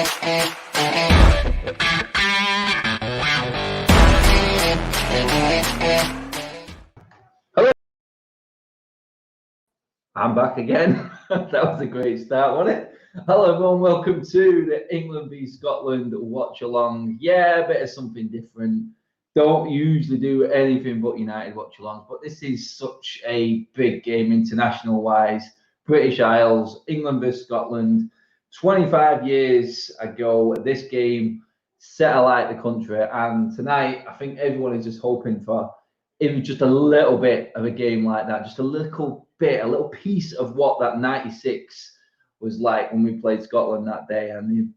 I'm back again. That was a great start, wasn't it? Hello everyone, welcome to the England v Scotland watch along. Yeah, a bit of something different. Don't usually do anything but United watch alongs, but this is such a big game international wise. British Isles, England v Scotland. 25 years ago, this game set alight the country, and tonight I think everyone is just hoping for even just a little bit of a game like that, just a little bit, a little piece of what that 96 was like when we played Scotland that day, and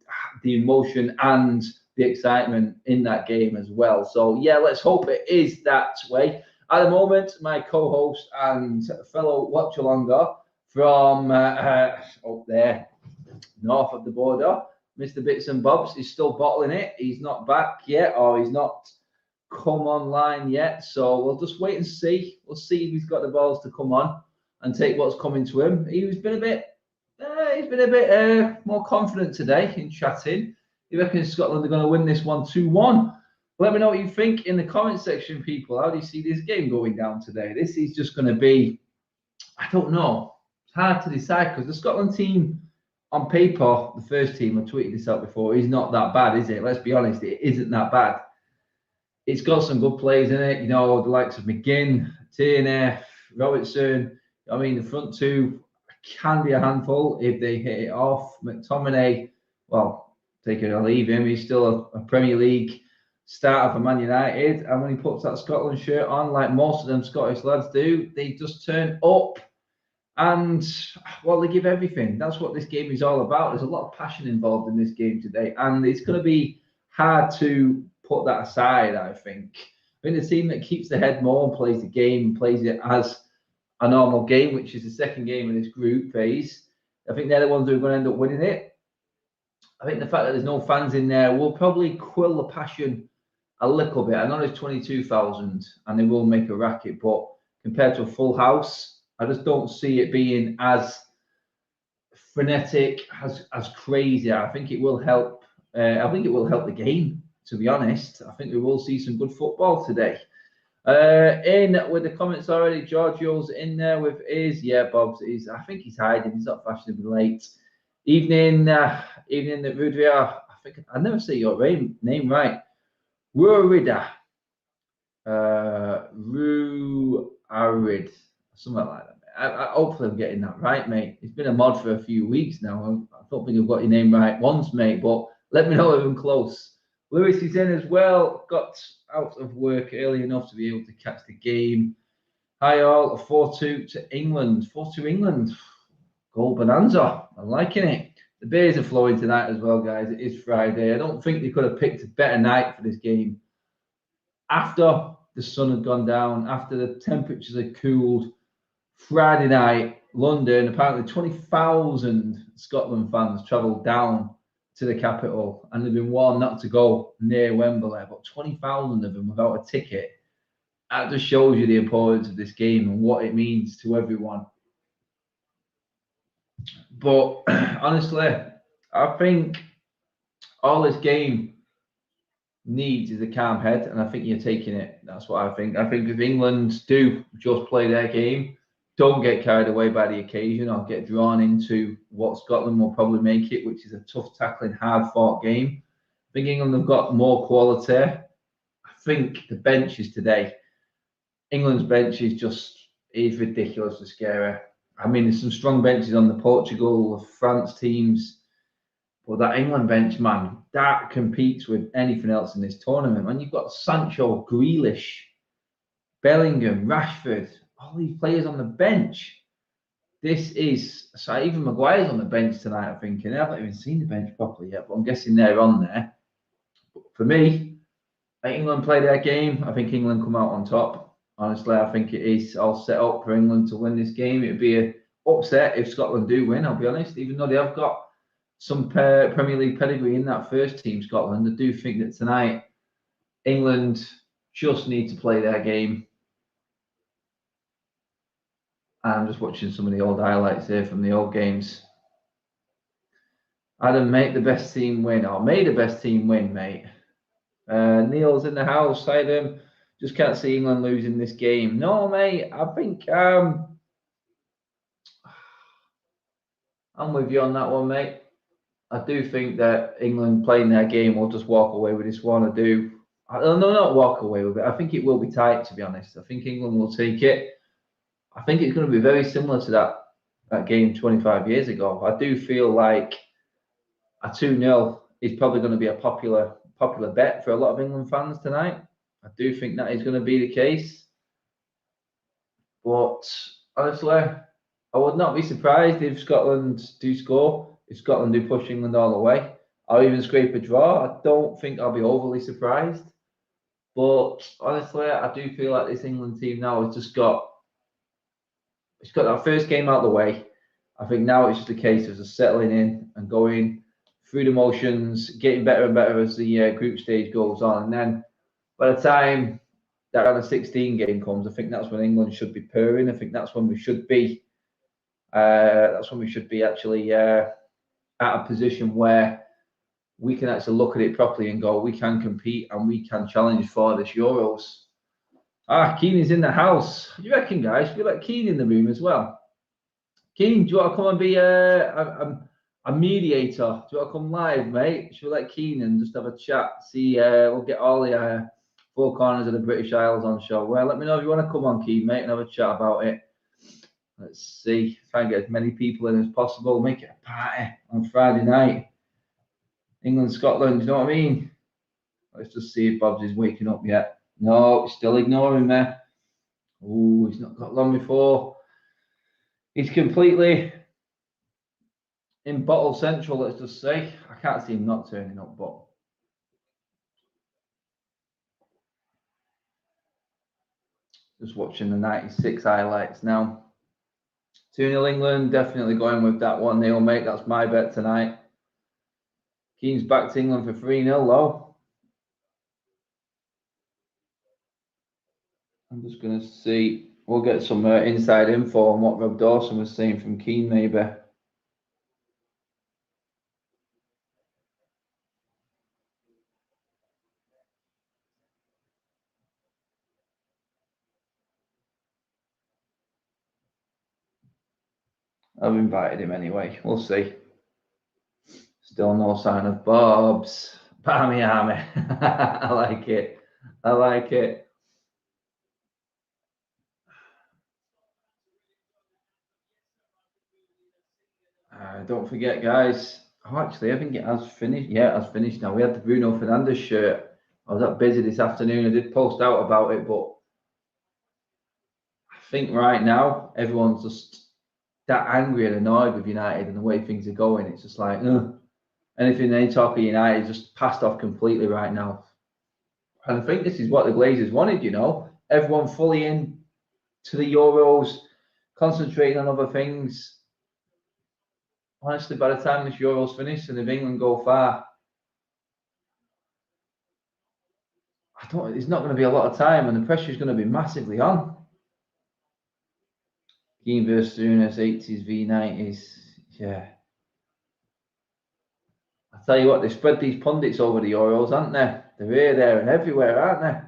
the emotion and the excitement in that game as well. So yeah, let's hope it is that way. At the moment, my co-host and fellow watch-alonger from up there, north of the border, Mr. Bits and Bobs, is still bottling it. He's not back yet, or he's not come online yet, so we'll just wait and see. We'll see if he's got the balls to come on and take what's coming to him. He's been a bit more confident today in chatting. He reckons Scotland are going to win this one 2-1. Let me know what you think in the comment section, people. How do you see this game going down today? This is just going to be, I don't know, it's hard to decide, because the Scotland team on paper, the first team, I tweeted this out before, is not that bad, is it? Let's be honest, it isn't that bad. It's got some good players in it, you know, the likes of McGinn, Tierney, Robertson. I mean, the front two can be a handful if they hit it off. McTominay, well, take it or leave him. He's still a Premier League starter for Man United. And when he puts that Scotland shirt on, like most of them Scottish lads do, they just turn up and, well, they give everything. That's what this game is all about. There's a lot of passion involved in this game today. And it's going to be hard to put that aside, I think. I think the team that keeps the head more and plays the game, plays it as a normal game, which is the second game in this group phase, I think they're the ones who are going to end up winning it. I think the fact that there's no fans in there will probably quell the passion a little bit. I know there's 22,000 and they will make a racket, but compared to a full house, I just don't see it being as frenetic, as crazy. I think it will help. I think it will help the game, to be honest. I think we will see some good football today. In with the comments already, Giorgio's in there with his, yeah, Bob's is, I think he's hiding, he's not fashionably late. Evening, evening that Rudria, I think I never say your name right. Ruarida. Ruarid, something like that. Hopefully I'm getting that right, mate. It's been a mod for a few weeks now. I don't think I've got your name right once, mate, but let me know if I'm close. Lewis is in as well. Got out of work early enough to be able to catch the game. Hi all, 4-2 to England. 4-2 England. Goal bonanza. I'm liking it. The beers are flowing tonight as well, guys. It is Friday. I don't think they could have picked a better night for this game. After the sun had gone down, after the temperatures had cooled, Friday night, London, apparently 20,000 Scotland fans travelled down to the capital, and they've been warned not to go near Wembley, but 20,000 of them without a ticket. That just shows you the importance of this game and what it means to everyone. But honestly, I think all this game needs is a calm head, and I think you're taking it. That's what I think. I think if England do just play their game, don't get carried away by the occasion or get drawn into what Scotland will probably make it, which is a tough tackling, hard fought game. I think England have got more quality. I think the benches today, England's bench is ridiculously scary. I mean, there's some strong benches on the Portugal, France teams, but that England bench, man, that competes with anything else in this tournament. And you've got Sancho, Grealish, Bellingham, Rashford, all these players on the bench. This is, so even Maguire's on the bench tonight, I think, and I haven't even seen the bench properly yet, but I'm guessing they're on there. But for me, England play their game. I think England come out on top. Honestly, I think it is all set up for England to win this game. It'd be an upset if Scotland do win, I'll be honest, even though they have got some Premier League pedigree in that first team, Scotland. I do think that tonight, England just need to play their game. I'm just watching some of the old highlights here from the old games. Adam, make the best team win, or may the best team win, mate. Neil's in the house. Adam, just can't see England losing this game. No, mate. I think I'm with you on that one, mate. I do think that England playing their game will just walk away with this one. I do. No, not walk away with it. I think it will be tight, to be honest. I think England will take it. I think it's going to be very similar to that game 25 years ago. I do feel like a 2-0 is probably going to be a popular bet for a lot of England fans tonight. I do think that is going to be the case. But honestly, I would not be surprised if Scotland do score, if Scotland do push England all the way, or even scrape a draw. I don't think I'll be overly surprised. But honestly, I do feel like this England team now has just got that first game out of the way. I think now it's just a case of just settling in and going through the motions, getting better and better as the group stage goes on. And then by the time that round of 16 game comes, I think that's when England should be purring. I think that's when we should be. Actually at a position where we can actually look at it properly and go, we can compete and we can challenge for this Euros. Keen is in the house. What do you reckon, guys? Should we let Keen in the room as well? Keen, do you want to come and be a mediator? Do you want to come live, mate? Should we let Keen and just have a chat? See, we'll get all the four corners of the British Isles on show. Well, let me know if you want to come on, Keen, mate, and have a chat about it. Let's see. Try and get as many people in as possible. Make it a party on Friday night. England, Scotland, you know what I mean? Let's just see if Bob's is waking up yet. No, still ignoring me. Oh, he's not got long before. He's completely in bottle central, let's just say. I can't see him not turning up, but just watching the 96 highlights now. 2-0 England, definitely going with that 1-0, mate. That's my bet tonight. Keane's back to England for 3-0, though. I'm just going to see. We'll get some inside info on what Rob Dawson was saying from Keane, maybe. I've invited him anyway. We'll see. Still no sign of Bob's. Barmy Army. I like it. I like it. Don't forget, guys. Oh, actually, I think it has finished. Yeah, it has finished now. We had the Bruno Fernandes shirt. I was that busy this afternoon. I did post out about it, but I think right now everyone's just that angry and annoyed with United and the way things are going. It's just like, anything they talk of United is just passed off completely right now. And I think this is what the Glazers wanted, you know. Everyone fully in to the Euros, concentrating on other things. Honestly, by the time this Euros finished and if England go far, it's not going to be a lot of time and the pressure is going to be massively on. Keane versus Souness, 80s v 90s. Yeah. I tell you what, they spread these pundits over the Euros, aren't they? They're here, there, and everywhere, aren't they?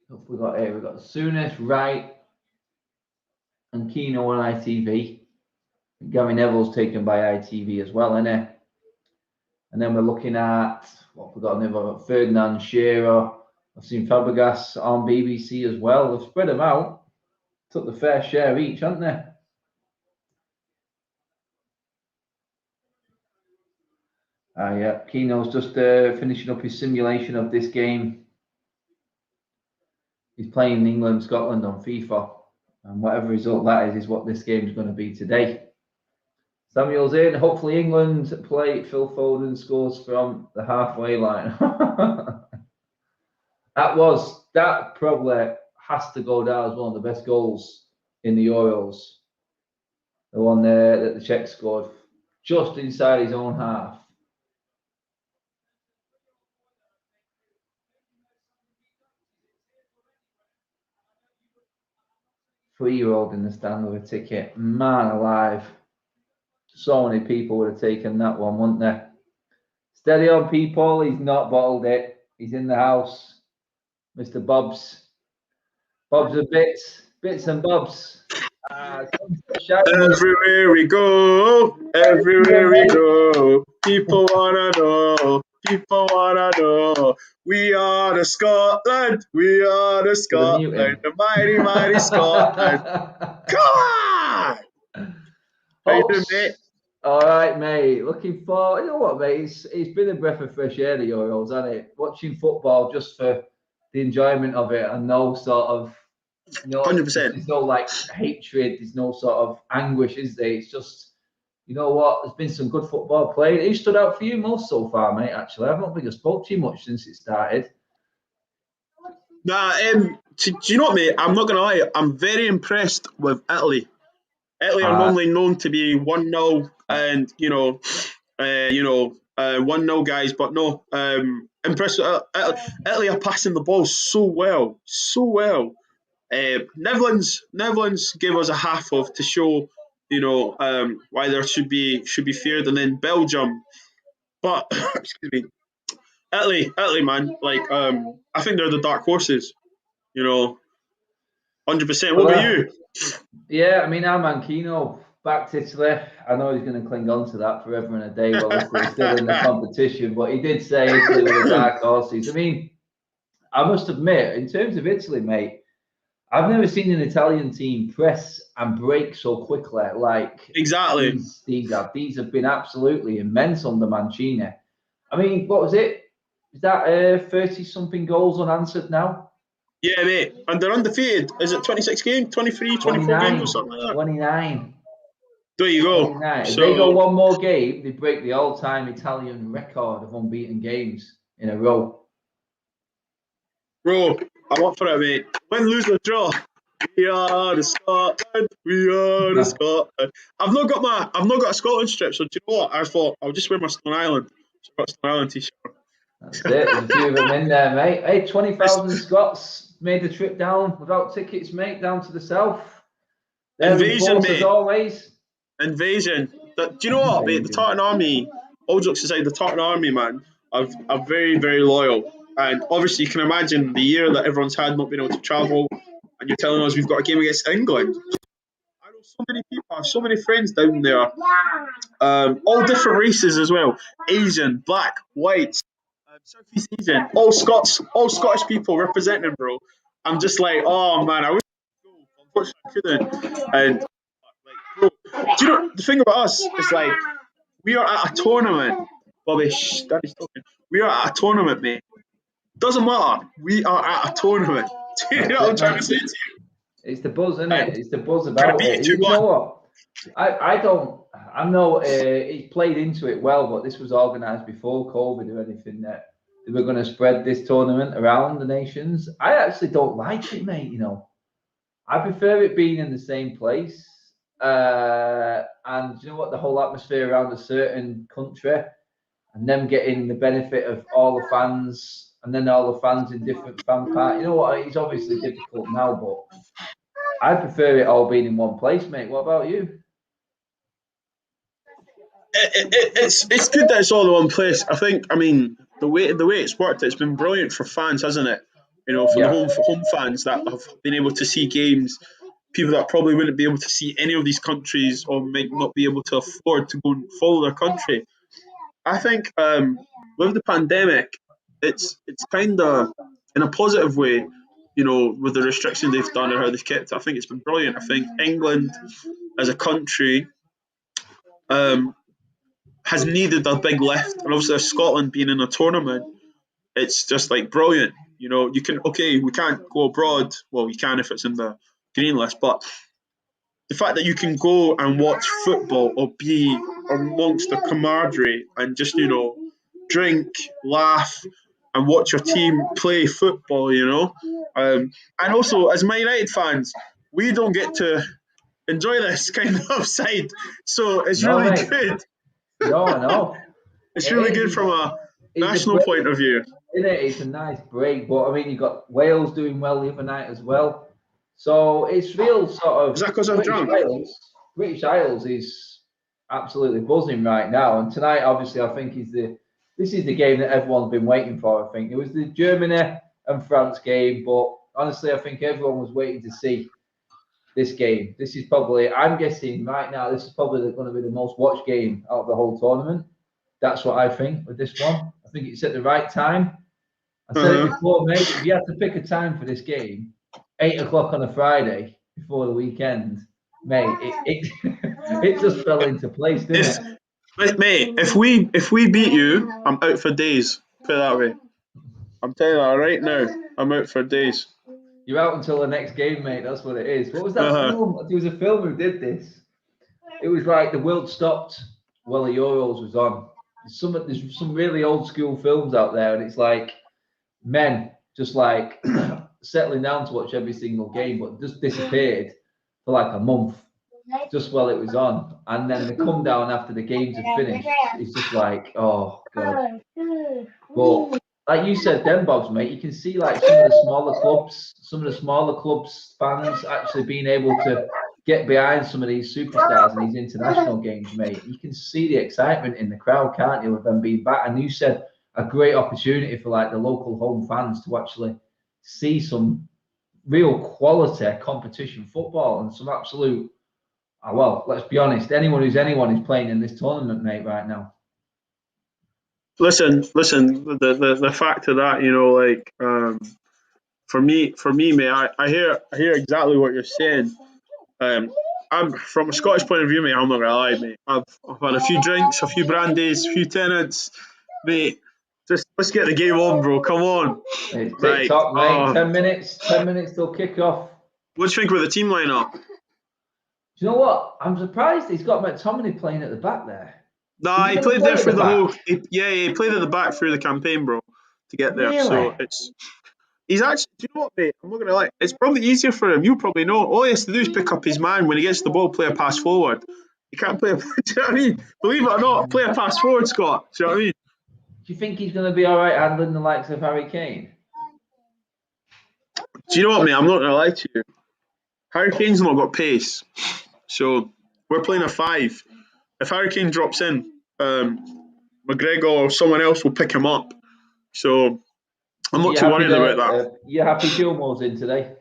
What have we got here? We've got Souness, Wright, and Keno on ITV. Gary Neville's taken by ITV as well, isn't he? And then we're looking at what we've got another Ferdinand Shearer. I've seen Fabregas on BBC as well. They've spread them out, took the fair share each, haven't they? Yeah, Keno's just finishing up his simulation of this game. He's playing England, Scotland on FIFA, and whatever result that is what this game is going to be today. Samuel's in. Hopefully, England play. Phil Foden scores from the halfway line. That probably has to go down as one of the best goals in the Euros. The one there that the Czech scored just inside his own half. Three-year-old in the stand with a ticket. Man alive. So many people would have taken that one, wouldn't they? Steady on, people. He's not bottled it. He's in the house. Mr. Bobs. Bobs and bits. Bits and bobs. Everywhere we go, people wanna know, we are the Scotland, the mighty, mighty Scotland. Come on! How you doing, mate? All right, mate. Looking forward. You know what, mate? It's been a breath of fresh air, the Euros, hasn't it? Watching football just for the enjoyment of it and no sort of, 100%. There's no like hatred, there's no sort of anguish, is there? It's just, you know what? There's been some good football played. Who stood out for you most so far, mate? Actually, I don't think I spoke to you much since it started. Nah, do you know what, mate? I'm not gonna lie. I'm very impressed with Italy. Italy are normally known to be 1-0 and 1-0 guys, but no. Impressed with Italy are passing the ball so well. Netherlands gave us a half of to show, why there should be feared, and then Belgium. But excuse me, Italy, man. Like, I think they're the dark horses. 100%. What about you? Yeah, I mean, our Mancino back to Italy. I know he's going to cling on to that forever and a day while he's still in the competition, but he did say Italy were the dark horses. I mean, I must admit, in terms of Italy, mate, I've never seen an Italian team press and break so quickly. Like, exactly, these have been absolutely immense under Mancini. I mean, what was it? Is that 30-something goals unanswered now? Yeah, mate. And they're undefeated. Is it 26 games, 23, 24 games or something like that? 29. There you go. 29. If they go one more game, they break the all-time Italian record of unbeaten games in a row. Bro, I'm up for it, mate. Win, lose, or draw. We are the Scotland. I've not got a Scotland strip, so do you know what? I thought I'll just wear my Stone Island. So I've got a Stone Island t-shirt. That's it. There's a few of them in there, mate. Hey, 20,000 Scots made the trip down without tickets, mate, down to the south. Invasion, mate. As always. Invasion. Do you know what, mate? The Tartan Army, all jokes aside, the Tartan Army, man, are very, very loyal. And obviously, you can imagine the year that everyone's had not being able to travel, and you're telling us we've got a game against England. I know so many people, I have so many friends down there, all different races as well, Asian, black, white, Southeast Asian, all Scottish people representing, bro. I'm just like, oh man, I wish I could go. Unfortunately, I couldn't. And like, bro, do you know the thing about us is like we are at a tournament, Bobby. Daddy's talking. We are at a tournament, mate. Doesn't matter. We are at a tournament. Do you know what I'm trying to say to you? It's the buzz, isn't it? It's the buzz about it. You know what? I know it played into it well, but this was organised before COVID or anything that they were going to spread this tournament around the nations. I actually don't like it, mate. I prefer it being in the same place. And you know what? The whole atmosphere around a certain country and them getting the benefit of all the fans and then all the fans in different fan parts. You know what? It's obviously difficult now, but I prefer it all being in one place, mate. What about you? It's good that it's all in one place. I mean, the way it's worked, it's been brilliant for fans, hasn't it? For the home fans that have been able to see games, people that probably wouldn't be able to see any of these countries or might not be able to afford to go and follow their country. I think with the pandemic, it's kind of in a positive way, with the restrictions they've done and how they've kept it. I think it's been brilliant. I think England as a country has needed a big lift, and obviously Scotland being in a tournament, it's just like brilliant. We can't go abroad. Well, you can if it's in the green list, but the fact that you can go and watch football or be amongst the camaraderie and just drink, laugh, and watch your team play football, and also as Man United fans, we don't get to enjoy this kind of side, so it's really good. No. It's really good from a national point of view. It's a nice break, but I mean, you've got Wales doing well the other night as well. So it's real sort of. Is that because I'm drunk? British Isles is, absolutely buzzing right now. And tonight, obviously, I think this is the game that everyone's been waiting for. I think it was the Germany and France game, but honestly, I think everyone was waiting to see this game. This is probably, I'm guessing right now, this is probably going to be the most watched game out of the whole tournament. That's what I think with this one. I think it's at the right time. I said it before, mate. If you had to pick a time for this game, 8 o'clock on a Friday before the weekend, mate, it just fell into place, didn't it? Mate, if we beat you, I'm out for days. Put it that way. I'm telling you that right now. I'm out for days. You're out until the next game, mate. That's what it is. What was that film? There was a film who did this. It was like the world stopped while the Euros was on. There's some really old school films out there, and it's like men just like settling down to watch every single game, but just disappeared for like a month just while it was on. And then the come down after the games have finished. It's just like, oh god. But like you said, then Bobs, mate, you can see like some of the smaller clubs fans actually being able to get behind some of these superstars in these international games, mate. You can see the excitement in the crowd, can't you, with them being back? And you said a great opportunity for like the local home fans to actually see some real quality competition football and some absolute, well, let's be honest, anyone who's playing in this tournament, mate, right now. Listen. The fact of that, you know, like for me, mate, I hear exactly what you're saying. I'm from a Scottish point of view, mate. I'm not gonna lie, mate. I've had a few drinks, a few brandies, a few tenants, mate. Just let's get the game on, bro. Come on. It's TikTok, mate. 10 minutes till kick off. What do you think about the team lineup? Do you know what? I'm surprised he's got McTominay playing at the back there. Nah, he played there for the whole. He played at the back through the campaign, bro, to get there. Really? So he's actually. Do you know what, mate? I'm not gonna lie. It's probably easier for him. You probably know. All he has to do is pick up his man when he gets the ball, play a pass forward. He can't play a. Do you know what I mean? Believe it or not, play a pass forward, Scott. Do you know what I mean? Do you think he's going to be all right handling the likes of Harry Kane? Do you know what, mate? I'm not gonna lie to you. Harry Kane's not got pace, so we're playing a 5. If Harry Kane drops in, McGregor or someone else will pick him up. So I'm not too worried about that. You happy Gilmore's in today?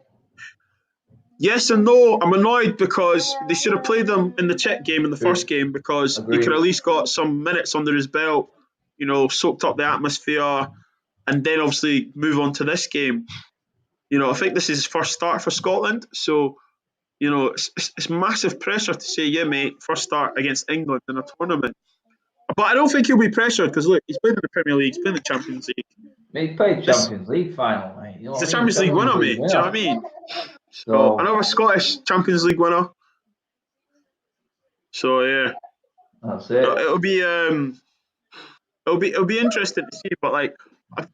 Yes and no. I'm annoyed because they should have played him in the Czech game in the first game because he could at least got some minutes under his belt, you know, soaked up the atmosphere, and then obviously move on to this game. You know, I think this is his first start for Scotland, so you know it's massive pressure to say, yeah, mate, first start against England in a tournament. But I don't think he'll be pressured because look, he's played in the Premier League, he's played in the Champions League. He played Champions League final, mate. You know he's a Champions League winner, mate. Do you know what I mean? So another Scottish Champions League winner. So yeah, that's it. It'll be interesting to see. But like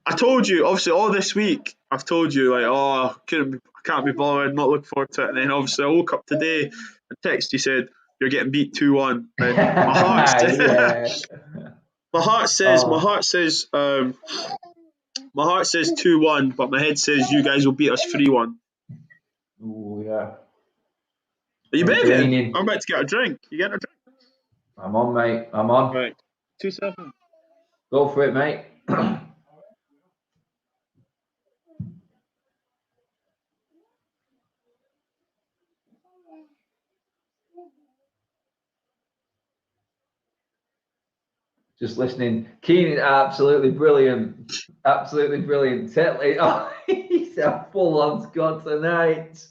I told you, obviously all this week I've told you like, oh, I can't be bothered, not looking forward to it. And then obviously I woke up today and text you said you're getting beat 2-1. And my heart says 2-1, but my head says you guys will beat us 3-1. Oh yeah. Are you begging? I'm about to get a drink. You getting a drink? I'm on, mate. I'm on. Right. 2 seconds. Go for it, mate. Just listening. Keenan, absolutely brilliant. Absolutely brilliant. Oh, he's a full-on Scott tonight.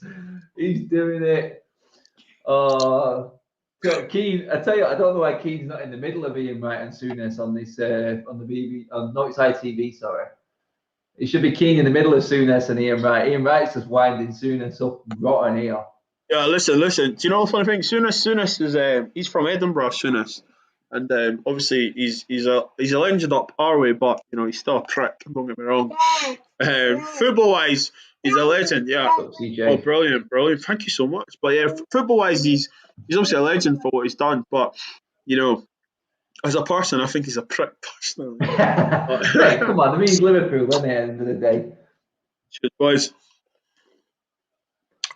He's doing it. Keen, I tell you, I don't know why Keen's not in the middle of Ian Wright and Souness on this on the BB on Matic TV. Sorry, it should be Keen in the middle of Souness and Ian Wright. Ian Wright's just winding Souness up rotten here. Yeah, listen. Do you know the funny thing? Souness is he's from Edinburgh, Souness, and obviously he's a legend up our way, but you know he's still a prick. Don't get me wrong. Football wise, he's a legend. Yeah. Oh, brilliant. Thank you so much. But yeah, football wise, he's obviously a legend for what he's done. But you know, as a person, I think he's a prick personally. Hey, come on, I mean, he's Liverpool, isn't he, at the end of the day? Cheers, boys.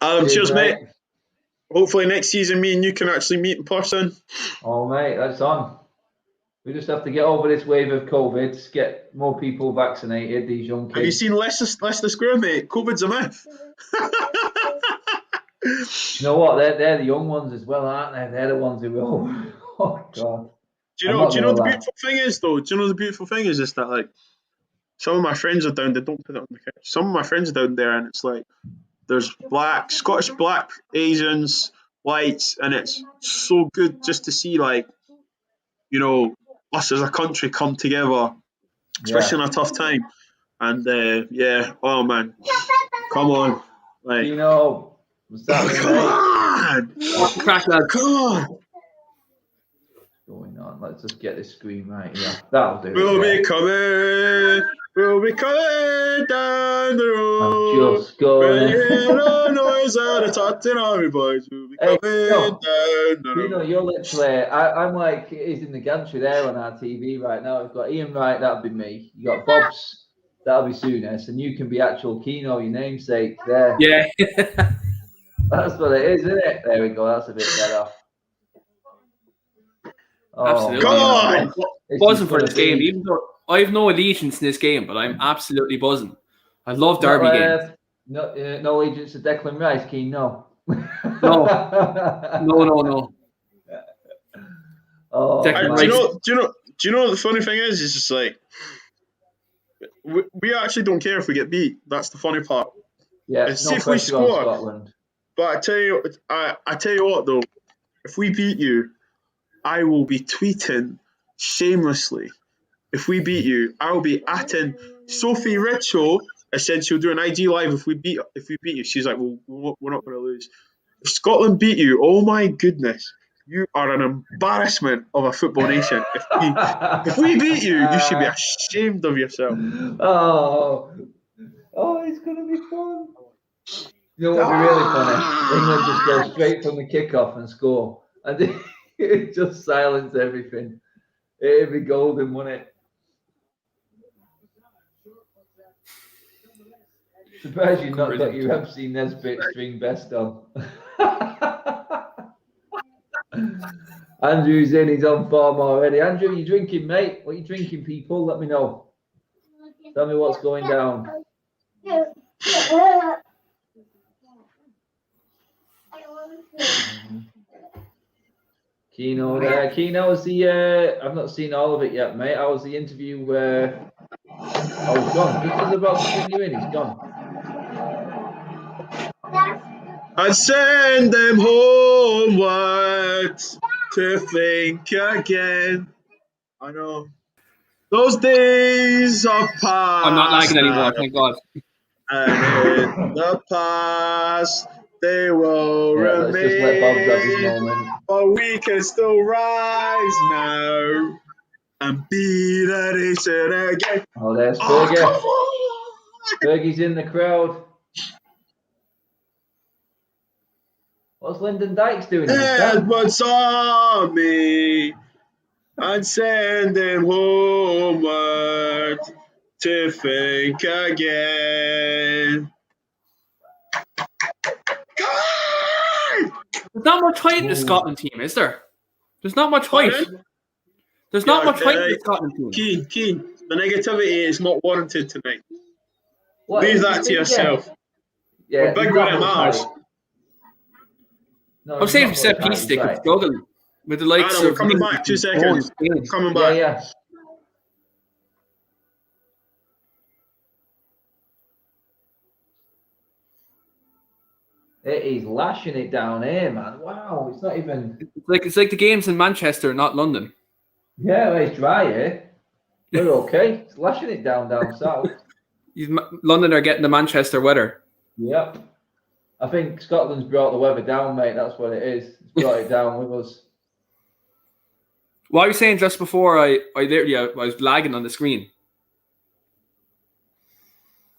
Cheers, mate. Hopefully next season, me and you can actually meet in person. Oh, mate, that's on. We just have to get over this wave of COVID, get more people vaccinated, these young kids. Have you seen Leicester Square, mate? COVID's a myth. You know what? They're the young ones as well, aren't they? They're the ones who will. Oh, God. Do you know the beautiful thing is, though? Do you know the beautiful thing is that, like, some of my friends are down there, don't put it on the couch. Some of my friends are down there, and it's like, there's black, Scottish black, Asians, whites, and it's so good just to see, like, you know, us as a country come together, especially in a tough time. And oh man, come on, like, you know, what's that? come on, come on. Going on? Let's just get this screen right here. That'll do. We'll be coming down the road. I'm just going. No noise at the Tottenham Army boys. We'll be coming down the road. You know, you're literally. I'm like, he's in the gantry there on our TV right now. We've got Ian Wright, that'll be me. You got Bob's, that'll be Souness, and you can be actual Keno, your namesake there. Yeah. That's what it is, isn't it? There we go. That's a bit better. Absolutely. Come on! Buzzing for this game, even though I have no allegiance in this game, but I'm absolutely buzzing. I love derby games. No allegiance to Declan Rice, Keen. No. No. Oh, do you know what the funny thing is? It's just like we actually don't care if we get beat. That's the funny part. Yeah, it's no if we score. Scotland. But I tell you what though, if we beat you, I will be tweeting shamelessly. If we beat you, I will be atting Sophie Richo. I said she'll do an IG live if we beat you. She's like, well, we're not going to lose. If Scotland beat you, oh my goodness, you are an embarrassment of a football nation. If we beat you, you should be ashamed of yourself. Oh, it's going to be fun. You know what would be really funny? England just go straight from the kickoff and score. And it just silence everything. It'd be golden, wouldn't it? Surprised you've not got your MC Nesbitt string best on. Andrew's in, he's on form already. Andrew, you drinking, mate? What are you drinking, people? Let me know. Tell me what's going down. Keno there. Keno's I've not seen all of it yet, mate. How was the interview? He's gone. Just as about to bring you in, he's gone. I'd send them homeward to think again. I know. Those days are past. I'm not lagging anymore, thank God. And in the past, they will remain. Let's just let Bob have his moment. But we can still rise now and be the nation again. Oh, there's Fergie. Fergie's in the crowd. What's Lyndon Dykes doing? Edward saw me and send him homeward to think again. There's not much height in the Scotland team, is there? There's not much height. There's not much height in the Scotland team. Keen, the negativity is not warranted tonight. What, leave that to yourself. Yeah, we're big when it matters. I'm saying for set piece they could struggle with the likes of. Coming back, 2 seconds. Coming back. Yeah. It is lashing it down here, man. Wow, it's not even. It's like the games in Manchester, not London. Yeah, well, it's dry here. We're okay. It's lashing it down south. London are getting the Manchester weather. Yep. I think Scotland's brought the weather down, mate. That's what it is. It's brought it down with us. What I was saying just before I was lagging on the screen.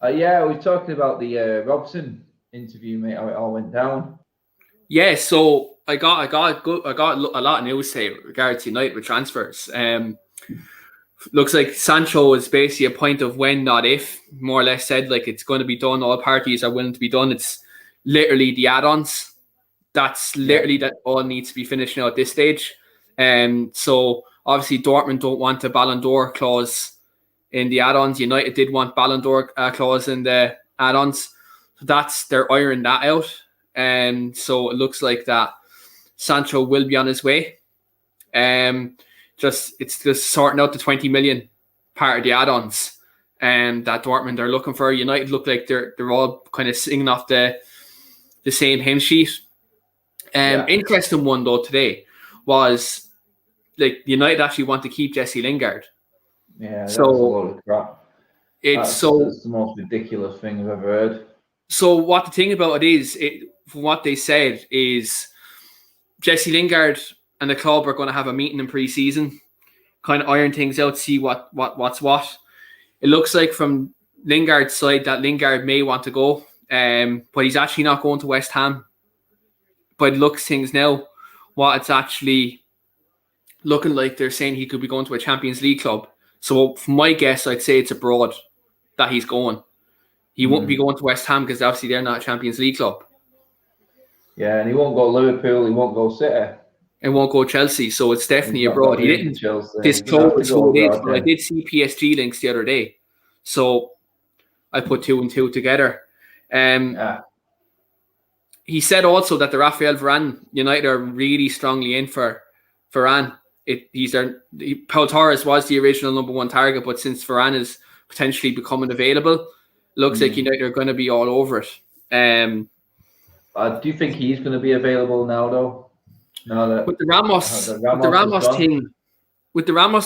Yeah, we were talking about the Robson interview, mate. How it all went down. Yeah, so I got a lot of news today regards to United with transfers. Looks like Sancho is basically a point of when, not if. More or less said like it's going to be done. All parties are willing to be done. It's literally the add-ons. that's literally that all needs to be finished now at this stage. So obviously Dortmund don't want a Ballon d'Or clause in the add-ons. United did want Ballon d'Or clause in the add-ons. So they're ironing that out. So it looks like that Sancho will be on his way. It's just sorting out the 20 million part of the add-ons that Dortmund are looking for. United look like they're all kind of singing off the same hymn sheet. Interesting one though today was like United actually want to keep Jesse Lingard. Yeah, that's a lot of crap. That's the most ridiculous thing I've ever heard. So what the thing about it is, from what they said is Jesse Lingard and the club are going to have a meeting in pre-season, kind of iron things out, see what's what. It looks like from Lingard's side that Lingard may want to go, but he's actually not going to West Ham. But it looks things now, what it's actually looking like, they're saying he could be going to a Champions League club. So from my guess, I'd say it's abroad that he's going. He won't be going to West Ham because obviously they're not a Champions League club. Yeah, and he won't go Liverpool, he won't go City. And won't go Chelsea, so it's definitely abroad. He didn't disclose who it is, but I did see PSG links the other day. So I put 2 and 2 together. He said also that the Raphael Varane United are really strongly in for Varane. Paul Torres was the original number 1 target, but since Varane is potentially becoming available, looks like United are going to be all over it. Do you think he's going to be available now, though? With the Ramos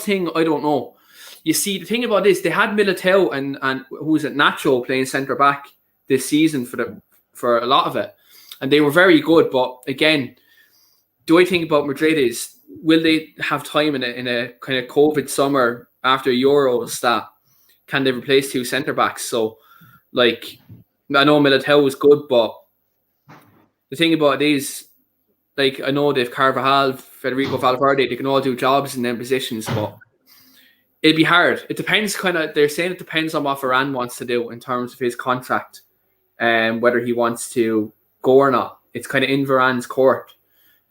thing, I don't know. You see, the thing about this, they had Militao and who was it, Nacho playing centre back this season for a lot of it, and they were very good. But again, the only thing about Madrid is, will they have time in a kind of COVID summer after Euros that can they replace 2 centre backs? So, like, I know Militao was good, but the thing about it is, like, I know they've Carvajal, Federico Valverde, they can all do jobs in their positions, but it'd be hard. It depends they're saying it depends on what Varane wants to do in terms of his contract and whether he wants to go or not. It's kind of in Varane's court.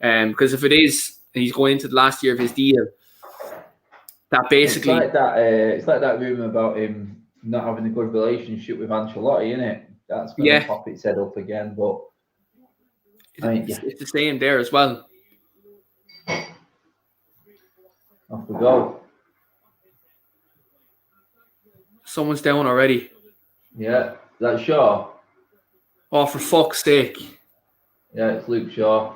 Because if it is, and he's going into the last year of his deal, that basically... It's like that rumour about him not having a good relationship with Ancelotti, isn't it? That's going to pop its head up again, but... It's the same there as well. Off we go. Someone's down already. Yeah, that's Shaw. Oh, for fuck's sake. Yeah, it's Luke Shaw.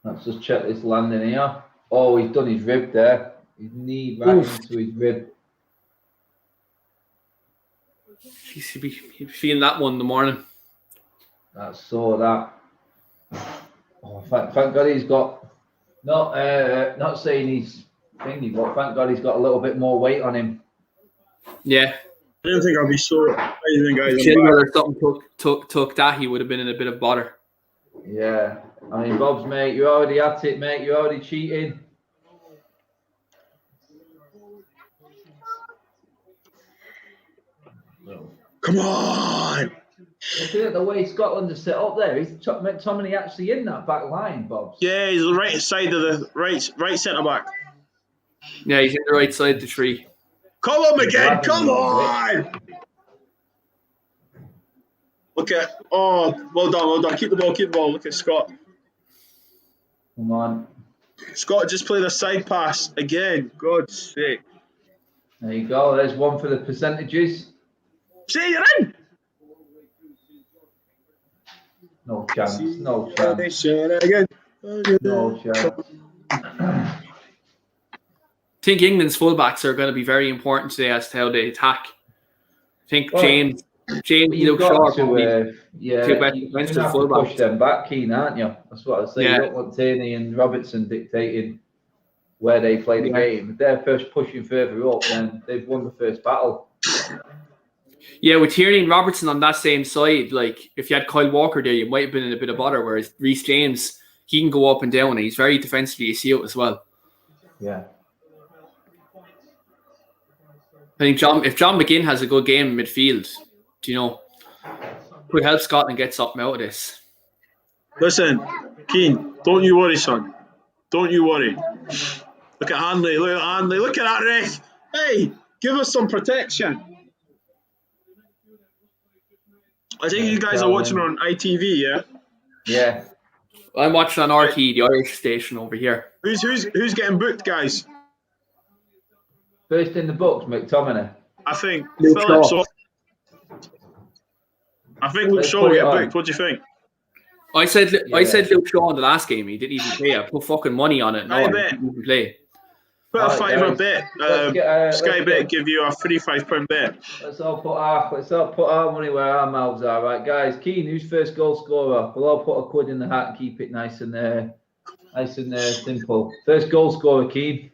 Let's just check this landing here. Oh, he's done his rib there. His knee right into his rib. He should be feeling that one in the morning. That's so that. Oh, thank God he's got not saying he's thingy, but thank God he's got a little bit more weight on him. Yeah. I didn't think I'd be so amazing, guys. If Chilwell or something took that, he would have been in a bit of bother. Yeah. I mean, Bob's mate, you already at it, mate. You're already cheating. Come on! Looking at the way Scotland is set up there, is McTominay actually in that back line, Bob? Yeah, he's the right side of the right centre back. Yeah, he's in the right side of the tree. Come on, McGinn! Come on! Look at well done. Keep the ball. Look at Scott. Come on. Scott just played a side pass again. God's sake. There you go. There's one for the percentages. See, you're in. No chance. No chance. No chance. I think England's fullbacks are going to be very important today as to how they attack. I think James, Luke Shaw, you're going to have to push them back, Keane, aren't you? That's what I was saying. Yeah. You don't want Tierney and Robertson dictating where they play the game. If they're first pushing further up, then they've won the first battle. Yeah, with Tierney and Robertson on that same side, like if you had Kyle Walker there, you might have been in a bit of bother. Whereas Reece James, he can go up and down, and he's very defensively astute as well. Yeah. think if John McGinn has a good game in midfield, do you know, could help Scotland get something out of this. Listen, Keane, don't you worry, son. Don't you worry. Look at Hanley. Look at Hanley. Look at that ref. Hey, give us some protection. I think you guys are watching on ITV, yeah? Yeah. I'm watching on RT, the Irish station over here. Who's getting booked, guys? First in the books, McTominay. I think Luke Phillips. Shaw. I think Luke Shaw will get booked. What do you think? I said Luke Shaw in the last game. He didn't even play. I put fucking money on it. No, he didn't even play. Put a $5 bet. Sky Bet give you a free £5 bet. Let's all put our money where our mouths are, right, guys? Keane, who's first goal scorer? We'll all put a quid in the hat and keep it nice and simple. First goal scorer, Keane.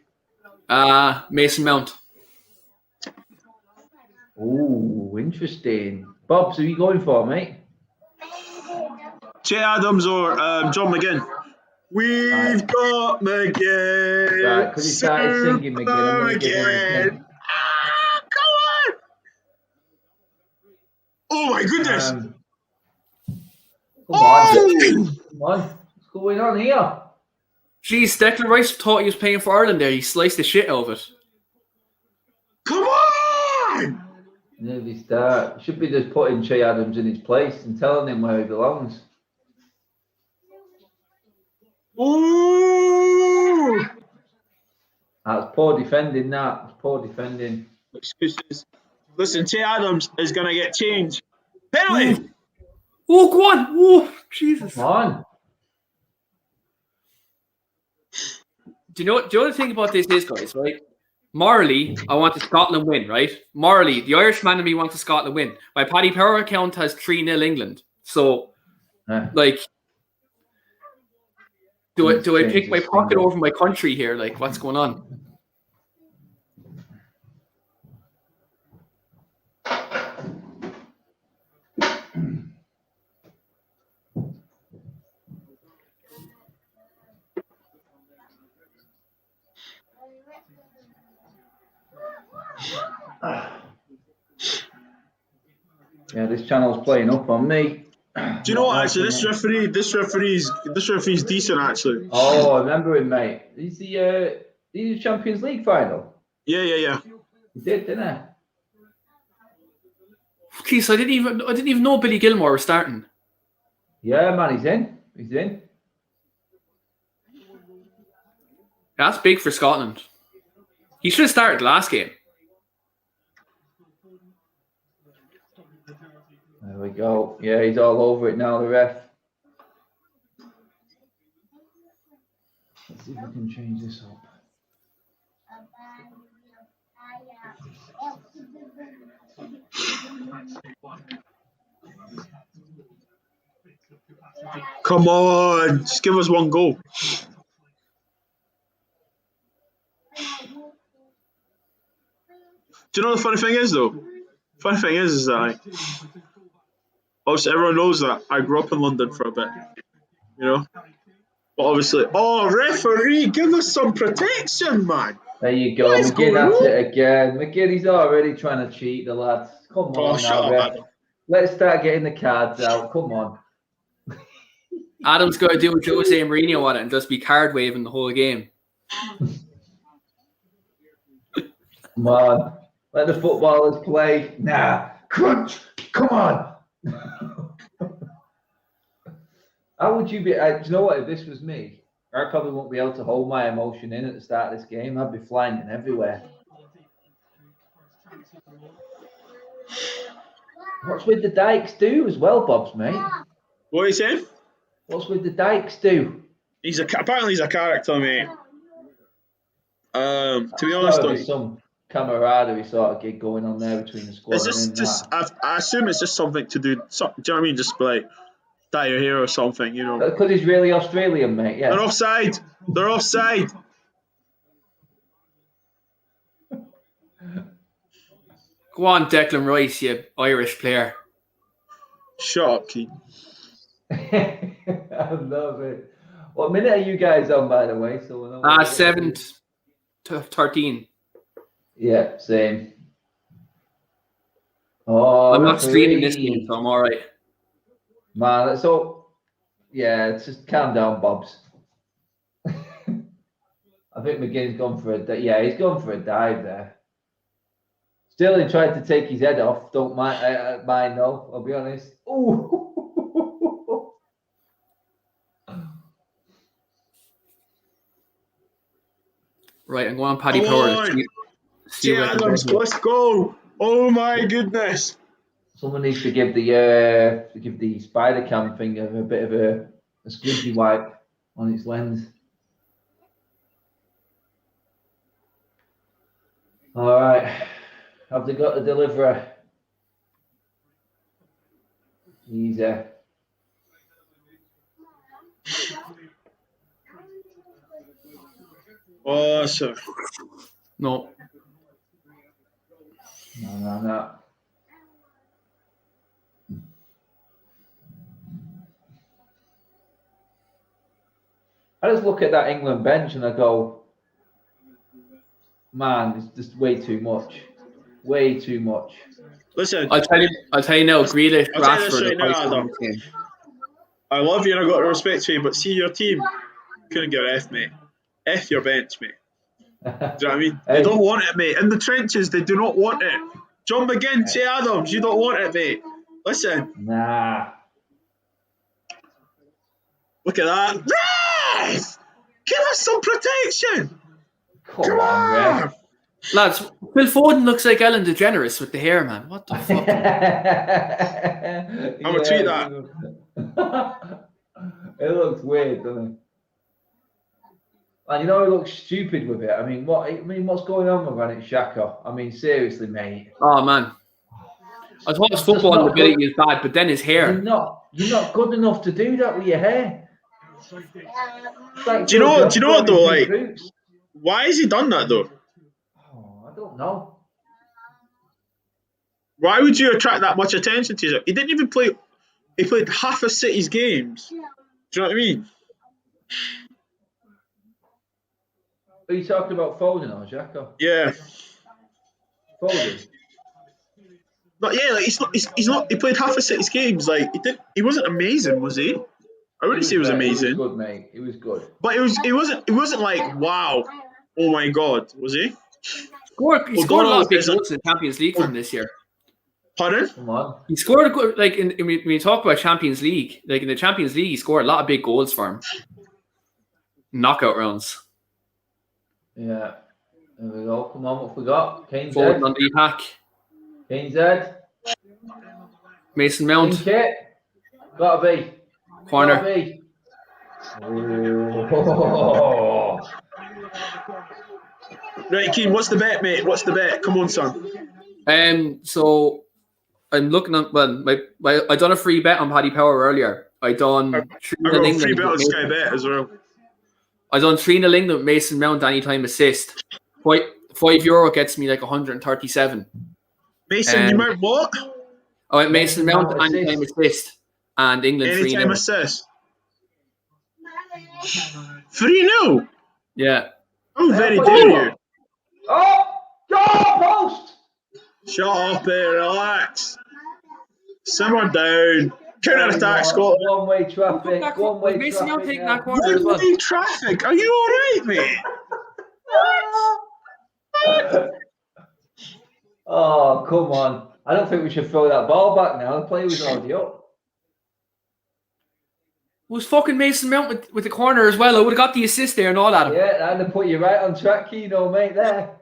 Mason Mount. Ooh, interesting. Bobs, who are you going for, mate? Che Adams or John McGinn? We've got McGinn. Right, because he started singing McGinn. I'm going to give him McGinn. Come on! Oh my goodness! Come on. What's going on here? Jeez, Declan Rice thought he was playing for Ireland there. He sliced the shit out of it. Come on! Nearly start. Should be just putting Che Adams in his place and telling him where he belongs. Ooh! That's poor defending, that. It's poor defending. Excuses. Listen, Che Adams is going to get changed. Penalty! Oh, go on. Oh, Jesus. Come on. Do you know what the thing about this is, guys, right? Morally, I want the Scotland win, right? Morally, the Irishman in me wants the Scotland win. My Paddy Power account has 3-0 England. So, like, do I pick my pocket over my country here? Like, what's going on? Yeah, this channel's playing up on me. Do you know what? Actually, this referee's decent. Actually. Oh, I remember him, mate. He's the Champions League final. Yeah. He did, didn't he? Jeez, I didn't even know Billy Gilmore was starting. Yeah, man, he's in. He's in. That's big for Scotland. He should have started the last game. There we go. Yeah, he's all over it now, the ref. Let's see if we can change this up. Come on, just give us one goal. Do you know the funny thing is, though? Funny thing is that obviously everyone knows that I grew up in London for a bit, you know. But obviously, referee, give us some protection, man. There you go, McGinn at it again. McGinn, he's already trying to cheat the lads. Come on now, ref. Let's start getting the cards out. Come on. Adam's got to do Jose Mourinho on it and just be card waving the whole game. Come on. Let the footballers play. Nah. Crunch. Come on. How would you be? Do you know what? If this was me, I probably won't be able to hold my emotion in at the start of this game. I'd be flying in everywhere. What's with the Dykes do as well, Bob's mate? What are you saying? What's with the Dykes do? Apparently he's a character, mate. To be honest, there's some camaraderie sort of gig going on there between the squad. It's just I assume it's just something to do. Do you know what I mean? Just like dye your hair or something, you know. Because he's really Australian, mate. Yeah. They're offside. They're offside. Go on, Declan Rice, you Irish player. Shut up, Keane. I love it. What minute are you guys on, by the way? So 7 to 13. Yeah, same. Oh, I'm not streaming this referee. game, so I'm all right. Man, so yeah, it's just calm down, Bobs. I think McGinn's gone for a yeah, he's gone for a dive there. Still, he tried to take his head off. Don't mind, mind though. I'll be honest. Ooh. Right, I'm going on Paddy Power. See Jay Adams, let's go! Oh my goodness! Someone needs to give the spider cam thing a bit of a squeaky wipe on its lens. All right, have they got the deliverer? Easy. Awesome. No. No. I just look at that England bench and I go, man, it's just way too much. Way too much. Listen, I'll tell you now, Grealish, Rashford, right now, I love you and I got respect for you, but see your team couldn't give an F, mate. F your bench, mate. Do you know what I mean? They don't want it, mate. In the trenches, they do not want it. John McGinn, Jay Adams, you don't want it, mate. Listen. Nah. Look at that. Yes! Give us some protection. Come on, man. Lads, Phil Foden looks like Ellen DeGeneres with the hair, man. What the fuck? I'm going to tweet that. It looks weird, doesn't it? And you know he looks stupid with it. I mean, what's going on with Granit Xhaka? I mean, seriously, mate. Oh man, I thought his football ability is bad, but then his hair. You're not good enough to do that with your hair. Do you know what though? Like, why has he done that though? Oh, I don't know. Why would you attract that much attention to him? He didn't even play. He played half of City's games. Do you know what I mean? Are you talking about Foden or Xhaka? Yeah. Foden. But yeah, like he's not. He played half of City's games. Like he wasn't amazing, was he? I wouldn't say he was amazing. He was good, mate. He was good. But it wasn't like wow, oh my god, was he? He scored a lot of big goals in the Champions League from this year. Pardon? Come on. He scored a good, like when you talk about Champions League, like in the Champions League, he scored a lot of big goals for him. Knockout rounds. Yeah. There we go. Come on, what we got? Kane's Foden on the pack. Kane's head. Mason Mount. Gotta be. Corner. Gotta be. Oh. Right, Keane, what's the bet, mate? What's the bet? Come on, son. So I'm looking at I done a free bet on Paddy Power earlier. I done I got a free bet on Sky Bet as well. I done 3-0 England, Mason Mount anytime assist. €5 gets me like 137. Mason, you meant what? I went Mason Mount anytime assist and England 3-0. Anytime assist. 3-0? Yeah. Oh, very dare you. Oh! Post! Shut up there, relax. Simmer down. Counter attack, Scotland. One-way traffic. One-way Mason Mount taking that traffic. corner as well. One-way traffic? Are you alright, mate? Oh, come on. I don't think we should throw that ball back now. The play was already up. It was fucking Mason Mount with the corner as well. I would have got the assist there and all that. Yeah, and to put you right on track, Keno, mate, there.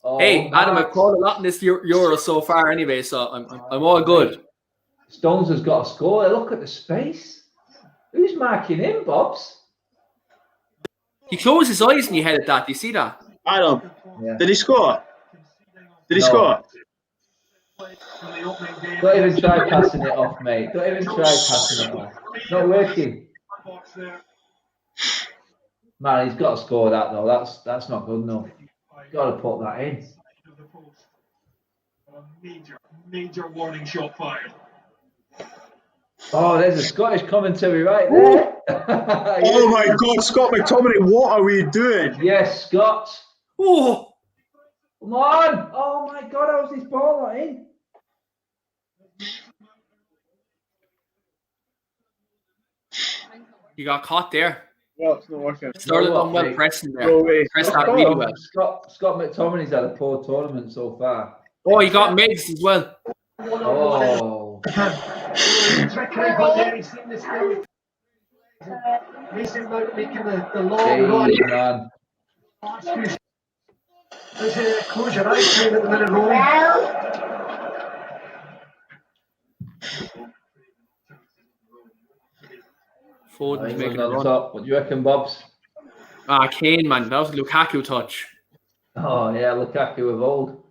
Oh, hey, Adam, I've called a lot in this Euro so far anyway, so I'm all good. Stones has got a score. Look at the space. Who's marking him, Bobs? He closed his eyes and he headed that. Do you see that? Adam, Yeah. did he score? Did he score? Don't even try passing it off, mate. Don't even try passing it off. It's not working. Man, he's got to score that, though. That's not good enough. He's got to put that in. Major warning shot fired. Oh, there's a Scottish commentary right there. Oh my God, Scott McTominay, what are we doing? Yes, Scott. Oh, Come on! Oh my God, how was this ball not in? You got caught there. Well, it's not working. Sterling done well mate. pressing there. No way. Pressed that really well. Scott McTominay's had a poor tournament so far. Oh, he got Miggs as well. Oh. Making the long Jeez, man. Close your eyes, at the minute, rolling. Foden's making a on run. top. What do you reckon, Bobs? Ah, Kane, man. That was a Lukaku touch. Oh, yeah, Lukaku of old.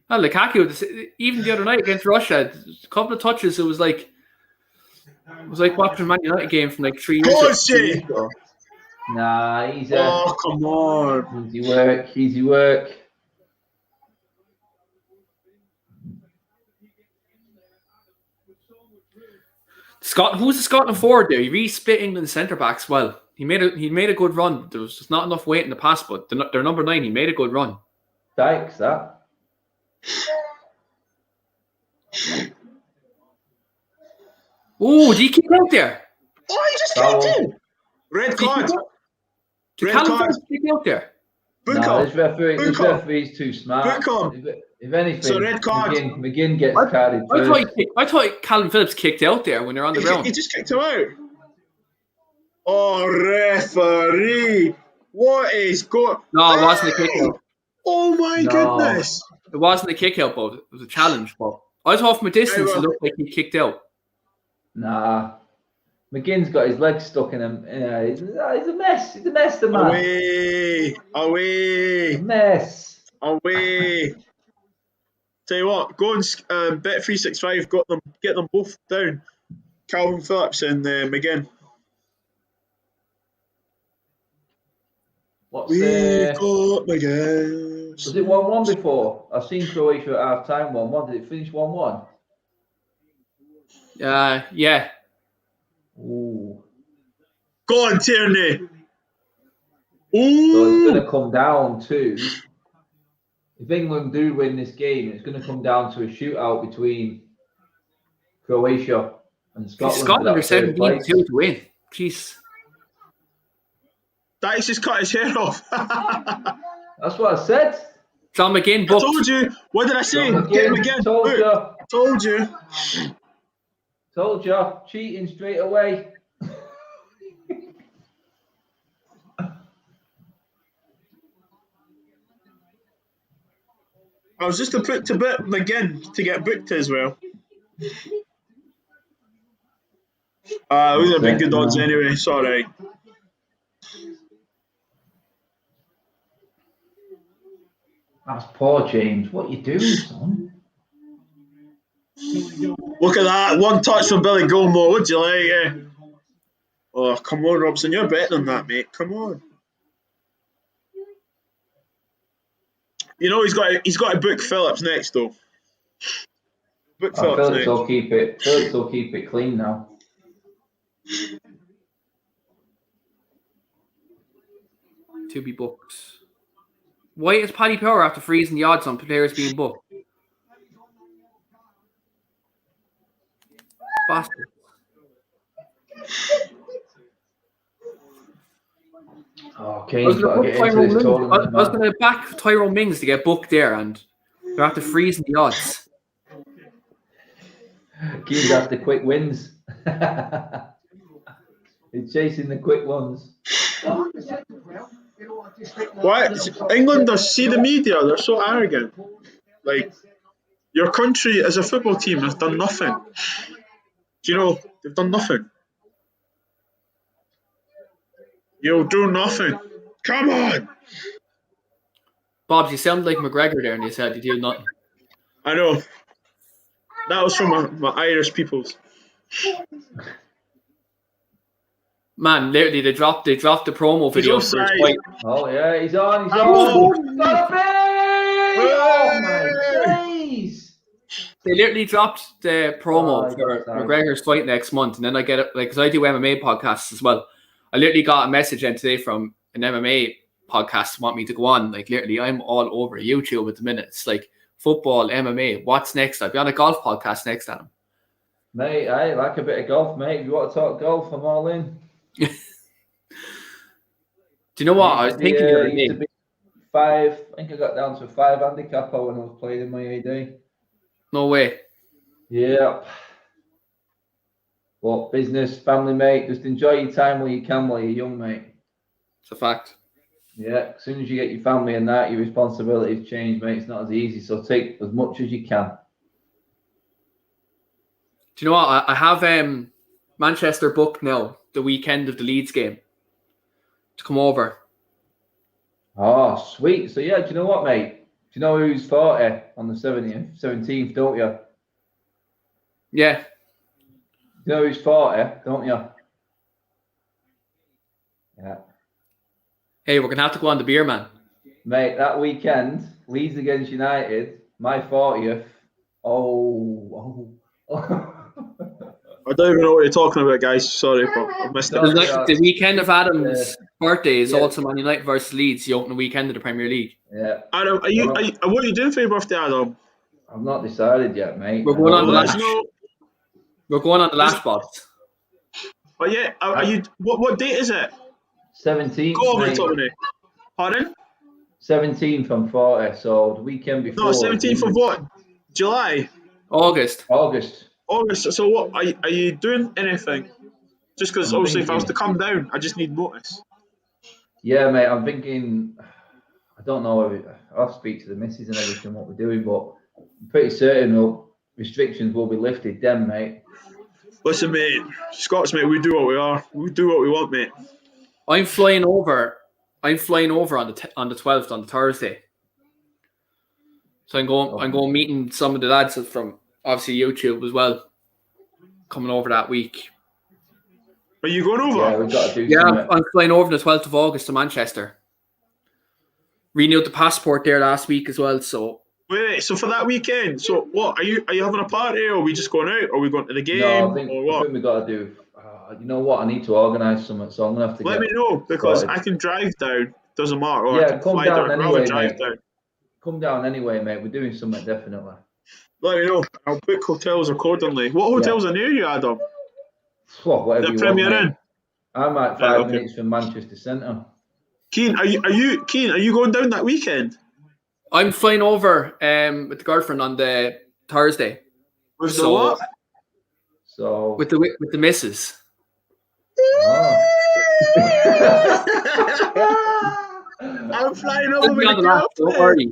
Well, Lukaku, even the other night against Russia, a couple of touches, it was like watching a Man United game from like 3 years ago. Nah, he's Oh, come on. Easy work, easy work. Who's the Scotland forward there? He really split England's centre backs well. He made a good run. There was just not enough weight in the pass, but their number 9, he made a good run. Dykes, that. Oh, did he kick out there? Oh, he just kicked in. Red card. Did Red Callum card. Phillips kick out there? Book No, him. this referee's too smart. Book him. If anything, So red card. McGinn gets carded first. I thought Callum Phillips kicked out there when they're on the ground. He just kicked him out. Oh, referee. What is going? No, it wasn't a kick out. Oh my goodness. It wasn't a kick out, but it was a challenge. But I thought from a distance it looked like he kicked out. Nah. McGinn's got his legs stuck in him. He's a mess. He's a mess, the man. Away. A mess. Away. Tell you what, go and Bet365, get them both down. Calvin Phillips and McGinn. Got McGinn. Was it 1-1 before? I've seen Croatia at half time 1-1. Did it finish 1-1? Yeah. Ooh. Go on, Tierney. So Ooh. it's going to come down to, if England do win this game, it's going to come down to a shootout between Croatia and Scotland. Scotland are 17-2 to win. Jeez. Dykes just cut his hair off. That's what I said. John McGinn I booked. told you. What did I say? Get him again. Told you. Told you. Told you. Cheating straight away. I was just to put to bit McGinn to get booked as well. It would have been good odds anyway. Sorry. That's poor, James. What you doing, son? Look at that. One touch from Billy Gilmore. Would you like it? Oh, come on, Robson. You're better than that, mate. Come on. You know he's got to book Phillips next though. Book Phillips next. Phillips will keep it clean now. To be booked. Why is Paddy Power after freezing the odds on players being booked? Bastard. Oh, Kane's got to get into this tournament. I was going to back Tyrone Mings to get booked there, and they're after freezing the odds. Kane's after quick wins. He's chasing the quick ones. What? England, see the media, they're so arrogant. Like, your country as a football team has done nothing. Do you know, they've done nothing. You'll do nothing. Come on! Bobs, you sound like McGregor there, and you said you do nothing. I know. That was from my Irish peoples. Man, literally, they dropped the promo video for his fight. Oh yeah, he's on. He's on. Got a big! Oh my days! They literally dropped the promo for McGregor's fight next month, and then I get it, like, because I do MMA podcasts as well. I literally got a message in today from an MMA podcasts want me to go on. Like literally, I'm all over YouTube at the minute. It's like football, MMA. What's next? I'll be on a golf podcast next, Adam. Mate, I like a bit of golf, mate. If you want to talk golf, I'm all in. Do you know what? I was thinking the other day. I think I got down to a 5 handicap when I was playing in my AD. No way. Yeah. But business, family, mate, just enjoy your time while you can while you're young, mate. It's a fact. Yeah, as soon as you get your family and that, your responsibilities change, mate. It's not as easy. So take as much as you can. Do you know what? I have Manchester booked now, the weekend of the Leeds game, to come over. Oh, sweet. So, yeah, do you know what, mate? Do you know who's 40 on the 17th, don't you? Yeah. You know who's 40, don't you? Yeah. Hey, we're going to have to go on the beer, man. Mate, that weekend, Leeds against United, my 40th. Oh. I don't even know what you're talking about, guys. Sorry, but I missed it. The weekend of Adam's birthday is also Man United versus Leeds, the opening weekend of the Premier League. Yeah. Adam, what are you doing for your birthday, Adam? I've not decided yet, mate. We're going on the lash. We're going on the lash bots. Oh yeah, are you? What date is it? 17th. Go over it, Tony. Pardon? 17th from 40, so the weekend before. No, 17th of what? July. August. So what? Are you doing anything? Just because obviously, if I was to come down, I just need notice. Yeah, mate. I'm thinking. I don't know. I'll speak to the missus and everything what we're doing, but I'm pretty certain restrictions will be lifted then, mate. Listen, mate, Scots, mate, we do what we are. We do what we want, mate. I'm flying over on the 12th on the Thursday. So I'm going meeting some of the lads from obviously YouTube as well. Coming over that week. Are you going over? Yeah, we've got to do something. I'm flying over the 12th of August to Manchester. Renewed the passport there last week as well, so. Wait, so for that weekend, so what are you having a party, or are we just going out, or are we going to the game, no, I think we got to do. You know what? I need to organise something, so I'm gonna have to. Let me know because I can drive down. Doesn't matter. Or yeah, I can come fly down anyway, drive mate. Down. Come down anyway, mate. We're doing something definitely. Let me know. I'll book hotels accordingly. What hotels are near you, Adam? Well, whatever you Premier want, Inn. mate. I'm like 5 minutes from Manchester Centre. Keen, are you going down that weekend? I'm flying over with the girlfriend on the Thursday. With the what? So with the missus. Oh. I'm flying over with the lash, don't worry.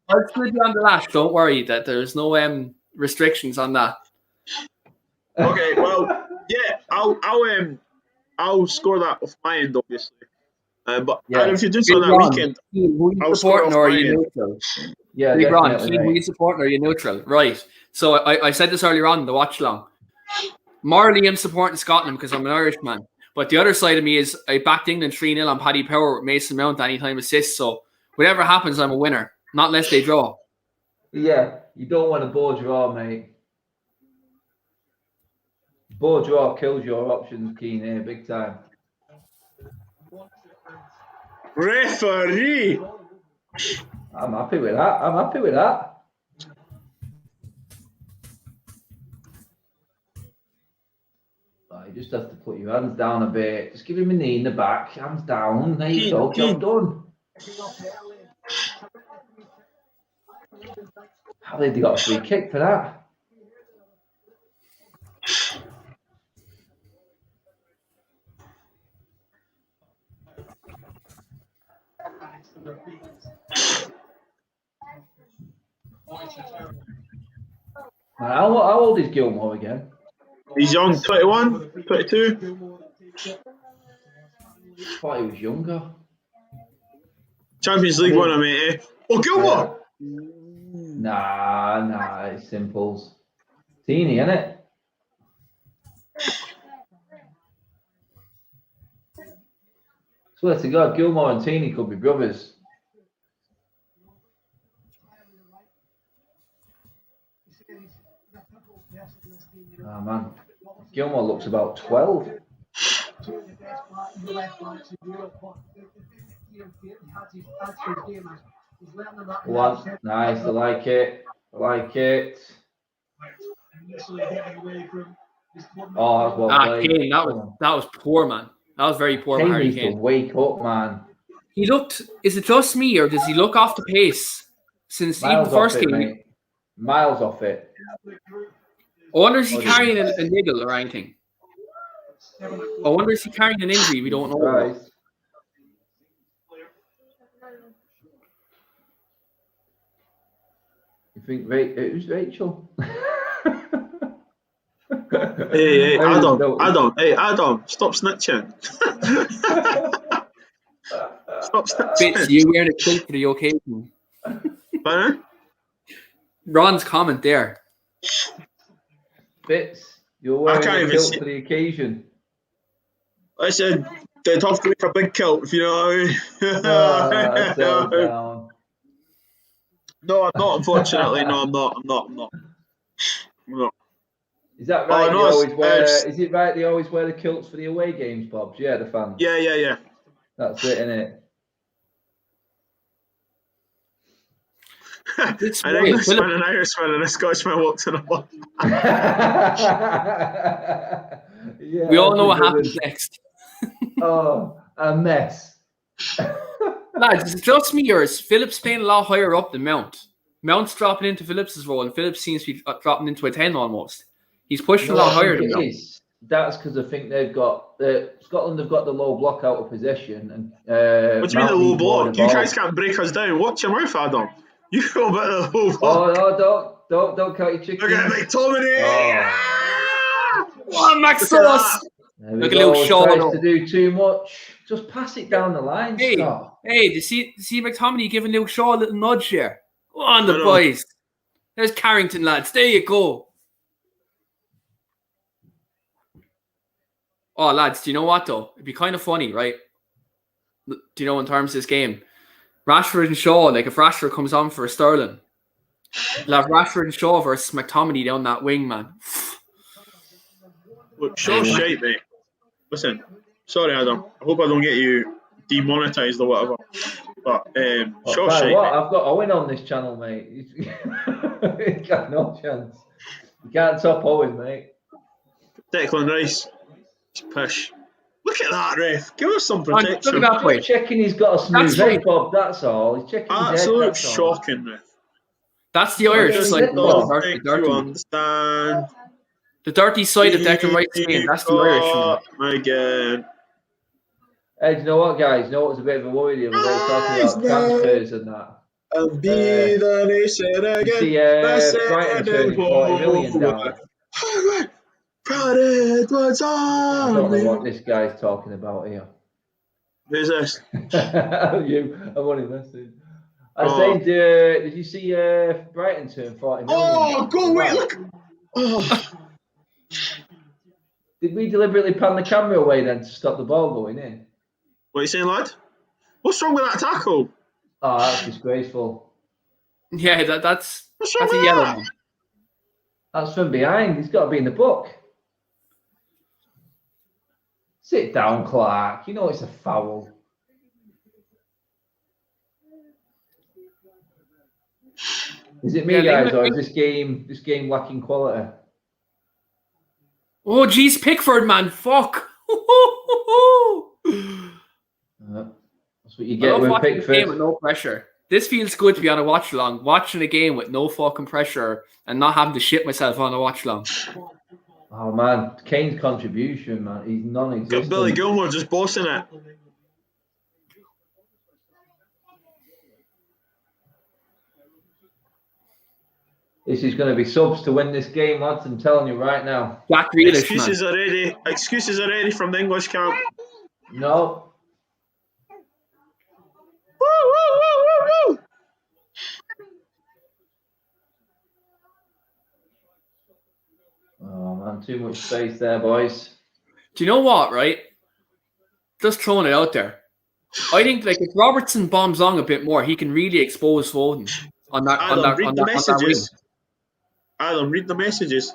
I'll still be on the lash. Don't worry that there's no restrictions on that. Okay, well, yeah, I'll score that off my end, obviously. But if you do so that weekend, who are you supporting or are you neutral? Yeah, Big Ron, who are you supporting or are you neutral? Right. So I said this earlier on in the watch along. Morally, I'm supporting Scotland because I'm an Irishman. But the other side of me is I backed England 3-0 on Paddy Power with Mason Mount anytime assist. So whatever happens, I'm a winner. Not unless they draw. Yeah, you don't want a ball draw, mate. Ball draw kills your options, Keen, here, big time. Referee! I'm happy with that. You just have to put your hands down a bit. Just give him a knee in the back. Hands down. There you go. Job done. How did they got a free kick for that? How old is Gilmore again? He's young, 21, 22. I thought he was younger. Champions League winner, mate. Eh? Oh, Gilmore! Nah, it's simples. Teeny, innit? Swear to God, Gilmore and Teeny could be brothers. Oh man, Gilmore looks about 12. One, nice. I like it. I like it. Oh, that's well played. Kane, that was poor, man. That was very poor. Kane Harry needs to Kane. wake up, man. He looked. Is it just me, or does he look off the pace since Miles even the first off it, game? mate. Miles off it. I wonder is he carrying a niggle or anything? I wonder is he carrying an injury we don't know about. Right. You think who's Rachel? Hey, Adam, stop snitching. Stop snitching. Bits, you wearing a kilt for the occasion. Pardon? Ron's comment there. Bits, you're wearing a kilt for the occasion. I said they'd have to make a big kilt, if you know what I mean. Settle down. No, I'm not, unfortunately. No, I'm not. Is that right? Is it right they always wear the kilts for the away games, Bob? Yeah, the fans. Yeah. That's it, innit? An Englishman, an Irishman, and a Scotsman walked in a ball. Yeah, we all know what happens next. Oh, a mess. Lads, is it just me or is Phillips playing a lot higher up than Mount? Mount's dropping into Phillips's role, and Phillips seems to be dropping into a 10 almost. He's pushing a lot higher than Mount. That's because I think they've got Scotland have got the low block out of possession. And what do you mean the low block? You guys can't break us down. Watch your mouth, Adam. You go a bit of the low block. Oh no! Don't count your chickens. Look at McTominay. Oh, Max Sauce. Look at little Shaw. To do too much. Just pass it down the line, Scott. Hey, do you see McTominay giving Luke Shaw a little nudge here? Go on, the boys. There's Carrington, lads. There you go. Oh, lads, do you know what, though? It'd be kind of funny, right? Do you know, in terms of this game? Rashford and Shaw, like if Rashford comes on for a Sterling, you'll have Rashford and Shaw versus McTominay down that wing, man. Look, Shaw's shite, mate. Listen, sorry, Adam. I hope I don't get you demonetized or whatever. But Shaw's shite. What? I've got Owen on this channel, mate. He's got no chance. You can't top Owen, mate. Declan Rice. He's pish. Look at that, ref. Give us some protection. Look at that way. Checking he's got a smooth head, Bob. That's all. He's checking his head. Absolute shocking, ref. That's the Irish. Just like, you understand. The dirty side of Declan Rice's game. That's the Irish. My God. Hey, do you know what, guys? You know what was a bit of a worry the other day talking about transfers and that? I'll be the nation again. See, Brighton turning 40 million down. I don't know what this guy's talking about here. Who's this? You. I'm only listening. I was saying, did you see Brighton turn 40 million? Oh, go away, look. Oh. Did we deliberately pan the camera away then to stop the ball going in? What are you saying, lad? What's wrong with that tackle? Oh, that's disgraceful. Yeah, that's a yellow one. That's from behind. He's got to be in the book. Sit down, Clark. You know it's a foul. Is it me, guys, or is this game lacking quality? Oh, geez, Pickford, man. Fuck. That's what you get with Pickford. Game with no pressure. This feels good to be on a watch along. Watching a game with no fucking pressure and not having to shit myself on a watch along. Oh man, Kane's contribution, man, he's non-existent. Got Billy Gilmore just bossing it. This is going to be subs to win this game, lads. I'm telling you right now. Jack Grealish, Excuses already from the English camp. No. Woo! Oh man, too much space there, boys. Do you know what, right? Just throwing it out there. I think like if Robertson bombs on a bit more, he can really expose Foden on that. Adam, read the messages.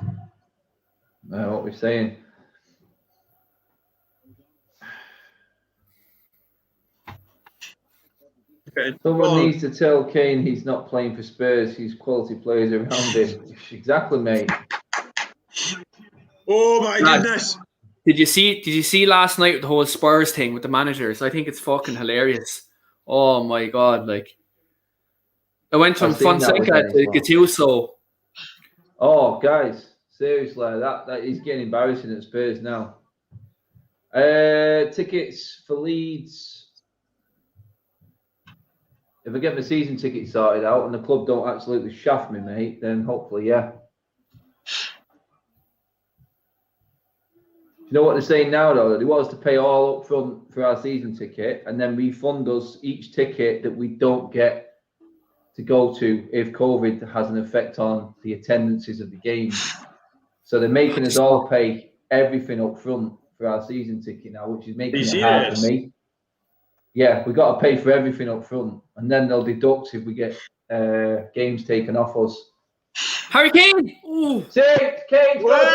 What we're saying. Okay. Someone needs to tell Kane he's not playing for Spurs. He's quality players around him. Exactly, mate. Oh my goodness! Did you see last night the whole Spurs thing with the managers? I think it's fucking hilarious. Oh my god! Like, I went from Fonseca to Gattuso. Oh, guys, seriously, that is getting embarrassing at Spurs now. Tickets for Leeds. If I get my season ticket sorted out and the club don't absolutely shaft me, mate, then hopefully, yeah. Do you know what they're saying now, though? They want us to pay all up front for our season ticket and then refund us each ticket that we don't get to go to if COVID has an effect on the attendances of the games. So they're making us all pay everything up front for our season ticket now, which is making it hard for me. Yeah, we've got to pay for everything up front, and then they'll deduct if we get games taken off us. Harry Kane! Ooh. Saved! Kane's got a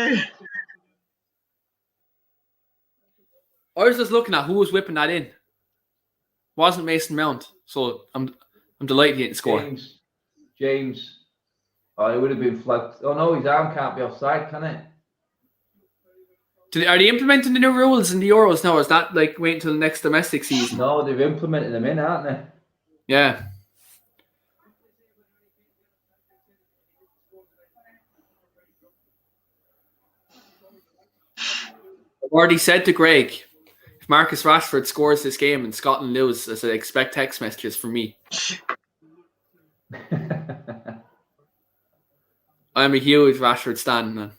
save! I was just looking at who was whipping that in. Wasn't Mason Mount, so I'm delighted he didn't score. James. Oh, it would have been flagged. Oh no, his arm can't be offside, can it? Are they implementing the new rules in the Euros now? Or is that like wait until the next domestic season? No, they've implemented them in, aren't they? Yeah. I've already said to Greg, if Marcus Rashford scores this game and Scotland lose, I said expect text messages from me. I'm a huge Rashford stan, man.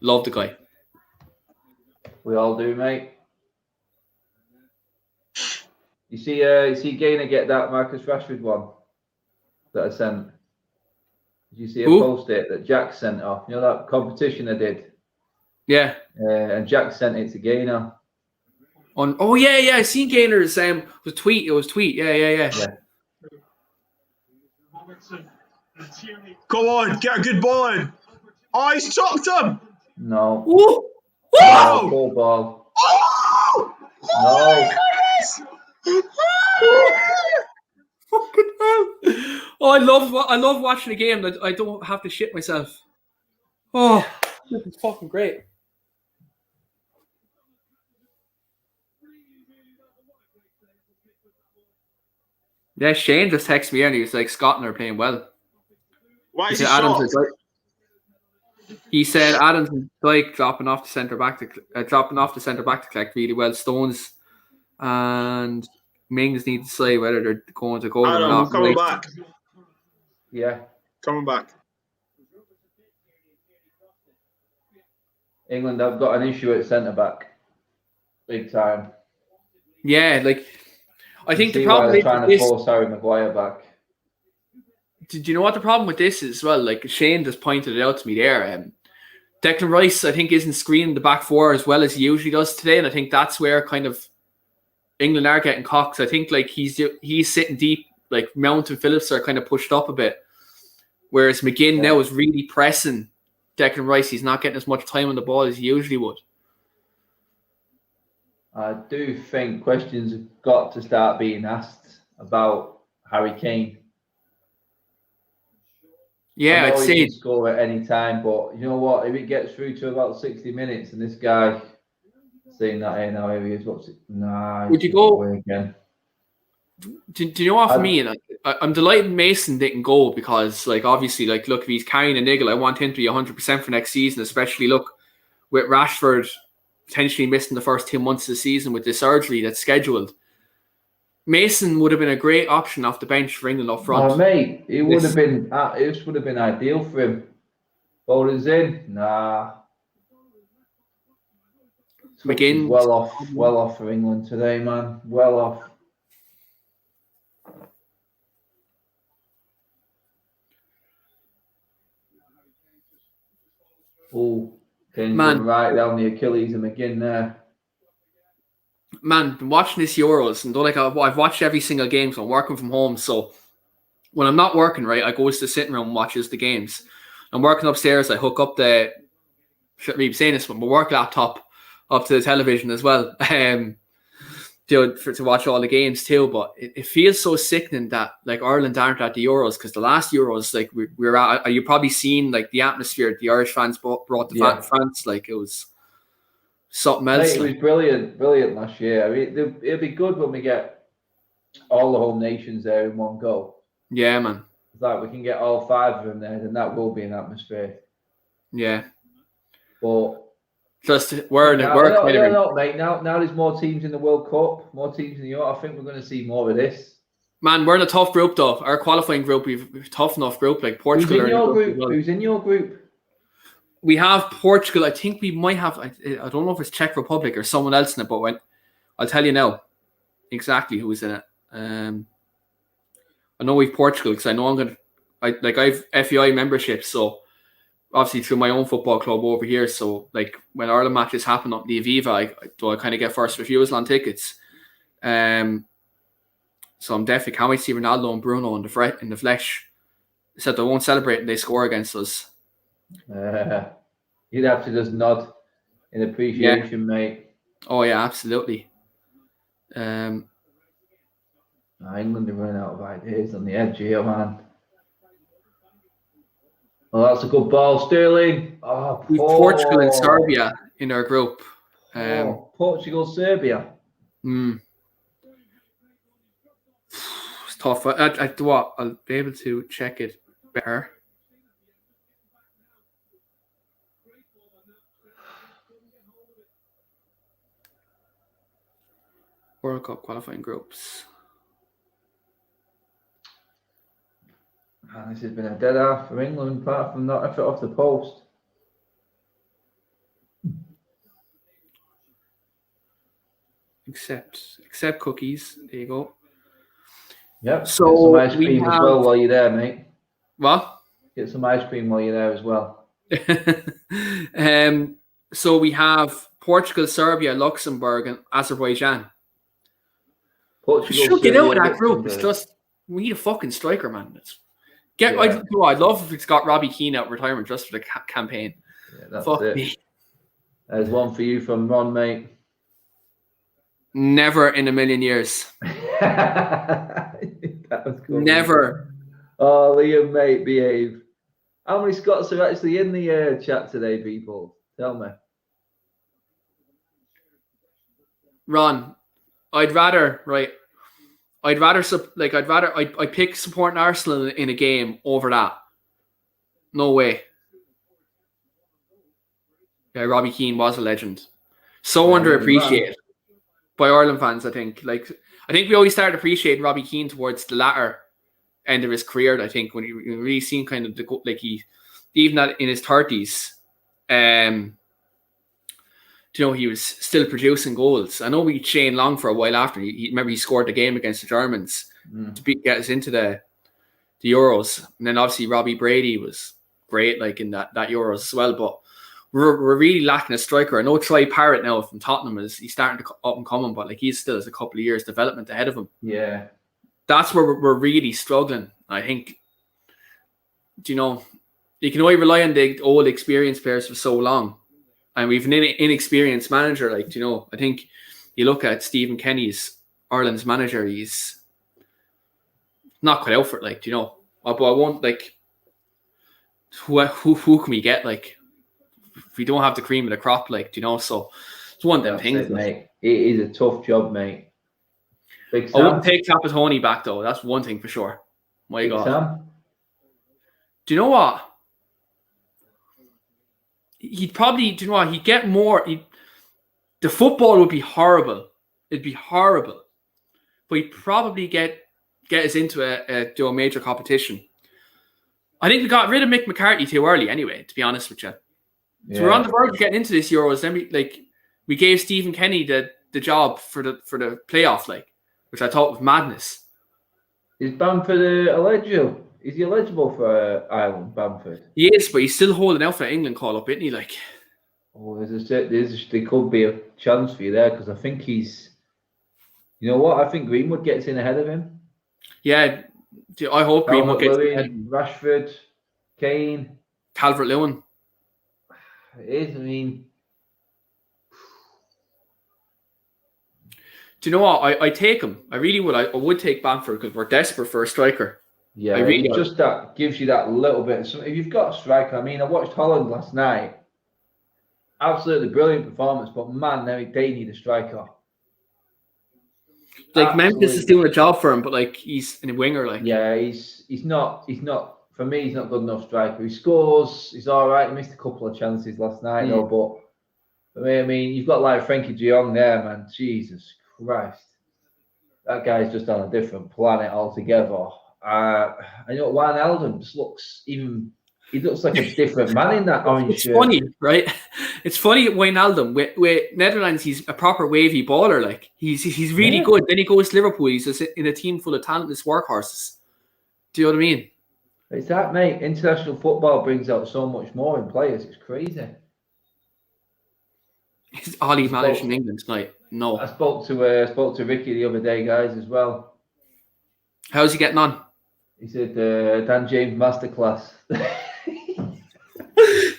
Love the guy. We all do, mate. You see Gaynor get that Marcus Rashford one that I sent? Did you see a post it that Jack sent off? You know that competition I did? Yeah. And Jack sent it to Gaynor. I seen Gaynor's tweet. It was tweet. Yeah. Come on, get a good ball in. Oh, he's chucked him. No. Ooh. No, full ball. Oh! No. Fucking hell. Oh, I love watching a game that I don't have to shit myself. Oh, this is fucking great. Yeah, Shane just texted me and he was like, Scotland are playing well. Why is he shocked? He said Adams and Dyke dropping off the centre back to collect really well. Stones and Mings need to say whether they're going to go or not. Coming back. Yeah. Coming back. England have got an issue at centre back. Big time. Yeah, like I think the problem is trying to force Harry Maguire back. Did you know what the problem with this is as well? Like Shane just pointed it out to me there. Declan Rice, I think, isn't screening the back four as well as he usually does today, and I think that's where kind of England are getting caught. I think like he's sitting deep, like Mount and Phillips are kind of pushed up a bit, whereas McGinn now is really pressing Declan Rice. He's not getting as much time on the ball as he usually would. I do think questions have got to start being asked about Harry Kane. Yeah, I'd say he can score at any time, but you know what? If it gets through to about 60 minutes and this guy saying that, hey, now here he is, what's it? Nah. Would you go again? Do you know what? For me, I'm delighted Mason didn't go because, like, obviously, like, look, if he's carrying a niggle, I want him to be 100% for next season, especially look with Rashford potentially missing the first 2 months of the season with the surgery that's scheduled. Mason would have been a great option off the bench for England up front. Oh, mate, it would have been. This would have been ideal for him. Bowlers in, nah. McGinn well off for England today, man. Well off. Oh, Kane's right down the Achilles and McGinn there. Man, been watching this Euros and I've watched every single game, so I'm working from home. So when I'm not working, right, I go to the sitting room and watches the games. I'm working upstairs. I hook up shouldn't be saying this, but my work laptop up to the television as well. to watch all the games too. But it feels so sickening that like Ireland aren't at the Euros, because the last Euros, like we're at, you probably seen like the atmosphere the Irish fans brought to France. Like it was something else. It was brilliant last year. I mean, it'll be good when we get all the home nations there in one go. Yeah, man. It's like we can get all 5 of them there, then that will be an atmosphere. Yeah. But just mate. Now there's more teams in the World Cup, more teams in the Euro. I think we're going to see more of this. Man, we're in a tough group though. Our qualifying group, we've a tough enough group. Like Portugal. Who's in your group? We have Portugal. I think we might have. I don't know if it's Czech Republic or someone else in it, but I'll tell you now exactly who's in it. I know we've Portugal because I know I've FEI membership, so obviously through my own football club over here. So like when Ireland matches happen up in the Aviva, I kind of get first refusal on tickets. So I'm definitely can't wait to see Ronaldo and Bruno in the flesh. Except they won't celebrate and they score against us. You'd have to just nod in appreciation, mate. Oh yeah, absolutely. England are running out of ideas on the edge here, man. Oh, that's a good ball, Sterling. Oh, we've Portugal and Serbia in our group. Portugal, Serbia. It's tough. I'll be able to check it better. World Cup qualifying groups. Man, this has been a dead half for England, apart from not effort off the post. Accept cookies. There you go. Yep. So get some ice cream as well while you're there, mate. What? Get some ice cream while you're there as well. So we have Portugal, Serbia, Luxembourg, and Azerbaijan. Portugal, should get out of that group. It's just we need a fucking striker, man. I'd love if it's got Robbie Keane out of retirement just for the campaign. Yeah, that's it. Me. There's one for you from Ron, mate. Never in a million years. That was cool. Never. Oh, Liam, mate, behave. How many Scots are actually in the chat today, people? Tell me. Ron, I'd pick supporting Arsenal in a game over that. No way. Yeah, Robbie Keane was a legend. So underappreciated by Ireland fans, I think. I think we always started appreciating Robbie Keane towards the latter end of his career, I think, when you really seen kind of even in his 30s, he was still producing goals. I know we had Shane Long for a while after. Remember he scored the game against the Germans to get us into the Euros. And then obviously Robbie Brady was great in that Euros as well. But we're really lacking a striker. I know Troy Parrott now from Tottenham he's starting to up and coming, but he still has a couple of years development ahead of him. Yeah. That's where we're really struggling. I think, you can only rely on the old experienced players for so long. And we've an inexperienced manager, I think you look at Stephen Kenny's Ireland's manager, he's not quite out for it, but I won't, who can we get, if we don't have the cream of the crop, so it's one of them things. Mate. It is a tough job, mate. I wouldn't take Trapattoni back, though. That's one thing for sure. My God. Sam? Do you know what? He'd probably, he'd get more. The football would be horrible. It'd be horrible. But he'd probably get us into a major competition. I think we got rid of Mick McCarthy too early anyway, to be honest with you. Yeah. So we're on the verge of getting into this Euros. Then we gave Stephen Kenny the job for the playoff, which I thought was madness. Is Bamford eligible? Is he eligible for Ireland, Bamford? He is, but he's still holding out for England call up, isn't he? There could be a chance for you there because I think he's. You know what? I think Greenwood gets in ahead of him. Yeah, I hope Greenwood gets in ahead. Rashford, Kane, Calvert-Lewin. It is. I mean, Do you know what? I take him. I really would. I would take Bamford because we're desperate for a striker. Yeah, I really it just that gives you that little bit. So if you've got a striker, I mean, I watched Holland last night. Absolutely brilliant performance, but man, they need a striker. Like Memphis is doing a job for him, but like he's in a winger. Like yeah, he's not for me. He's not good enough striker. He scores. He's all right. He missed a couple of chances last night though, but for me, I mean, you've got like Frankie De Jong there, man. Jesus Christ, that guy's just on a different planet altogether. I know Wijnaldum just looks even. He looks like a different man in that orange shirt. It's funny, right? It's funny at Wijnaldum with Netherlands. He's a proper wavy baller. Like he's really good. Then he goes to Liverpool. He's just in a team full of talentless workhorses. Do you know what I mean? It's that, mate. International football brings out so much more in players. It's crazy. Is Ollie managed in England tonight? No. I spoke to Ricky the other day, guys, as well. How's he getting on? He said Dan James masterclass.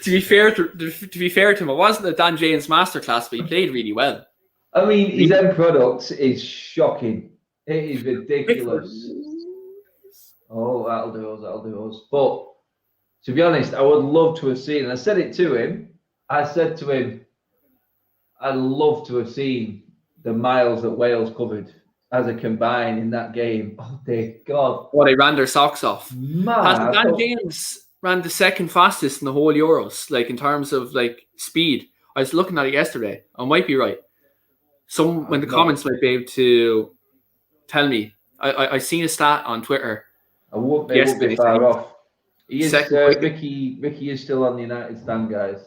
To be fair to him, it wasn't a Dan James masterclass, but he played really well. I mean, his end product is shocking. It is ridiculous. Oh, that'll do us. But to be honest, I would love to have seen, and I said it to him. I said to him, I'd love to have seen the miles that Wales covered as a combine in that game. Oh, dear God. Well, they ran their socks off. Man, Hasn't Dan James ran the second fastest in the whole Euros, like in terms of like speed? I was looking at it yesterday. I might be right. Some in the comments might be able to tell me. I seen a stat on Twitter. I won't be far off. He is, Ricky is still on the United stand, guys.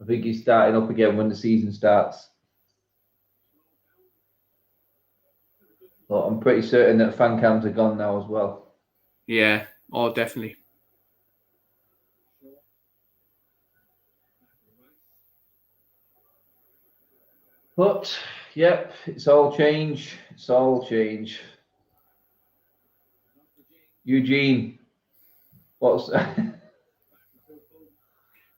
I think he's starting up again when the season starts. But I'm pretty certain that fan cams are gone now as well. Yeah, oh, definitely. But, yep, it's all change. It's all change. Eugene, what's...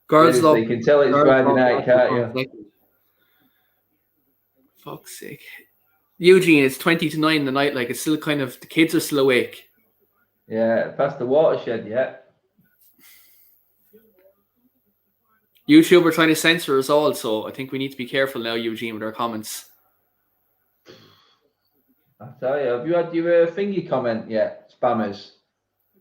Girls love... You can tell it's Friday night, can't you? Fuck's sake. Eugene, it's 20 to 9 in the night. Like, it's still kind of... The kids are still awake. Yeah, past the watershed yet. YouTube are trying to censor us all, so I think we need to be careful now, Eugene, with our comments. I tell you, have you had your thingy comment yet, spammers?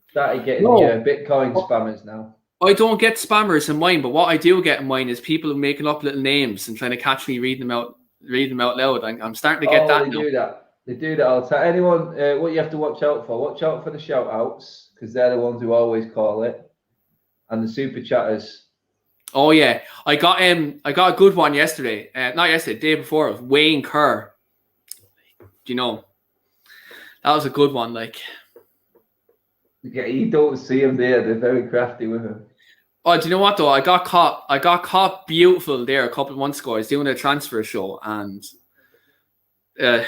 Started getting your Bitcoin spammers now. I don't get spammers in mine, but what I do get in mine is people making up little names and trying to catch me reading them out loud. I'm starting to get that now. They do that all the time. Anyone, what you have to watch out for? Watch out for the shout outs, because they're the ones who always call it. And the super chatters. Oh yeah, I got a good one yesterday. Not yesterday, the day before, of Wayne Kerr. Do you know? That was a good one. Like, yeah, you don't see them there. They're very crafty with him. Oh, do you know what though? I got caught beautiful there a couple of months ago. I was doing a transfer show, and it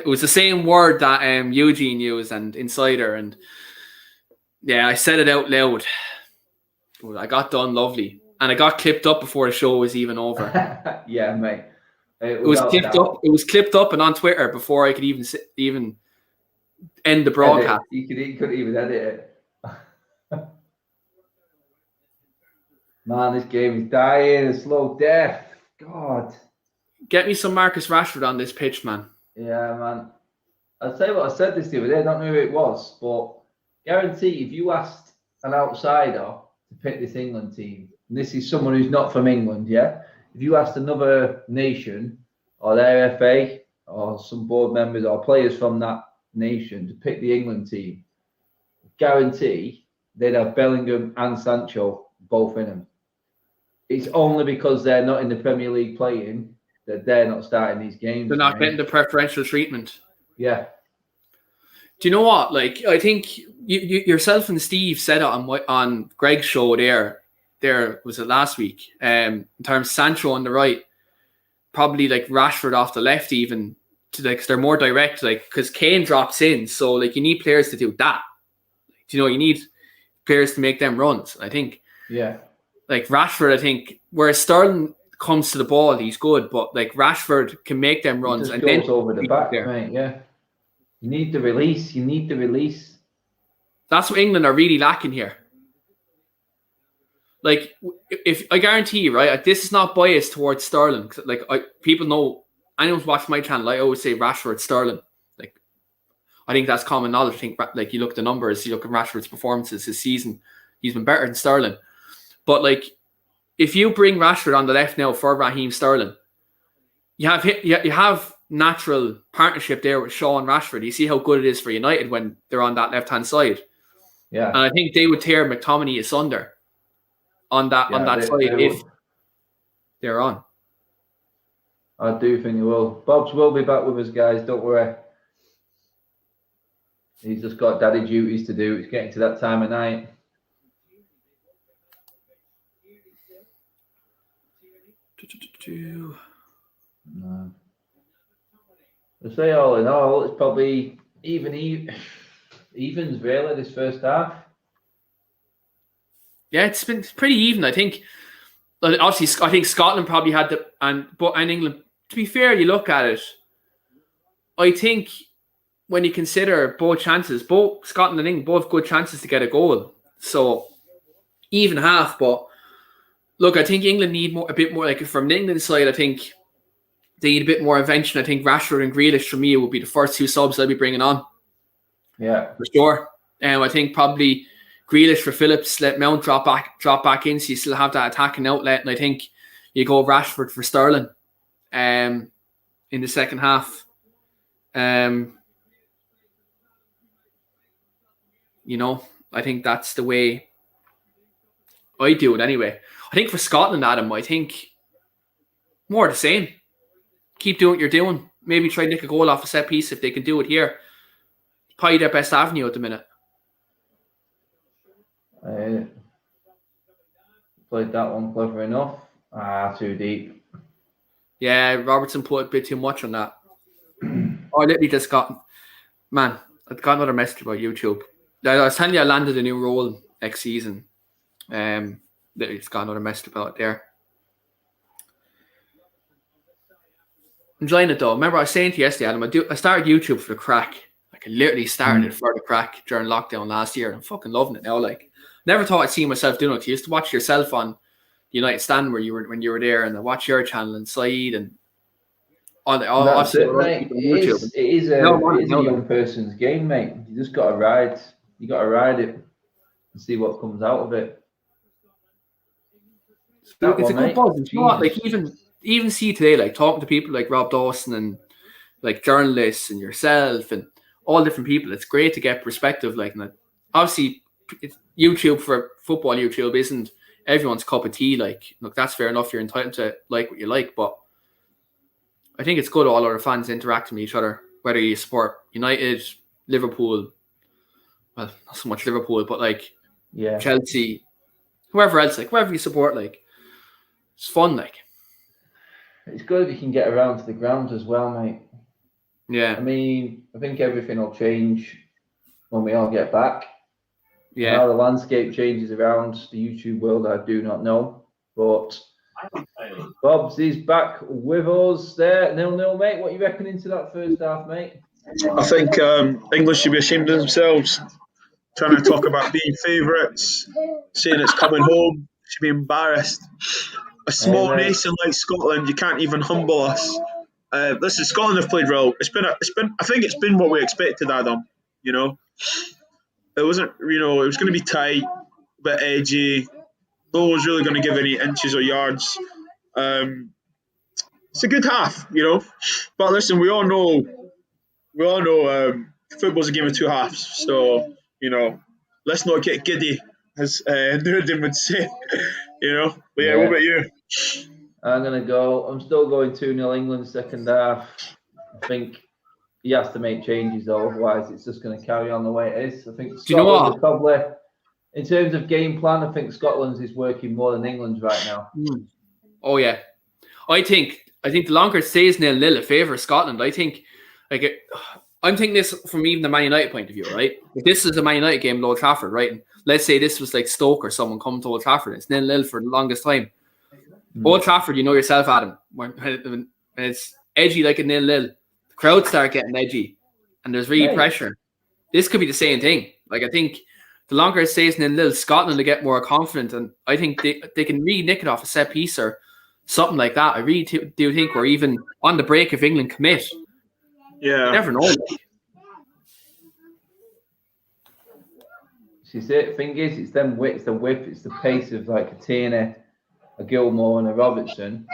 was the same word that Eugene used and insider, and yeah, I said it out loud. I got done lovely, and I got clipped up before the show was even over. Yeah, mate. It was clipped up. It was clipped up and on Twitter before I could even end the broadcast. You couldn't even edit it. Man, this game is dying a slow death. God. Get me some Marcus Rashford on this pitch, man. Yeah, man. I'll tell you what, I said this the other day. I don't know who it was, but guarantee if you asked an outsider to pick this England team, and this is someone who's not from England, yeah? If you asked another nation or their FA or some board members or players from that nation to pick the England team, guarantee they'd have Bellingham and Sancho both in them. It's only because they're not in the Premier League playing that they're not starting these games. They're not getting the preferential treatment. Yeah. Do you know what? Like, I think you yourself and Steve said it on Greg's show there was it last week, in terms of Sancho on the right, probably like Rashford off the left, even to like, 'cause they're more direct, like, because Kane drops in, so like you need players to do that. Do you know, you need players to make them runs, I think. Yeah. Like Rashford, I think, whereas Sterling comes to the ball, he's good. But like Rashford can make them runs Just and goes then over the back, there. mate. Yeah, you need the release. You need the release. That's what England are really lacking here. Like, if I guarantee you, right, this is not biased towards Sterling. Like, people know, anyone's watched my channel, I always say Rashford, Sterling. Like, I think that's common knowledge. I think, like, you look at the numbers, you look at Rashford's performances this season, he's been better than Sterling. But, like, if you bring Rashford on the left now for Raheem Sterling, you have natural partnership there with Shaw and Rashford. You see how good it is for United when they're on that left-hand side. Yeah. And I think they would tear McTominay asunder on that side if they're on. I do think he will. Bobs will be back with us, guys. Don't worry. He's just got daddy duties to do. It's getting to that time of night. No. I say all in all, it's probably evens really this first half. Yeah, it's been pretty even. I think, obviously, I think Scotland probably had and England. To be fair, you look at it. I think when you consider both chances, both Scotland and England both good chances to get a goal. So even half, but look, I think England need a bit more. Like from the England side, I think they need a bit more invention. I think Rashford and Grealish for me will be the first two subs I'll be bringing on. Yeah, for sure. I think probably Grealish for Phillips, let Mount drop back in, so you still have that attacking outlet. And I think you go Rashford for Sterling in the second half. You know, I think that's the way I do it anyway. I think for Scotland, Adam, I think more the same. Keep doing what you're doing. Maybe try to nick a goal off a set piece if they can do it here. Probably their best avenue at the minute. Played that one clever enough. Too deep. Yeah, Robertson put a bit too much on that. I literally just got, man, I got another message about YouTube. I was telling you I landed a new role next season. Literally just got another message about it there. Enjoying it though. Remember I was saying to you yesterday, Adam, I started YouTube for the crack. Like I literally started it for the crack during lockdown last year. I'm fucking loving it now. Like never thought I'd see myself doing it. You used to watch yourself on United Stand when you were there, and I watch your channel and Saeed and all That's it, mate. It is a young person's game, mate. You just got to ride. You got to ride it and see what comes out of it. It's a good buzz. You know what? Like even see today, like talking to people like Rob Dawson and like journalists and yourself and all different people. It's great to get perspective. Like, and obviously, YouTube for football. YouTube isn't everyone's cup of tea. Like, look, that's fair enough. You're entitled to like what you like, but I think it's good all our fans interacting with each other, whether you support United, Liverpool, well, not so much Liverpool, but like Chelsea, whoever else, like whoever you support, like it's fun. Like it's good if you can get around to the ground as well, mate. Yeah. I mean, I think everything will change when we all get back. Yeah. How the landscape changes around the YouTube world, I do not know. But Bob's is back with us there. 0-0, mate. What you reckon into that first half, mate? I think England should be ashamed of themselves. Trying to talk about being favourites, saying it's coming home. Should be embarrassed. A small nation like Scotland, you can't even humble us. Listen, Scotland have played well. I think it's been what we expected, Adam. You know, it wasn't. You know, it was going to be tight, a bit edgy. No one was really going to give any inches or yards. It's a good half, you know. But listen, we all know, football's a game of two halves. So you know, let's not get giddy, as Nuruddin would say. You know. But yeah, what about you? I'm still going 2-0 England second half. I think he has to make changes though, otherwise it's just going to carry on the way it is. I think Scotland is probably, in terms of game plan, I think Scotland's is working more than England's right now. Oh yeah, I think the longer it stays 0-0, it favours Scotland. I think I'm thinking this from even the Man United point of view, right? If this is a Man United game at Old Trafford, right? And let's say this was like Stoke or someone coming to Old Trafford, it's 0-0 for the longest time. Old Trafford, you know yourself, Adam. When it's edgy like a 0-0, the crowd start getting edgy, and there's really pressure. This could be the same thing. Like I think the longer it stays 0-0, Scotland will get more confident, and I think they can really nick it off a set piece or something like that. I really do think we're even on the break if England commit. Yeah, you never know. See, the thing is, it's them wits, the whip, it's the pace of like a Tierney, a Gilmore, and a Robertson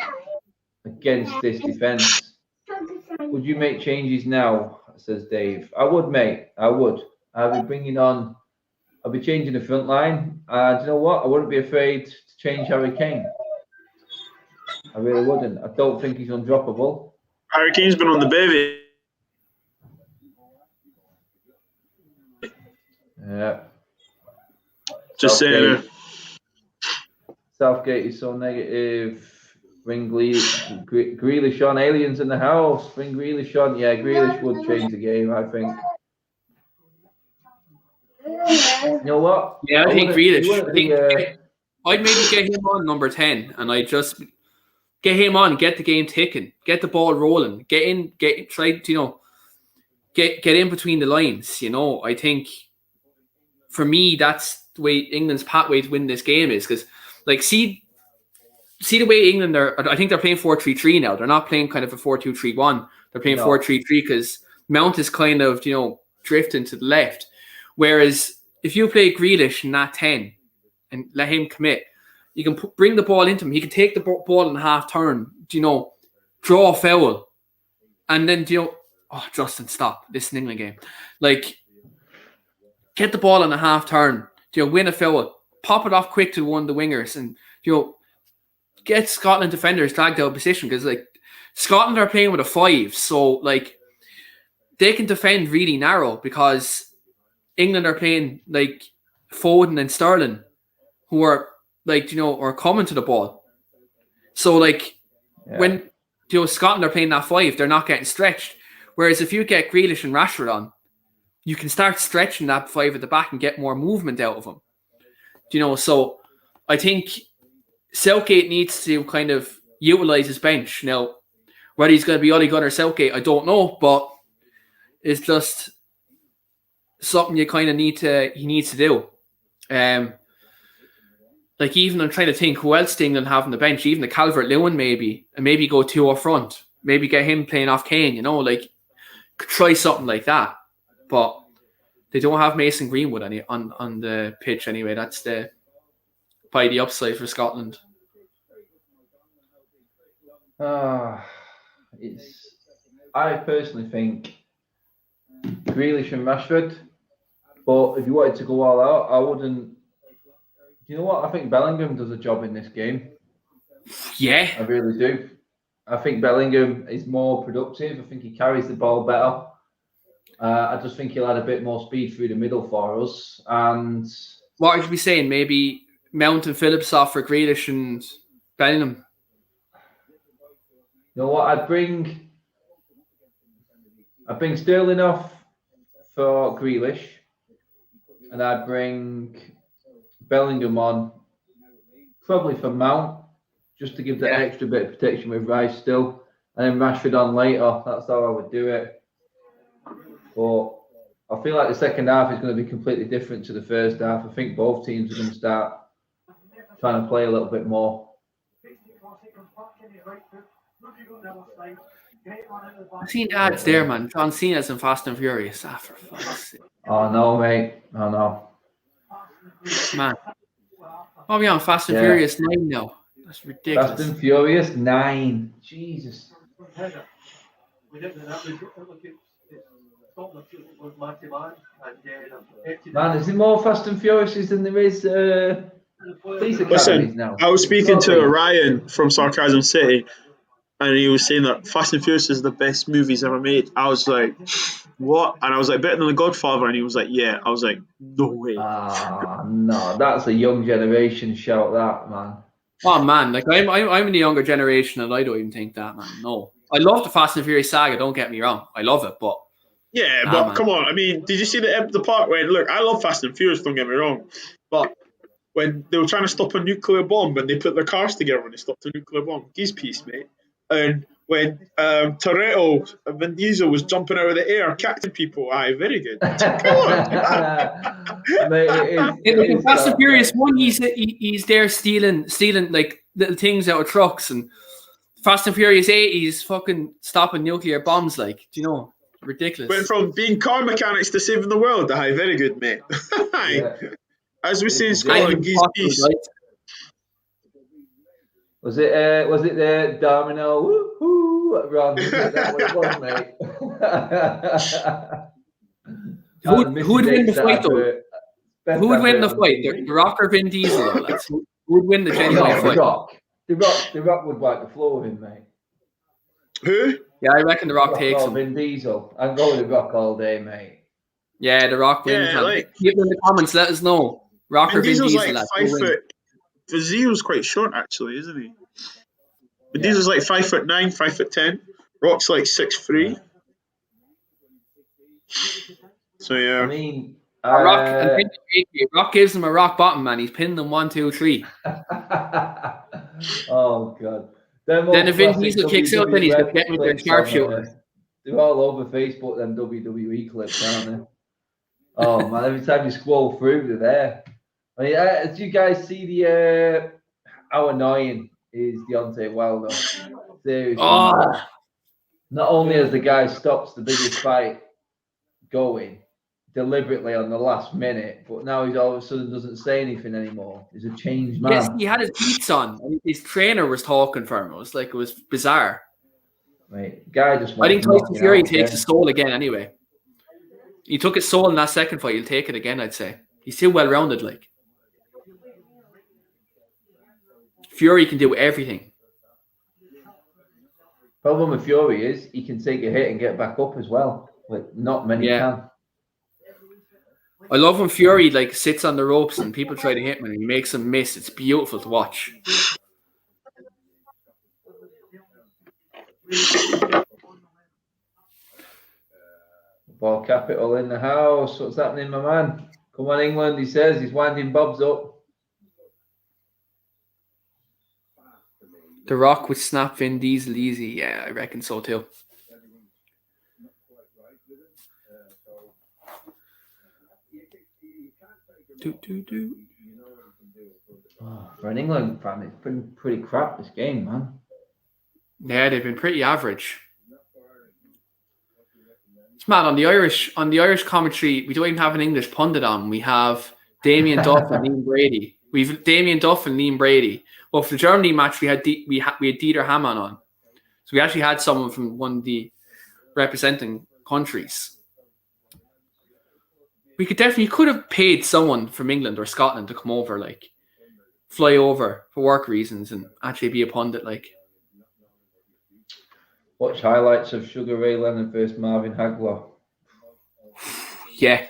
against this defence. Would you make changes now? Says Dave. I would, mate. I would. I'll be changing the front line. Do you know what? I wouldn't be afraid to change Harry Kane. I really wouldn't. I don't think he's undroppable. Harry Kane's been on the baby. Yeah. Just saying. Southgate is so negative. Bring Grealish on. Aliens in the house. Bring Grealish on. Yeah, Grealish would change the game, I think. You know what? Yeah, I think Grealish. I'd maybe get him on number 10, and I'd just get him on, get the game ticking, get the ball rolling, try to, get in between the lines. I think for me, that's the way England's pathway to win this game is, because see the way England I think they're playing 4-3-3 now. They're not playing kind of a 4-2-3-1. They're playing 4-3-3 because Mount is kind of, drifting to the left. Whereas if you play Grealish in that 10 and let him commit, you can bring the ball into him. He can take the ball in half turn, draw a foul. And then, Justin, stop. This is an England game. Get the ball in a half turn, win a foul, pop it off quick to one of the wingers, and, get Scotland defenders dragged out of position, because Scotland are playing with a 5, so they can defend really narrow because England are playing Foden and Sterling, who are are coming to the ball. So when Scotland are playing that 5, they're not getting stretched. Whereas if you get Grealish and Rashford on, you can start stretching that 5 at the back and get more movement out of them. So I think Southgate needs to kind of utilize his bench. Now, whether he's going to be Ole Gunnar Southgate, I don't know, but it's just something he needs to do. Even I'm trying to think who else England have on the bench, even the Calvert-Lewin maybe, and maybe go 2 up front, maybe get him playing off Kane, try something like that. But they don't have Mason Greenwood on the pitch anyway. That's probably the upside for Scotland. I personally think Grealish and Rashford, but if you wanted to go all out, I wouldn't. You know what? I think Bellingham does a job in this game. Yeah. I really do. I think Bellingham is more productive. I think he carries the ball better. I just think he'll add a bit more speed through the middle for us. And what would you be saying? Maybe Mount and Phillips off for Grealish and Bellingham? You know what? I'd bring Sterling off for Grealish, and I'd bring Bellingham on probably for Mount, just to give the extra bit of protection with Rice still, and then Rashford on later. That's how I would do it. But I feel like the second half is going to be completely different to the first half. I think both teams are going to start trying to play a little bit more. I've seen ads there, man. John Cena's in Fast and Furious. For fuck's sake. Oh no, mate. Oh no. Man. Oh, we're on Fast and Furious 9 now. That's ridiculous. Fast and Furious 9. Jesus. Man, is there more Fast and Furious than there is police academies now? I was speaking to Ryan from Sarcasm City, and he was saying that Fast and Furious is the best movies ever made. I was like, what? And I was like, better than The Godfather, and he was like, yeah. I was like, no way. No, that's a young generation shout, that, man. Oh man, I'm in the younger generation, and I don't even think that, man. No, I love the Fast and Furious saga. Don't get me wrong, I love it, but man. Come on. I mean, did you see the part where? Look, I love Fast and Furious. Don't get me wrong, but when they were trying to stop a nuclear bomb and they put their cars together and they stopped a nuclear bomb. Geez peace, mate. And when Toretto, Vin Diesel was jumping out of the air, catching people. Aye, very good. Come on. Mate, In Fast and Furious 1, he's there stealing like little things out of trucks, and Fast and Furious 8, he's fucking stopping nuclear bombs. Like, do you know? Ridiculous. Went from being car mechanics to saving the world. Aye, very good, mate. Yeah. As we say in Scotland, geez peace. Right? Was it the domino? Woo-hoo, Ron, is that what it was, mate? Who would win the fight, though? Who would win the fight? The Rock or Vin Diesel, though, lads? Who would win the genuine fight? The Rock would wipe the floor with him, mate. Who? Yeah, I reckon the Rock takes him. Vin Diesel. I'd go with the Rock all day, mate. Yeah, the Rock wins. Yeah, like, keep in the comments, let us know. Rock or Vin Diesel, like lads, 5 foot. Diesel's quite short, actually, isn't he? Vin Diesel's like 5'9", 5'10". Rock's like 6'3". So yeah. I mean, Rock gives him a rock bottom, man. He's pinned them 1, 2, 3. Oh god. Then if Vin Diesel kicks out, then he's getting with their sharpshooter. They're all over Facebook, them WWE clips, aren't they? Oh man, every time you scroll through, they're there. I mean, do you guys see the how annoying is Deontay Wilder? Seriously. Oh. Not only has the guy stopped the biggest fight going deliberately on the last minute, but now he's all of a sudden doesn't say anything anymore. He's a changed man. Yes, he had his beats on. His trainer was talking for him. It was bizarre. Right, guy just. I think Tyson Fury takes his soul again. Anyway, he took his soul in that second fight. He'll take it again. I'd say he's too well rounded. Like Fury can do everything. Problem with Fury is he can take a hit and get back up as well. But not many can. I love when Fury like sits on the ropes and people try to hit him and he makes them miss. It's beautiful to watch. Ball capital in the house. What's happening, my man? Come on, England. He says he's winding Bob's up. The Rock would snap Vin Diesel easy. Yeah, I reckon so too. Oh, for an England fan, it's been pretty crap this game, man. Yeah, they've been pretty average. It's mad on the Irish commentary. We don't even have an English pundit on. We have Damien Duff and Liam Brady. We've Damien Duff and Liam Brady. Well, for the Germany match, we had Dieter Hamann on. So we actually had someone from one of the representing countries. We could have paid someone from England or Scotland to come over, like fly over for work reasons and actually be a pundit, like. Watch highlights of Sugar Ray Leonard versus Marvin Hagler. Yeah.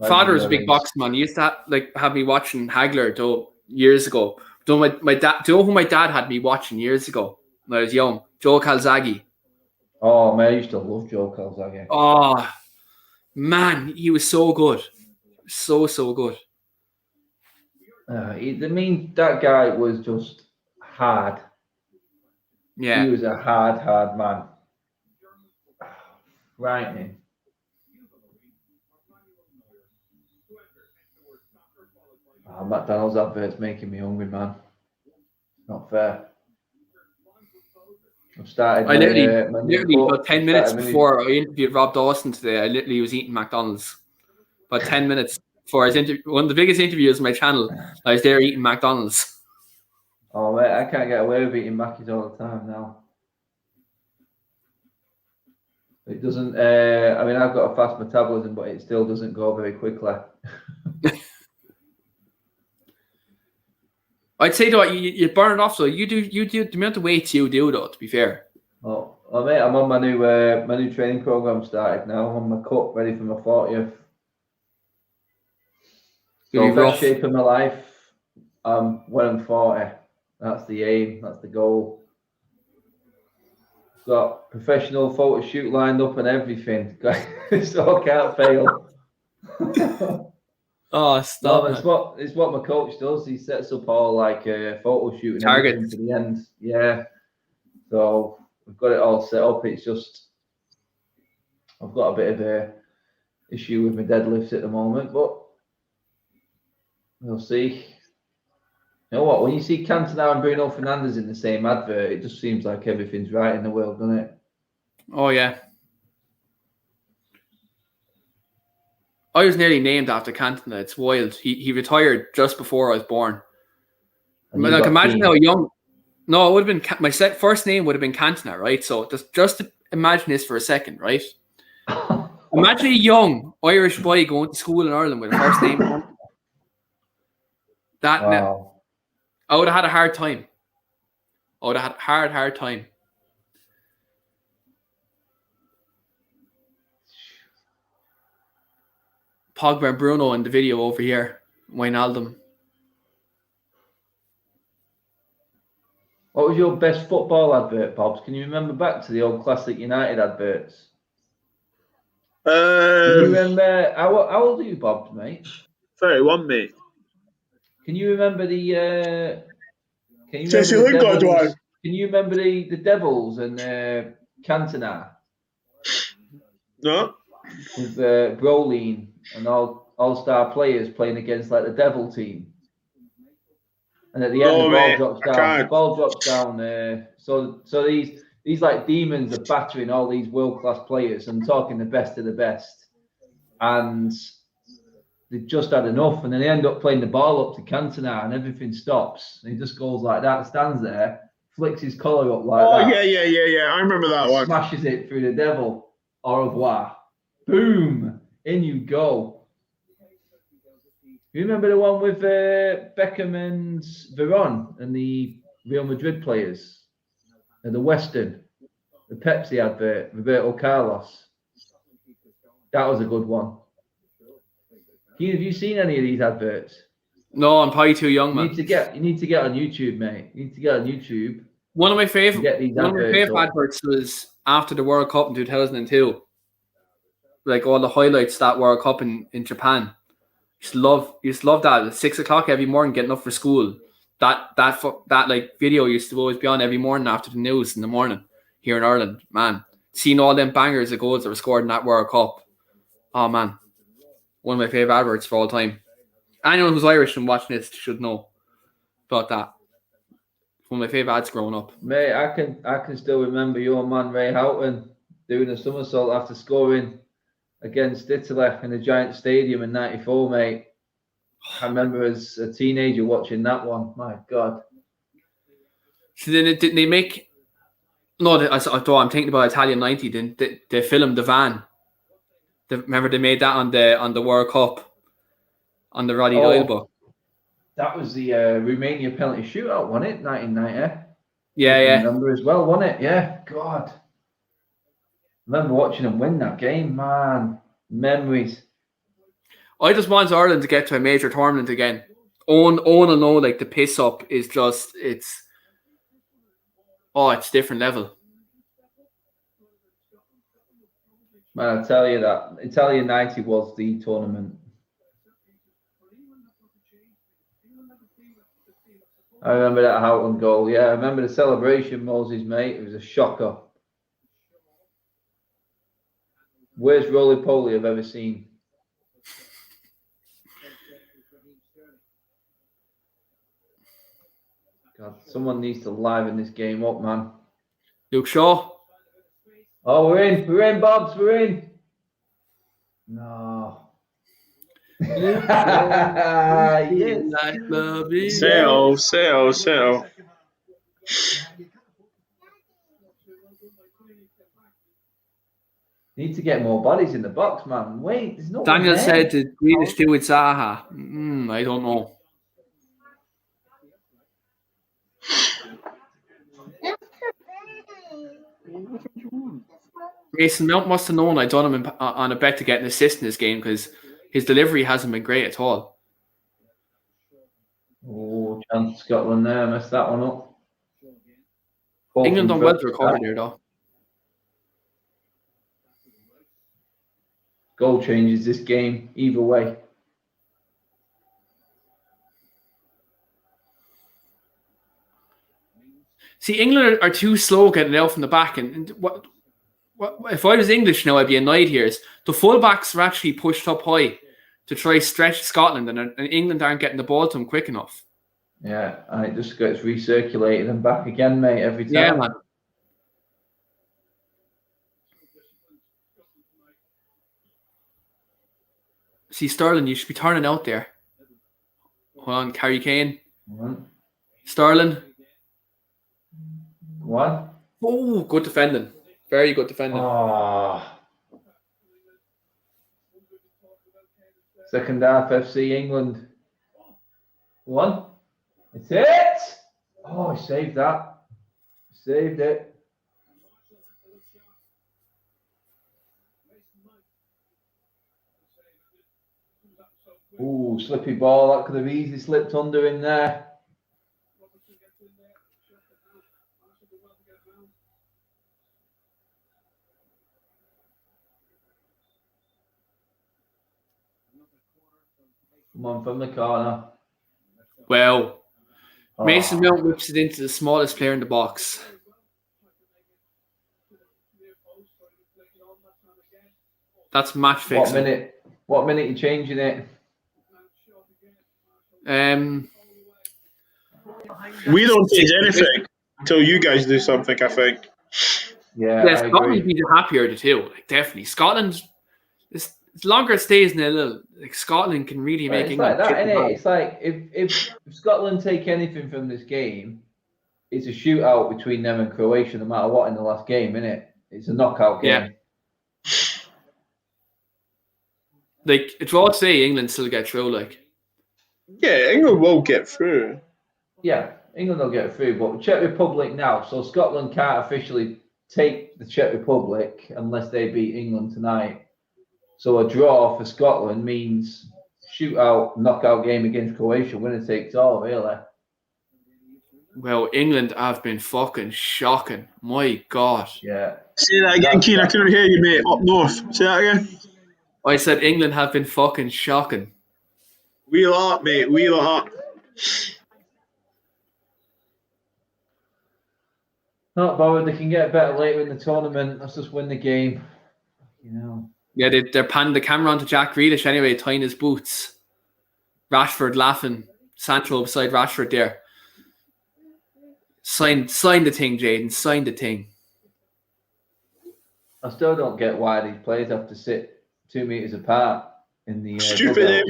Father was a big boxing man. He used to have me watching Hagler though years ago. My dad, do you know who my dad had me watching years ago when I was young? Joe Calzaghe. Oh man, I used to love Joe Calzaghe. Oh man, he was so good. So good. That guy was just hard. Yeah. He was a hard man. Frightening. McDonald's advert's making me hungry, man. Not fair. I've started. I literally about 10 minutes before I interviewed Rob Dawson today, I literally was eating McDonald's. About 10 minutes before I was one of the biggest interviews on my channel, I was there eating McDonald's. Oh, mate, I can't get away with eating Mackies all the time now. It doesn't. I've got a fast metabolism, but it still doesn't go very quickly. I'd say though you burn it off. So you do the amount of weights you do though. To be fair. Oh mate, I'm on my new training program started now. I'm on my cut, ready for my 40th. So best shape of my life. When I'm 40. That's the aim. That's the goal. Got professional photo shoot lined up and everything. So I can't fail. Oh, stop No, it. it's what my coach does. He sets up all like photo shoot and Targets. everything for the end. Yeah. So we've got it all set up. It's just I've got a bit of a issue with my deadlifts at the moment, but we'll see. You know what? When you see Cantona and Bruno Fernandes in the same advert, it just seems like everything's right in the world, doesn't it? Oh, yeah. I was nearly named after Cantona. It's wild. He retired just before I was born. And you Like, got imagine Keane. how young. No, it would have been my first name would have been Cantona, right? So just imagine this for a second, right? Imagine a young Irish boy going to school in Ireland with a first name. Wow. I would have had a hard time. I would have had a hard time. Pogba and Bruno in the video over here. Wijnaldum. What was your best football advert, Bobs? Can you remember back to the old classic United adverts? Can you remember how old are you, Bobs, mate? 31, mate. Can you remember the? Can you Jesse remember the Lingard Devils? one. Can you remember the Devils and Cantona No? with Brolin and all-star players playing against like the Devil team? And at the end, No, the mate, ball drops I down. can't. Ball drops down. So these like demons are battering all these world-class players and talking the best of the best, and they've just had enough. And then they end up playing the ball up to Cantona, and everything stops. And he just goes like that, stands there, flicks his collar up like that. Oh, yeah. I remember that one. Smashes it through the devil. Au revoir. Boom. In you go. You remember the one with Beckham and Veron and the Real Madrid players? And the Western, the Pepsi advert, Roberto Carlos. That was a good one. Have you seen any of these adverts? No, I'm probably too young, man. You need to get on YouTube, mate. You need to get on YouTube. One of my favorite Adverts adverts was after the World Cup in 2002. Like all the highlights that World Cup in Japan. Used to love that at 6 o'clock every morning, getting up for school. That like video used to always be on every morning after the news in the morning here in Ireland. Man, seeing all them bangers of goals that were scored in that World Cup. Oh man, one of my favorite adverts for all time. Anyone who's Irish and watching this should know about that. One of my favorite ads growing up. Mate, I can still remember your man Ray Houghton doing a somersault after scoring against Italy in the Giant Stadium in '94, mate. I remember as a teenager watching that one. My God. So then they make... No, I'm thinking about Italian 90. Then they filmed the van. Remember they made that on the World Cup on the Roddy Doyle book. That was the Romania penalty shootout, wasn't it? 1990. Yeah. I remember as well, wasn't it? Yeah. God. I remember watching them win that game, man. Memories. I just want Ireland to get to a major tournament again. Owen will know, like, the piss up is just, it's different level. Man, I tell you that Italian 90 was the tournament. I remember that Houghton goal. Yeah, I remember the celebration, Moses, mate. It was a shocker. Worst roly-poly I've ever seen. God, someone needs to liven this game up, man. Luke Shaw. Oh, we're in, Bobs, we're in. No. Yes. Sell. Need to get more bodies in the box, man. Wait, there's no Daniel one there. said to Greenish do with Zaha. I don't know. Mason Mount must have known I'd done him on a bet to get an assist in this game because his delivery hasn't been great at all. Oh, chance Scotland there. Messed that one up. England done well to recover there, though. Goal changes this game either way. See, England are too slow getting out from the back. And what if I was English now, I'd be annoyed here. Is the fullbacks are actually pushed up high to try stretch Scotland, and England aren't getting the ball to them quick enough. Yeah, and it just gets recirculated and back again, mate, every time. Yeah, man. See, Sterling, you should be turning out there. Hold on, Harry Kane. Sterling. What? Oh, good defending. Very good defending. Oh. Second half, FC England. One. It's it. Oh, he saved that. Saved it. Ooh, slippy ball. That could have easily slipped under in there. Come on, from the corner. Well, Mason Mount whips it into the smallest player in the box. That's match fixing. What minute are you changing it? We don't change anything until you guys do something, I think. Yeah, Scotland would be the happier of the two. Like, definitely. Scotland, as longer it stays in a little, like, Scotland can really make England. It's like that, isn't it? It's like if Scotland take anything from this game, it's a shootout between them and Croatia, no matter what in the last game, isn't it? It's a knockout game. Yeah. Like, it's all to say England still get through, like. Yeah, England will get through. Yeah, England will get through, but Czech Republic now, so Scotland can't officially take the Czech Republic unless they beat England tonight. So a draw for Scotland means shootout, knockout game against Croatia, winner takes all, really. Well, England have been fucking shocking. My God. Yeah. Say that again, Keane. I couldn't hear you, mate. Up north. Say that again. I said England have been fucking shocking. Wheel up, mate. Wheel up. Not bothered. They can get better later in the tournament. Let's just win the game. You know. Yeah, they're panning the camera onto Jack Grealish anyway, tying his boots. Rashford laughing. Sancho beside Rashford there. Sign the thing, Jaden. Sign the thing. I still don't get why these players have to sit 2 meters apart in the stupid.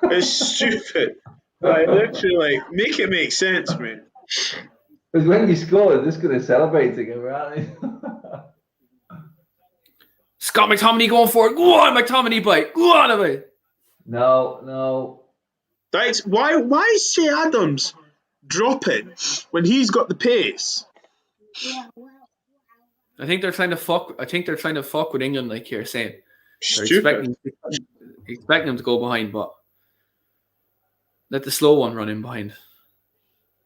It's stupid. Like, literally, like, make it make sense, man. Because when you score, they're just going to celebrate together, aren't they? Scott McTominay going for it. Go on, McTominay, bite. Go on, away. No. That's why is Shea Adams dropping when he's got the pace? I think they're trying to fuck. I think they're trying to fuck with England, like you're saying. They're Stupid. expecting them to go behind, but let the slow one run in behind.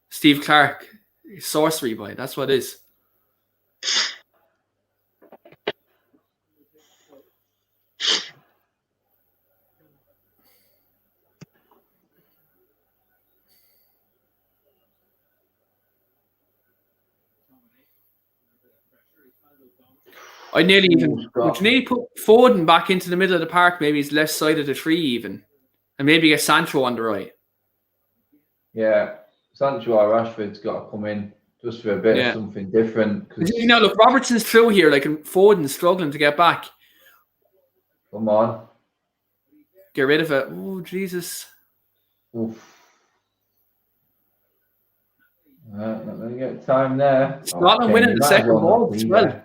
Steve Clark, sorcery boy. That's what it is. Would you nearly put Foden back into the middle of the park, maybe he's left side of the tree even, and maybe get Sancho on the right. Yeah, Sancho or Rashford's got to come in just for a bit of something different. You know, look, Robertson's through here, like, and Foden's struggling to get back. Come on. Get rid of it. Oh, Jesus. Oof. Not going to get time there. Scotland winning the second ball as well.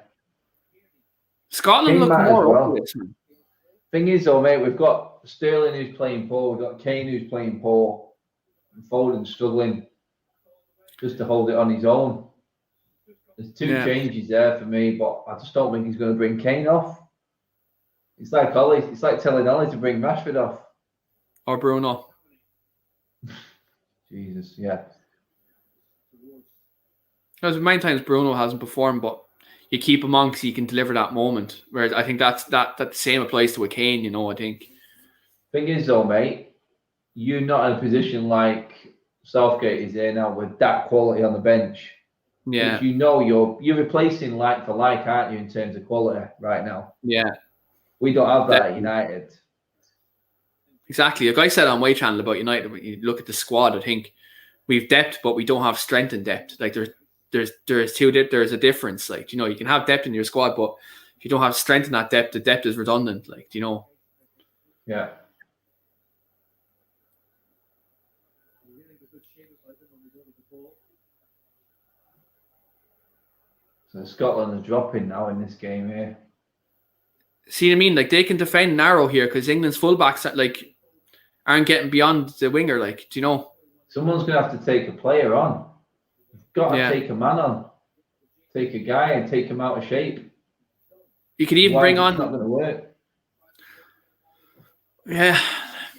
Scotland look more up to this, man. Thing is, though, mate, we've got Sterling who's playing poor, we've got Kane who's playing poor, and Foden struggling just to hold it on his own. There's two changes there for me, but I just don't think he's going to bring Kane off. It's like Ollie. It's like telling Ollie to bring Rashford off. Or Bruno. Jesus, yeah. Because many times Bruno hasn't performed, but you keep him on because he can deliver that moment. Whereas I think that the same applies to a Kane, you know, I think. Thing is, though, mate, you're not in a position like Southgate is there now with that quality on the bench. Yeah. Which you know you're replacing like for like, aren't you, in terms of quality right now? Yeah. We don't have that Definitely. at United. Exactly. Like I said on my channel about United, when you look at the squad, I think we've depth, but we don't have strength and depth. Like there's a difference. Like, you know, you can have depth in your squad, but if you don't have strength in that depth, the depth is redundant. Like, you know. Yeah. So Scotland are dropping now in this game here. See what I mean? Like, they can defend narrow here because England's fullbacks like aren't getting beyond the winger. Like, do you know? Someone's going to have to take a player on. You've got to Yeah. take a man on. Take a guy and take him out of shape. You could even bring on. It's not going to work. Yeah,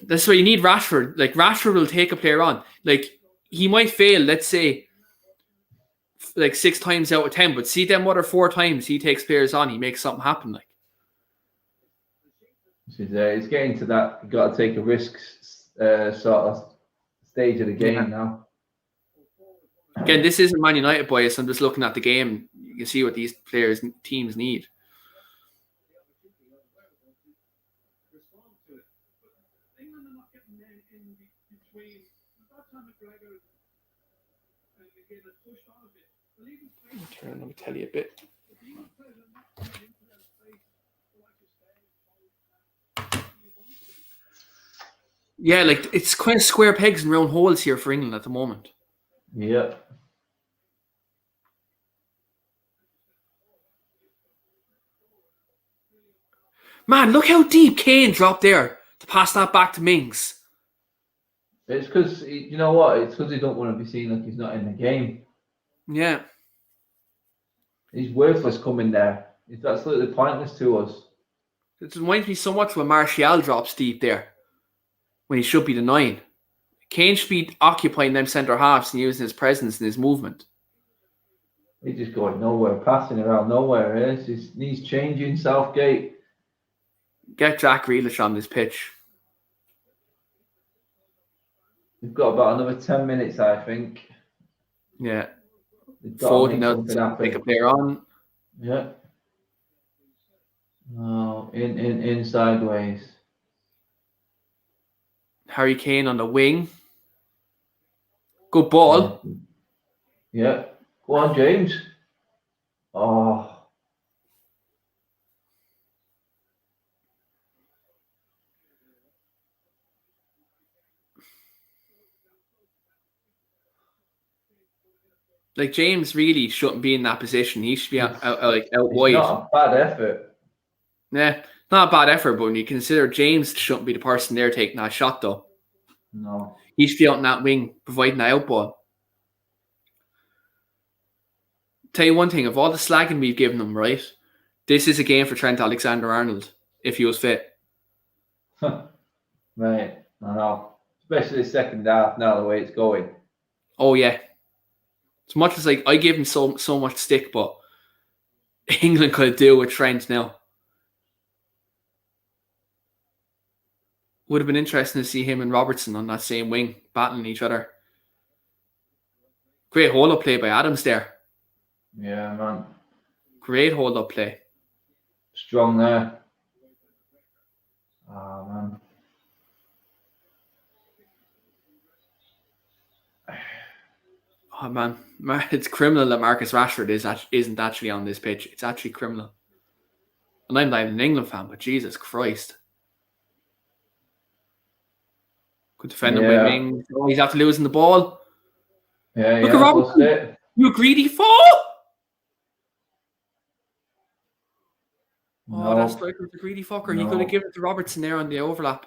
that's why you need Rashford. Like, Rashford will take a player on. Like, he might fail, let's say, like 6 times out of 10, but see them other 4 times he takes players on, he makes something happen. Like, It's getting to that. You've got to take a risk sort of stage of the game now. Again, this isn't Man United, boys. I'm just looking at the game. You can see what these teams need. Let me tell you a bit. Yeah, like, it's kind of square pegs and round holes here for England at the moment. Yeah. Man, look how deep Kane dropped there to pass that back to Mings. It's because, you know what? It's because he don't want to be seen like he's not in the game. Yeah. He's worthless coming there. It's absolutely pointless to us. It reminds me so much when Martial drops deep there, when he should be the 9. Kane should be occupying them centre halves and using his presence and his movement. He's just going nowhere, passing around nowhere. He needs changing, Southgate. Get Jack Grealish on this pitch. We've got about another 10 minutes, I think. Yeah. Foden now to take a player on. Yeah. No, in sideways. Harry Kane on the wing. Good ball. Yeah. Go on, James. Oh. Like, James really shouldn't be in that position. He should be out wide. It's not a bad effort. Yeah, not a bad effort, but when you consider James shouldn't be the person there taking that shot, though. No. He should be out in that wing, providing that out ball. Tell you one thing, of all the slagging we've given him, right, this is a game for Trent Alexander-Arnold, if he was fit. Right, I know. Especially the second half, now the way it's going. Oh, yeah. As much as, like, I give him so much stick, but England could deal with Trent now. Would have been interesting to see him and Robertson on that same wing, battling each other. Great hold-up play by Adams there. Yeah, man. Great hold-up play. Strong there. Oh, man. Oh, man. It's criminal that Marcus Rashford isn't actually on this pitch. It's actually criminal. And I'm not even an England fan, but Jesus Christ. Good defending by Ming. Oh, he's after losing the ball. Yeah, Look at Robertson. You greedy fool! No. Oh, that striker was a greedy fucker. No. He could have given it to Robertson there on the overlap.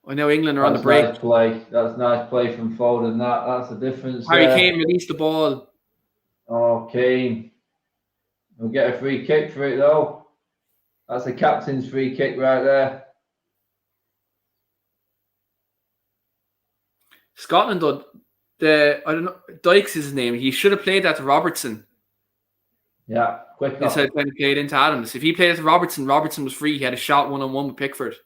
I know England are on the break. Nice play. That's nice play from Foden. That's the difference. Harry Kane released the ball. Oh, Kane. We'll get a free kick for it, though. That's the captain's free kick right there. Scotland, though, I don't know, Dykes is his name. He should have played that to Robertson. Yeah, quick. Instead of trying to play it into Adams. If he played it to Robertson, Robertson was free. He had a shot 1-on-1 with Pickford.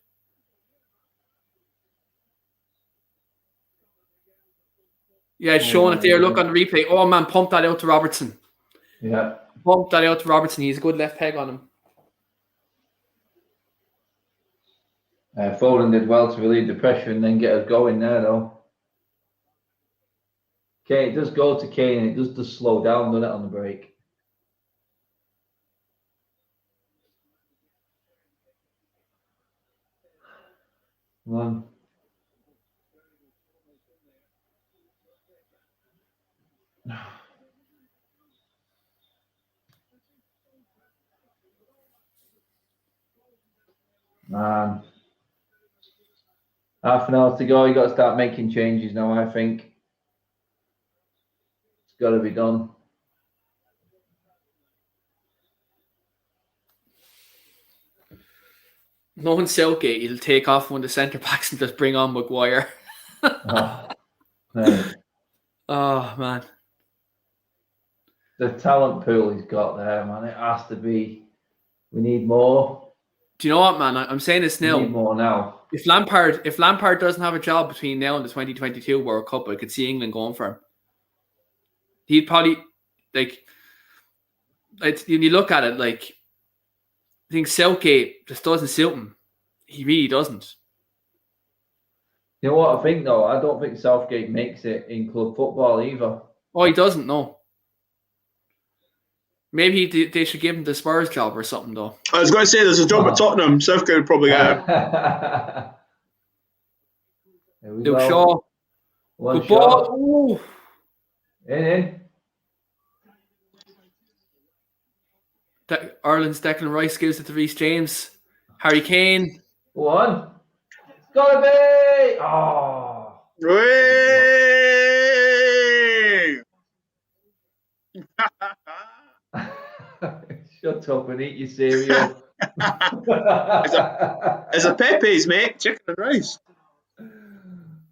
Yeah, it's showing it there. Look on the replay. Oh, man, pump that out to Robertson. Yeah. Pump that out to Robertson. He's a good left peg on him. Foden did well to relieve the pressure and then get us going there, though. Kane, it does go to Kane and it does slow down, doesn't it, on the break? Come on. Man. Half an hour to go. You got to start making changes now, I think. It's got to be done. Knowing Southgate, he'll take off one of the centre backs and just bring on Maguire. Oh, man. Oh, man. The talent pool he's got there, man. It has to be. We need more. Do you know what, man? I'm saying this now. We need more now. If Lampard doesn't have a job between now and the 2022 World Cup, I could see England going for him. He'd probably, like, when you look at it, like, I think Southgate just doesn't suit him. He really doesn't. You know what I think, though? I don't think Southgate makes it in club football either. Oh, he doesn't, no. Maybe they should give him the Spurs job or something, though. I was going to say, there's a job at Tottenham. Southgate would probably get it. Luke Shaw. One Good shot. ball. In. Ireland's Declan Rice gives it to Reece James. Harry Kane. One. Gotta be! Oh. Way! Shut up and eat your cereal. It's a Pepe's, mate. Chicken and rice.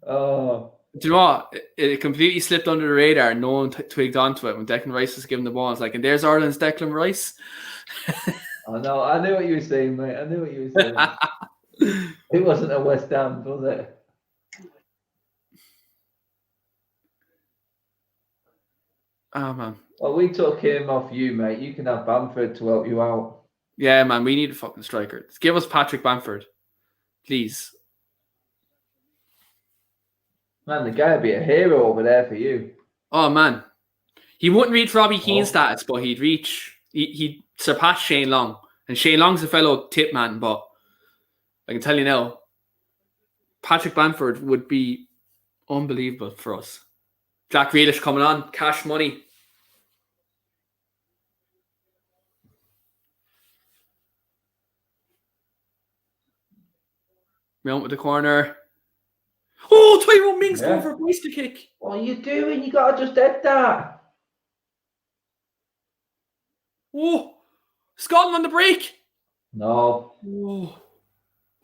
Oh. Do you know what? It completely slipped under the radar. No one twigged onto it when Declan Rice was given the ball. It's like, and there's Ireland's Declan Rice. I know. I knew what you were saying, mate. I knew what you were saying. It wasn't a West Ham, was it? Oh, man. Well, we took him off you, mate. You can have Bamford to help you out. Yeah, man. We need a fucking striker. Give us Patrick Bamford. Please. Man, the guy would be a hero over there for you. Oh, man. He wouldn't reach Robbie Keane's status, but he'd surpass Shane Long. And Shane Long's a fellow tip man, but I can tell you now, Patrick Bamford would be unbelievable for us. Jack Grealish coming on, cash money. Mount with the corner. Oh, Tyrone Mings going for a oyster kick. What are you doing? You got to just dead that. Oh, Scotland on the break. No. Oh.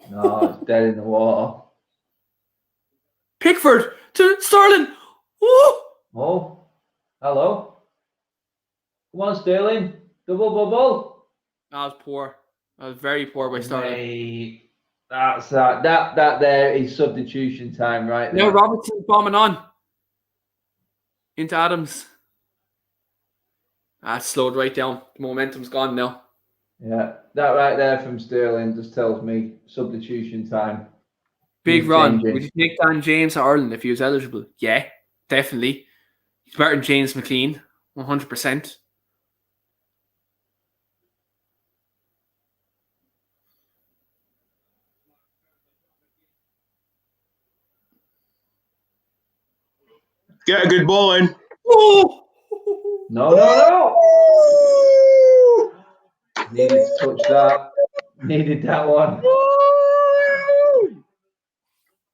No, it's dead in the water. Pickford to Sterling. Oh. Oh. Hello. Come on, Sterling. Double bubble. That was poor. That was very poor by Sterling. Mate, that's that there is substitution time right there. Now Robertson's bombing on into Adams. That's slowed right down. The momentum's gone now. Yeah, that right there from Sterling just tells me substitution time. Big He's run. changing. Would you take Dan James to Ireland if he was eligible? Yeah, definitely. He's better than James McLean, 100%. Get a good ball in. Oh! No. Needed to touch that. Needed that one.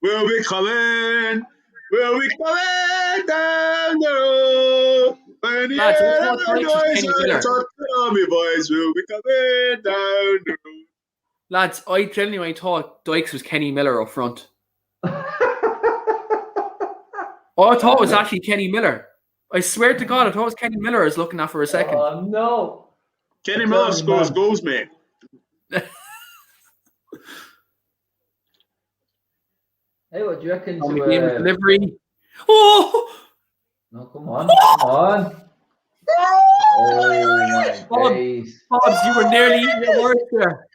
We'll be coming down the road. Lads, I thought Dykes was Kenny Miller. Boys will be coming down the road. Lads, I genuinely thought Dykes was Kenny Miller up front. Oh, I thought it was actually Kenny Miller. I swear to God, I thought it was Kenny Miller I was looking at for a second. Oh, no. Kenny Miller scores goals, mate. Hey, what do you reckon On to the game of delivery. Oh! No, come on. Come on. Oh, my days. Bobs, you were nearly eating your words there.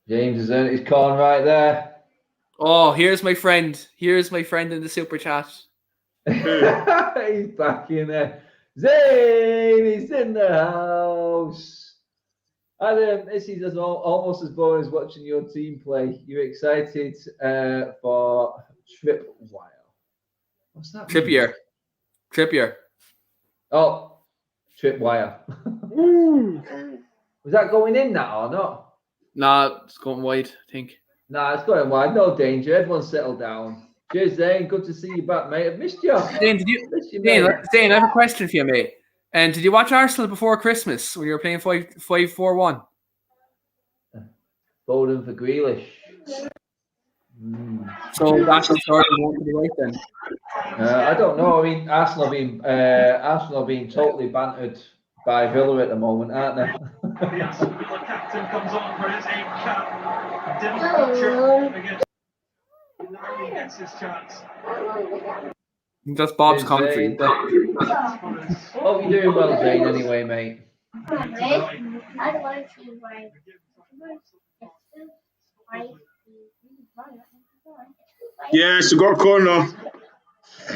James has earned his corn right there. Oh, here's my friend. Here's my friend in the super chat. He's back in there. Zane is in the house. Adam, this is almost as boring as watching your team play. You're excited for Tripwire. What's that? Trippier. Oh, Tripwire. Was that going in that or not? Nah, it's going wide, I think. Nah, it's going wide. No danger. Everyone settle down. Cheers, Zane. Good to see you back, mate. I've missed you. Zane, I have a question for you, mate. And did you watch Arsenal before Christmas when you were playing 5-4-1? Foden for Grealish. So that's the start going to the right then. I don't know. I mean, Arsenal being totally bantered by Villa at the moment, aren't they? The Aston Villa captain comes on for his 8th cap. Didn't feature against. Now he gets his chance. That's Bob's commentary. Hope you're doing well, Zane, anyway, mate. Yes, we got a corner.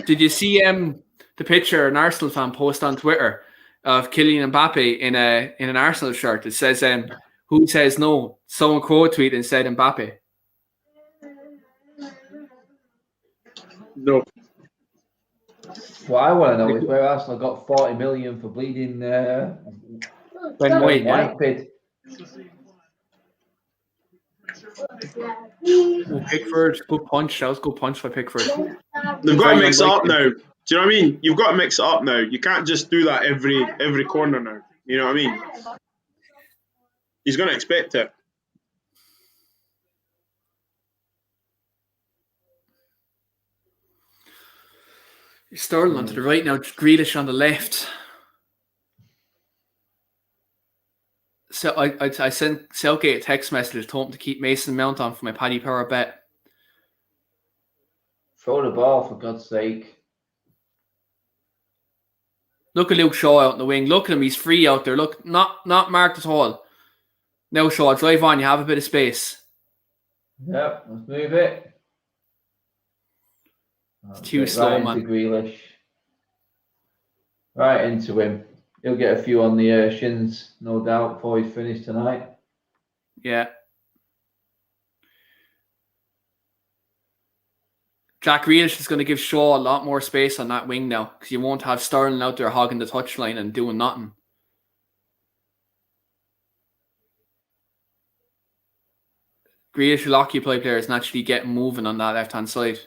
Did you see the picture an Arsenal fan post on Twitter of Kylian Mbappe in an Arsenal shirt? It says, "Who says no?" Someone quote tweeted and said Mbappe. No. What I want to know is where Arsenal got 40 million for bleeding Ben White, yeah. Whitehead. Pickford, good punch. That was a good punch by Pickford. They've got to mix it up now. Do you know what I mean? You've got to mix it up now. You can't just do that every corner now. You know what I mean? He's going to expect it. Sterling onto the right now, Grealish on the left. So I sent Southgate a text message, told him to keep Mason Mount on for my Paddy Power bet. Throw the ball, for God's sake. Look at Luke Shaw out in the wing. Look at him, he's free out there. Look, not marked at all. Now Shaw, drive on, you have a bit of space. Yep, let's move it. It's too slow, man. Into Grealish. Right into him. He'll get a few on the shins, no doubt, before he's finished tonight. Yeah. Jack Grealish is going to give Shaw a lot more space on that wing now because you won't have Sterling out there hogging the touchline and doing nothing. Grealish will occupy players and actually get moving on that left-hand side.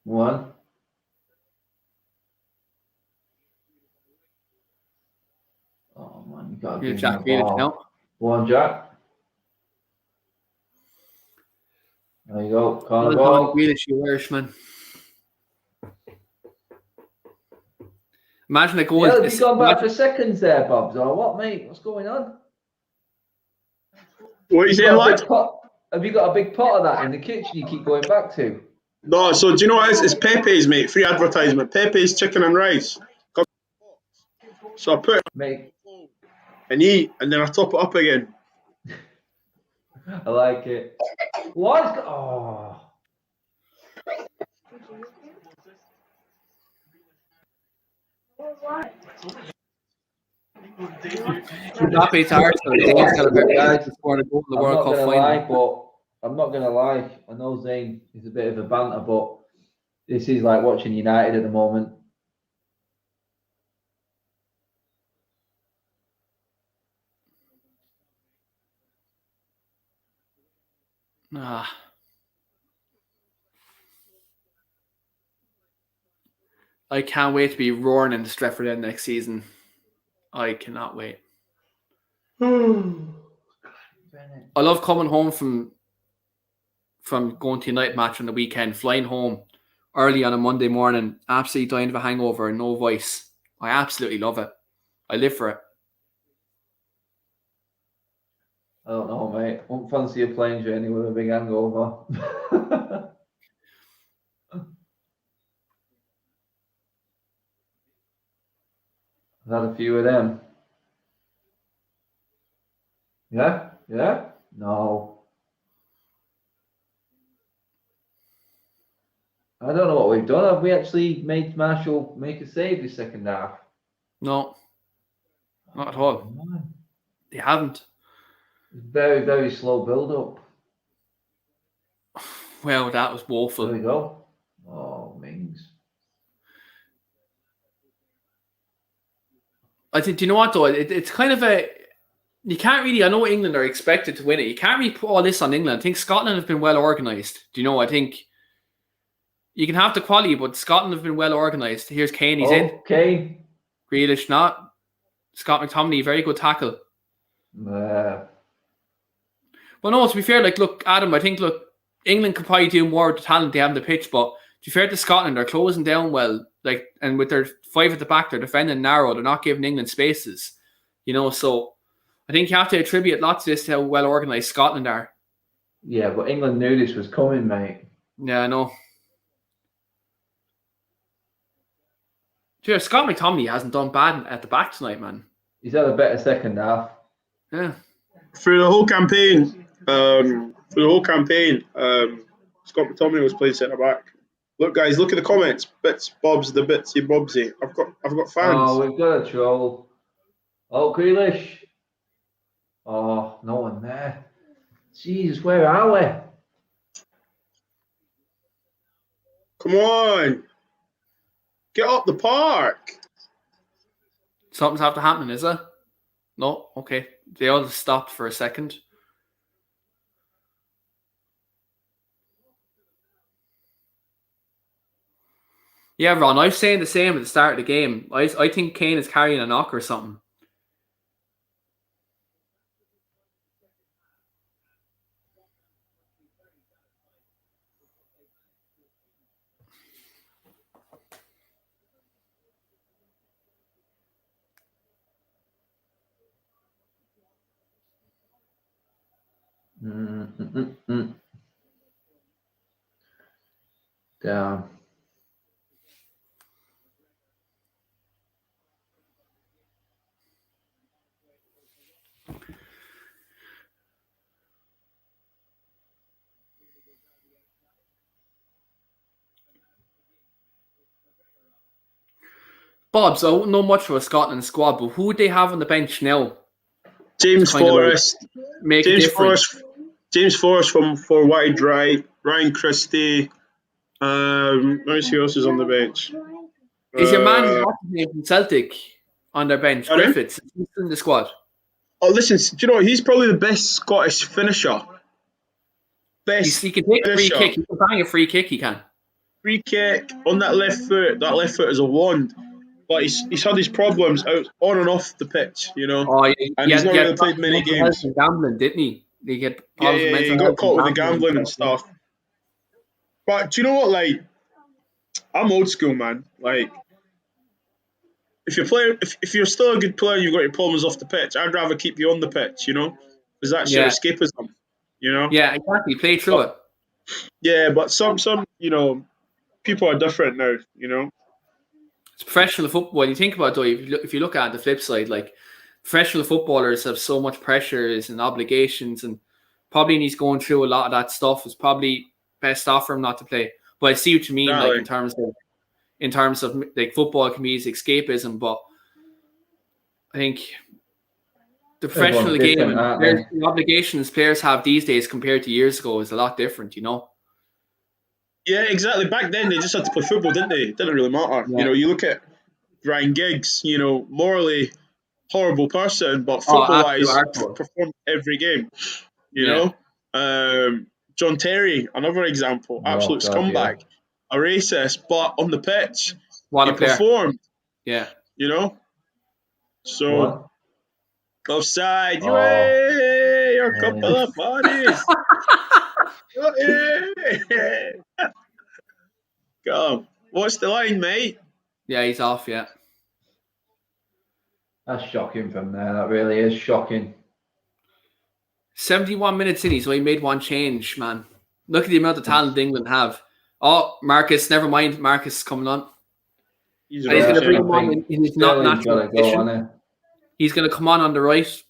One. Oh, man, you got to give Jack him the Grealish ball. now. One, Jack. There you go. Corner ball. Grealish, you Irishman. Imagine a goal. Yeah, have you gone back for seconds there, Bobs, or what, mate? What's going on? What are you saying, lad? Have you got a big pot of that in the kitchen you keep going back to? No, so do you know what it is? It's Pepe's, mate. Free advertisement. Pepe's chicken and rice. So I put it and eat, and then I top it up again. I like it. What? Oh. Mbappe's Arsenal. He's got a very guys before the goal in the World Cup final. I'm not gonna lie. I know Zane is a bit of a banter, but this is like watching United at the moment. I can't wait to be roaring in the Stretford End next season. I cannot wait. I love coming home from going to United match on the weekend, flying home early on a Monday morning, absolutely dying of a hangover and no voice. I absolutely love it. I live for it. I don't know, mate. Won't fancy a plane journey with a big hangover. I've had a few of them. Yeah? Yeah? No. I don't know what we've done. Have we actually made Marshall make a save this second half? No, not at all. They haven't. Very, very slow build-up. Well, that was woeful. There we go. Oh, Mings. I think, do you know what, though? It's kind of a... You can't really... I know England are expected to win it. You can't really put all this on England. I think Scotland have been well organised. Do you know? I think you can have the quality, but Scotland have been well organised. Here's Kane. He's in. Kane. Grealish not. Scott McTominay, very good tackle. Well, no, to be fair, like, look, Adam, I think, look, England could probably do more with the talent they have on the pitch, but to be fair to Scotland, they're closing down well, like, and with their 5 at the back, they're defending narrow, they're not giving England spaces, you know, so I think you have to attribute lots of this to how well organised Scotland are. Yeah, but England knew this was coming, mate. Yeah, I know. Sure, Scott McTominay hasn't done bad at the back tonight, man. He's had a better second half. Yeah. Through the whole campaign, Scott McTominay was playing centre back. Look, guys, look at the comments. Bits, bobs, the bitsy, bobsy. I've got fans. Oh, we've got a troll. Oh, Grealish. Oh, no one there. Jesus, where are we? Come on, get up the park. Something's have to happen, is it? No? Okay. They all stopped for a second. Yeah, Ron, I was saying the same at the start of the game. I think Kane is carrying a knock or something. Down. Bob, so I wouldn't know much for a Scotland squad, but who would they have on the bench now? James Forrest. Make James Forrest for wide right. Ryan Christie. Let me see who else is on the bench. Is your man from Celtic on their bench? Pardon? Griffiths he's in the squad. Oh, listen, do you know what? He's probably the best Scottish finisher. He can take a free kick. He can bang a free kick. He can. Free kick on that left foot. That left foot is a wand. But he's had his problems out on and off the pitch, you know. Oh, yeah. And he's not really played many games. Gambling, didn't he? He get he got caught with the gambling and stuff. But do you know what? Like, I'm old school, man. Like, if you're still a good player, and you've got your problems off the pitch, I'd rather keep you on the pitch, you know, because that's your escapism, you know. Yeah, exactly. Play through it. Yeah, but some you know, people are different now, you know. It's professional football. You think about it, though, if you look at the flip side, like professional footballers have so much pressures and obligations, and probably he's going through a lot of that stuff. It's probably best off for him not to play. But I see what you mean, like in terms of like football can be his escapism, but I think the professional game and the obligations players have these days compared to years ago is a lot different, you know. Yeah, exactly. Back then, they just had to play football, didn't they? It didn't really matter. Yeah. You know, you look at Ryan Giggs, you know, morally horrible person, but football-wise, performed every game. You know? John Terry, another example. Absolute scumbag. A racist, but on the pitch, he performed. Yeah. You know? So, offside. Hey, you're a couple of bodies. Go. What's the line, mate? Yeah, he's off, yeah. That's shocking from there. That really is shocking. 71 minutes in, he's only made one change, man. Look at the amount of talent England have. Oh, Marcus, never mind. Marcus coming on. He's And he's going to bring rubbish. him on in his not Sterling's natural gotta go, position. hasn't He's going to come on the right.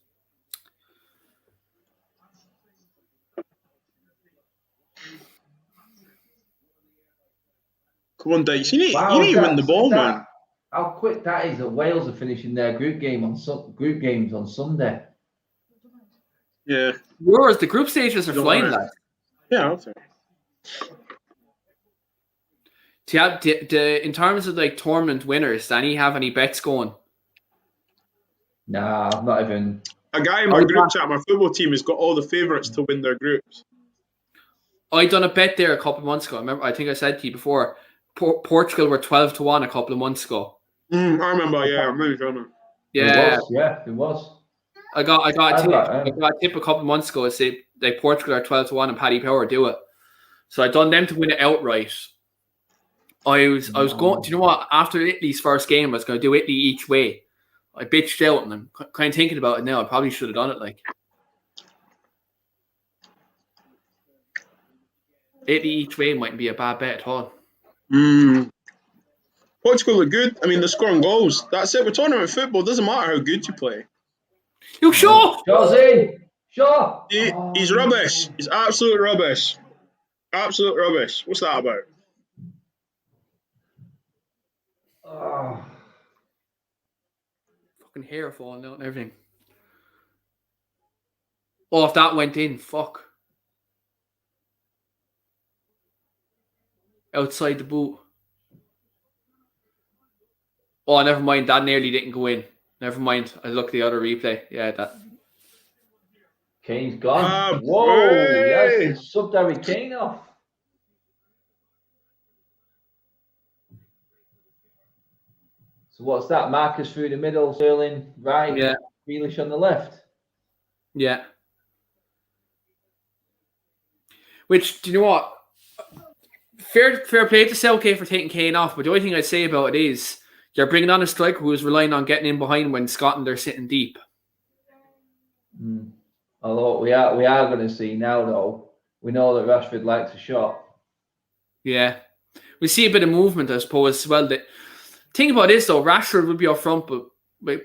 Come on, Dykes. You need, Wow, you need to win the ball, man. How quick that is that Wales are finishing their group games on Sunday. Yeah. Yours, the group stages are Don't flying, worry. lad. Yeah, okay. Do you have, in terms of like tournament winners, do any have any bets going? Nah, not even. A guy in my group chat, my football team, has got all the favourites to win their groups. I done a bet there a couple of months ago. I think I said to you before, Portugal were 12-1 a couple of months ago. I remember, yeah. I'm really trying to. Yeah, It was. I got a tip a couple of months ago to say like Portugal are 12-1 and Paddy Power do it. So I done them to win it outright. I was going. Do you know what? After Italy's first game, I was going to do Italy each way. I bitched out, and I'm kind of thinking about it now. I probably should have done it. Like Italy each way mightn't be a bad bet at all. Portugal are good. I mean, they're scoring goals. That's it. With tournament football, it doesn't matter how good you play. You sure? Shaw's in. Shaw. He's rubbish. He's absolute rubbish. Absolute rubbish. What's that about? Fucking hair falling out and everything. Oh, if that went in, fuck. Outside the boot. Oh, never mind. That nearly didn't go in. Never mind. I looked at the other replay. Yeah, that. Kane's gone. Whoa! Yes, subbed Harry Kane off. So what's that? Marcus through the middle, Sterling right, Yeah. Grealish on the left. Yeah. Which, do you know what? Fair play to Southgate for taking Kane off, but the only thing I'd say about it is you're bringing on a striker who is relying on getting in behind when Scotland are sitting deep. Although we are going to see now, though, we know that Rashford likes a shot. Yeah. We see a bit of movement, I suppose, as well. The thing about this, though, Rashford will be up front, but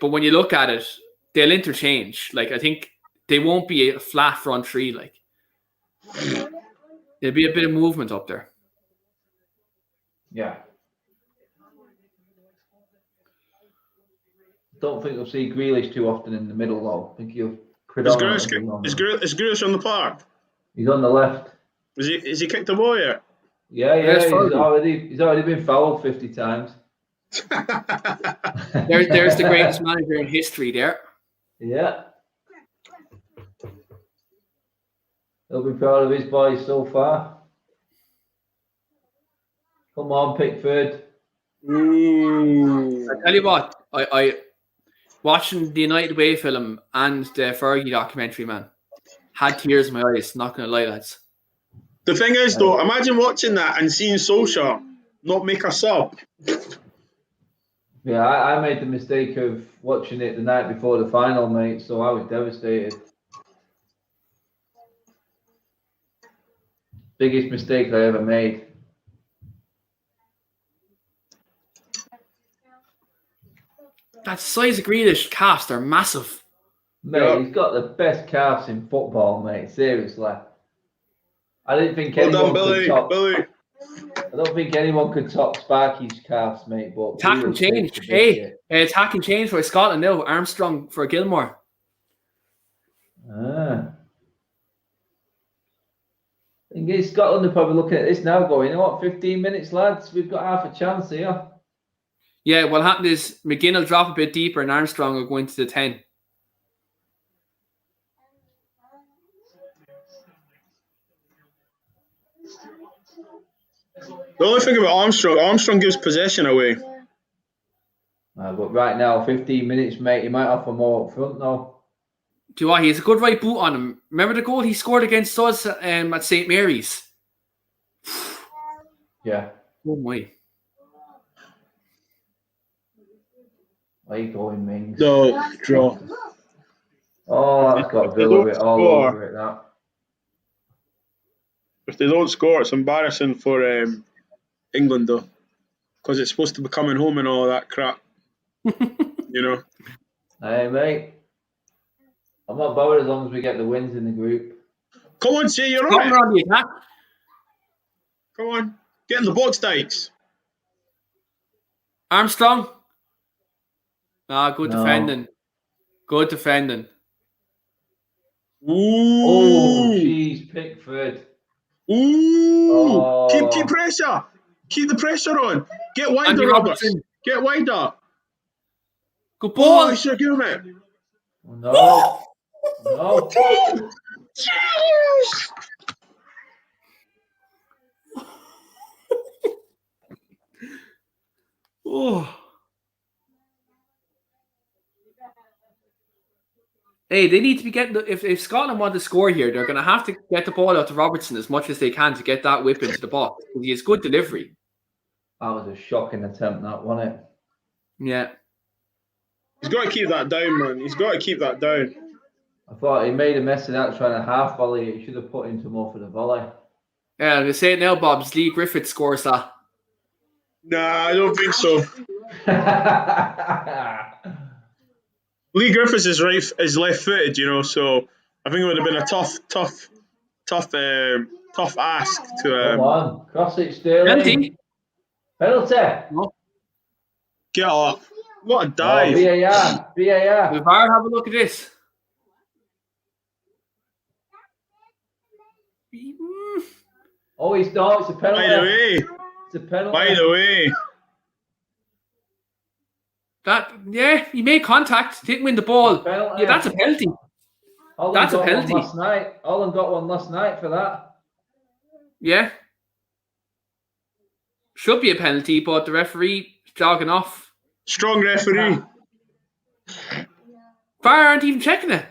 when you look at it, they'll interchange. Like, I think they won't be a flat front three. Like, there'll be a bit of movement up there. Yeah. Don't think we'll see Grealish too often in the middle, though. I think he'll predominantly. Is Grealish on the park? He's on the left. Is he kicked the ball yet? Yeah. He's already been fouled 50 times. There's the greatest manager in history there. Yeah. He'll be proud of his boys so far. Come on, Pickford. I tell you what, I watching the United Way film and the Fergie documentary, man, had tears in my eyes. Not gonna lie, lads. The thing is, though, imagine watching that and seeing Solskjaer not make a sub. Yeah, I made the mistake of watching it the night before the final, mate, so I was devastated. Biggest mistake I ever made. That size of Grealish calves are massive. Mate, he's got the best calves in football, mate. Seriously. I didn't think anyone could top. I don't think anyone could top Sparky's calves, mate. But attack and change. Hey, attack and change for Scotland now. Armstrong for Gilmore. I think Scotland are probably looking at this now going, you know what, 15 minutes, lads. We've got half a chance here. Yeah, what happened is McGinn will drop a bit deeper and Armstrong will go into the 10. The only thing about Armstrong gives possession away. But right now, 15 minutes, mate, he might offer more up front now. Do you know what? He has a good right boot on him. Remember the goal he scored against us at St. Mary's? Yeah. Oh, my. Where are you going, Mings? No, draw. Oh, that's got Villa all over it, that. If they don't score, it's embarrassing for England, though. because it's supposed to be coming home and all that crap. You know. Hey, mate. I'm not bothered as long as we get the wins in the group. Come on, say you're on Scotland it. are on the attack. Come on, get in the box, Dykes. Armstrong. Ah, good No. defending. Good defending. Ooh. Oh, jeez, Pickford. Ooh. Oh. Keep pressure. Keep the pressure on. Get wider, Andy Roberts. Robertson. Get wider. Good ball. Oh, sure, give him it. No. No. Cheers. Oh. Hey, they need to be getting if Scotland want to score here, they're going to have to get the ball out to Robertson as much as they can to get that whip into the box. He has good delivery. That was a shocking attempt, that, wasn't it? Yeah. He's got to keep that down, man. He's got to keep that down. I thought he made a mess of that trying to half volley it. He should have put into more for the volley. Yeah, I'm going to say it now, Bobs. Lee Griffith scores that. Nah, I don't think so. Lee Griffiths is left-footed, you know, so I think it would have been a tough ask to. Come on, cross it, Sterling. Penalty. No. Get up. What a dive. VAR. The VAR, have a look at this. Oh, he's not. It's a penalty. By the way. It's a penalty. By the way. Yeah, he made contact, didn't win the ball. Yeah, that's a penalty. That's a penalty. Holland got one last night for that. Yeah. Should be a penalty, but the referee jogging off. Strong referee. VAR aren't even checking it.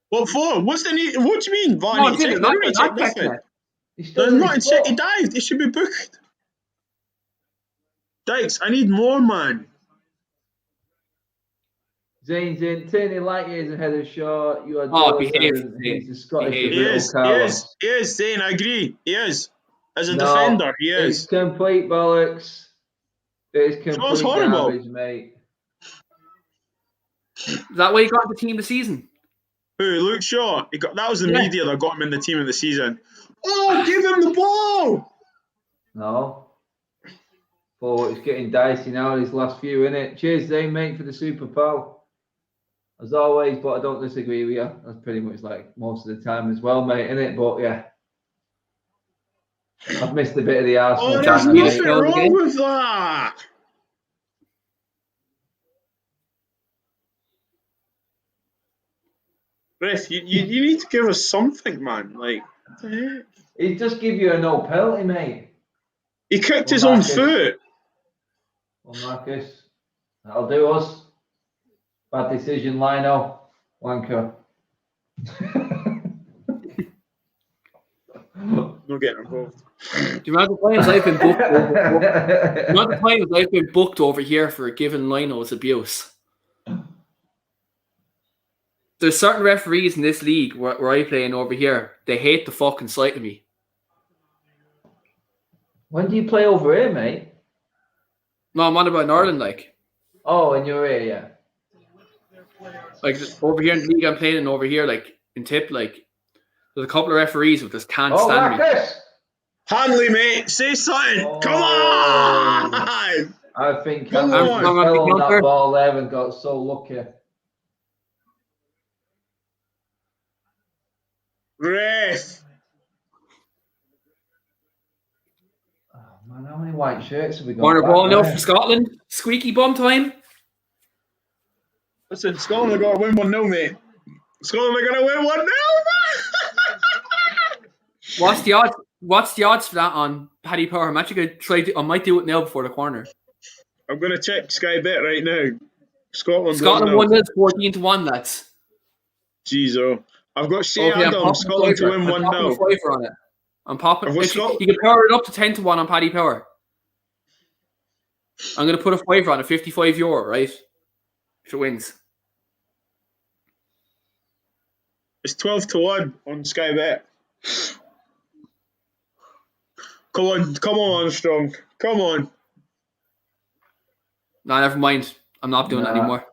What for? What's the need? What do you mean, VAR? No, they're not checking it. They're not in check. He dived. He should be booked. Dykes, I need more, man. Zane's in, turning light years ahead of Shaw. You are behave. He's the Scottish He is, Zane, I agree. He is. As a defender, he is. It's complete bollocks. It's complete garbage, mate. Is that why he got the team this season? Who? Luke Shaw? That was the media that got him in the team of the season. Oh, give him the ball! No. Oh, it's getting dicey now, these last few, innit? Cheers, Zane, mate, for the super pal. As always, but I don't disagree with you. That's pretty much like most of the time as well, mate, innit? But yeah. I've missed a bit of the Arsenal. Oh, there's nothing wrong with that. Ref, you need to give us something, man. Like, what the heck? He'd just give you a no penalty, mate. He kicked his own foot. Well, Marcus, that'll do us. Bad decision, Lino. Wanker. Not getting involved. Do you remember the times I've been booked over? Do you remember the times I've been booked over here for giving Lino's abuse? There's certain referees in this league where I play in over here. They hate the fucking sight of me. When do you play over here, mate? No, I'm on about in Ireland, like. Oh, and you're here, yeah. Like over here in the league I'm playing in over here, like in Tip, like there's a couple of referees who just can't stand me. Hanley, mate, say something. Come on! I think Come Hanley on. fell on that ball there and got so lucky. Ref. Oh man, how many white shirts have we got? Corner ball now for Scotland. Squeaky bum time. Listen, Scotland are going to win 1-0, mate. Scotland are going to win 1-0, man. What's the odds? What's the odds for that on Paddy Power? I'm actually going to I might do it now before the corner. I'm going to check Sky Bet right now. Scotland 1-0, 14-1, lads. Jeez, oh. I've got Shea Adams, Scotland to win 1-0. I'm popping a fiver on it. I'm popping. You can power it up to 10-1 on Paddy Power. I'm going to put a fiver on it, €55, right? If it wins. It's 12-1 on Sky Bet. Come on, Armstrong. Come on. No, never mind. I'm not doing it anymore.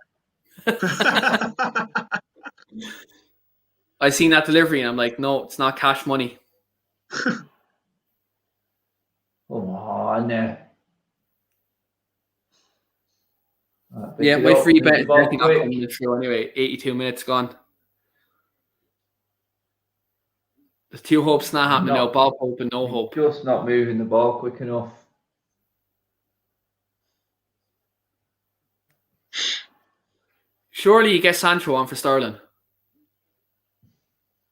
I seen that delivery and I'm like, no, it's not cash money. Come on. Yeah, my free bet is definitely not coming through anyway. 82 minutes gone. The 2 hopes not happening now. Ball hope and no hope. Just not moving the ball quick enough. Surely you get Sancho on for Sterling.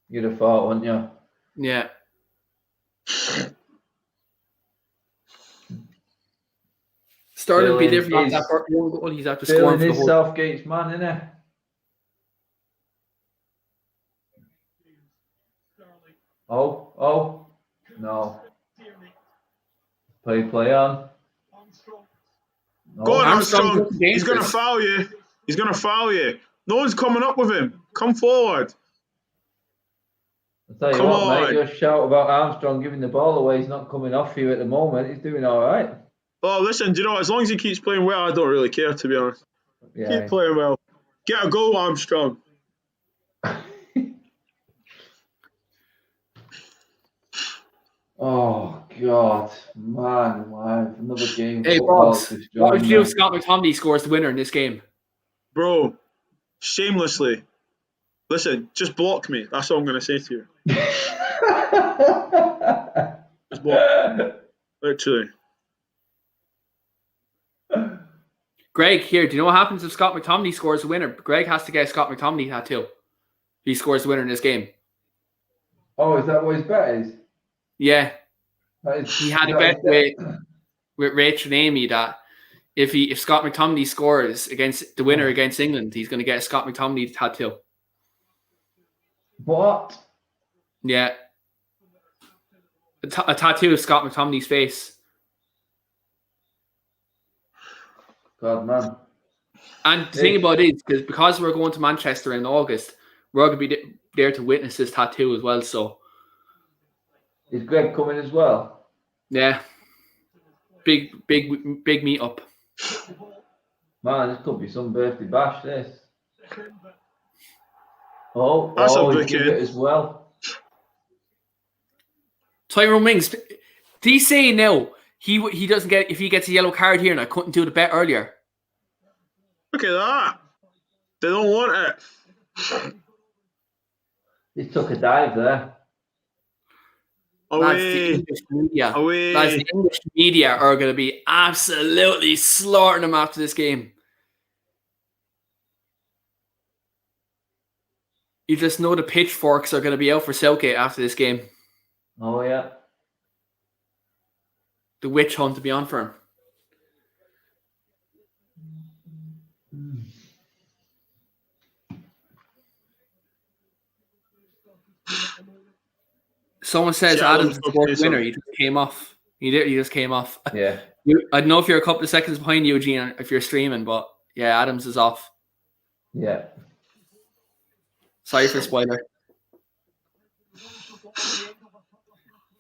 You'd have thought, wouldn't you? Yeah. Sterling will be different. That one goal he's after scoring for the whole. Southgate's man, isn't it? Oh, no. Play on. No. Go on, Armstrong. He's going to foul you. He's going to foul you. No one's coming up with him. Come forward. I'll tell you what, mate, your shout about Armstrong giving the ball away, he's not coming off you at the moment. He's doing all right. Oh, listen, do you know, as long as he keeps playing well, I don't really care, to be honest. Yeah. Keep playing well. Get a goal, Armstrong. Oh, God. Man, another game. Hey, boss, what would you do if Scott McTominay scores the winner in this game? Bro, shamelessly. Listen, just block me. That's all I'm going to say to you. Just block. Literally. Greg, here, do you know what happens if Scott McTominay scores the winner? Greg has to get a Scott McTominay tattoo. He scores the winner in this game. Oh, is that what his bet is? Yeah. He had a bet with Rachel and Amy that if Scott McTominay scores against the winner against England, he's going to get a Scott McTominay tattoo. What? Yeah. A tattoo of Scott McTominay's face. God, man. And the thing about it is, because we're going to Manchester in August, we're going to be there to witness this tattoo as well. So, is Greg coming as well? Yeah. Big meet up. Man, this could be some birthday bash, this. Oh, that's a he did it as well. Tyrone Mings, did he say now he doesn't get, if he gets a yellow card here and I couldn't do the bet earlier? Look at that. They don't want it. He took a dive there. Lads, the English media. Lads, the English media are going to be absolutely slaughtering him after this game. You just know the pitchforks are going to be out for Southgate after this game. Oh, yeah. The witch hunt to be on for him. Someone says Adams scored the winner. He just came off. He just came off. Yeah. I don't know if you're a couple of seconds behind Eugene if you're streaming, but yeah, Adams is off. Yeah. Sorry for spoiler.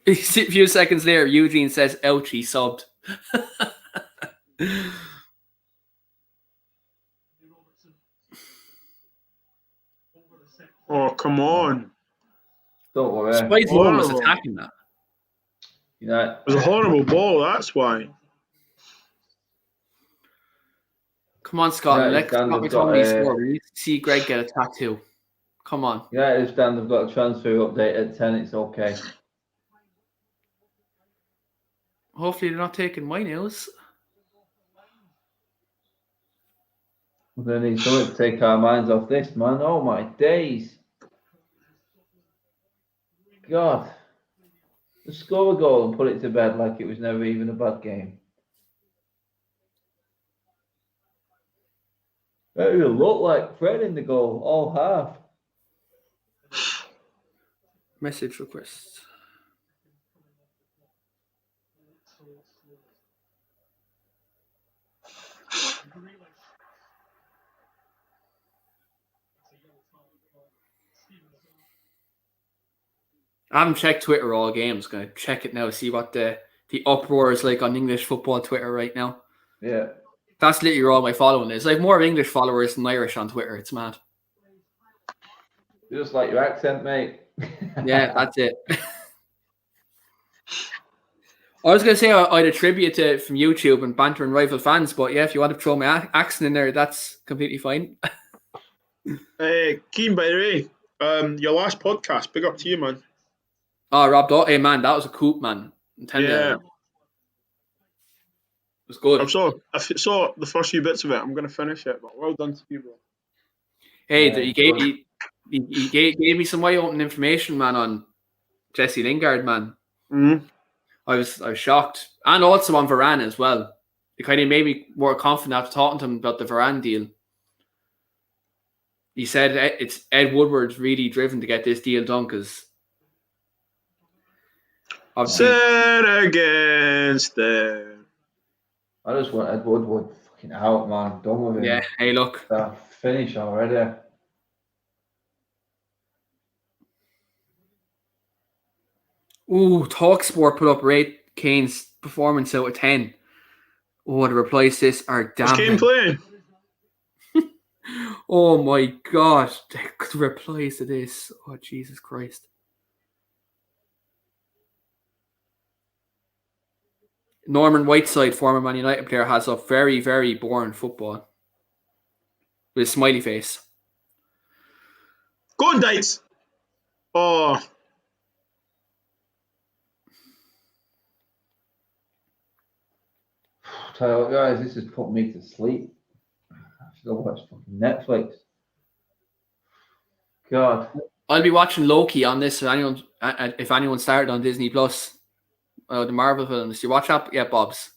A few seconds there, Eugene says, ouch, he subbed. Oh, come on. Don't worry. Spice was attacking that. Yeah. It was a horrible ball, that's why. Come on, Scotland. Let's score. We need to see Greg get a tattoo. Come on. Yeah, it's Dan. They've got a transfer update at 10. It's okay. Hopefully they're not taking my news. We're going to need something to take our minds off this, man. Oh, my days. God. Just score a goal and put it to bed like it was never even a bad game. It will look like Fred in the goal, all half. Message requests. I haven't checked Twitter all games. Going to check it now, see what the uproar is like on English football Twitter right now. Yeah. That's literally all my following is. I have more English followers than Irish on Twitter. It's mad. You just like your accent, mate. Yeah, that's it. I was going to say I'd attribute it from YouTube and banter and rival fans, but yeah, if you want to throw my accent in there, that's completely fine. Keen, by the way, your last podcast, big up to you, man. Oh, Rob, hey man, that was a coup, man. Yeah. It was good. I saw the first few bits of it. I'm going to finish it, but well done to you, bro. Hey, Yeah, he gave me some eye-opening information, man, on Jesse Lingard, man. Mm-hmm. I was shocked, and also on Varane as well. It kind of made me more confident after talking to him about the Varane deal. He said it's Ed Woodward's really driven to get this deal done because set against them. I just want Ed Woodward fucking out, man. Done with him. Yeah. Hey, look. Finish already. Ooh, TalkSport put up rate Kane's performance out of 10. Oh, the replies to this are damn. Is Kane playing? Oh my god, the replies to this. Oh, Jesus Christ. Norman Whiteside, former Man United player, has a very, very boring football. With a smiley face. Go on, Dites. Oh. Tell you what, guys, this has put me to sleep. I should have watched fucking Netflix. God. I'll be watching Loki on this if anyone started on Disney Plus. The Marvel films. You watch that? Yeah, Bob's.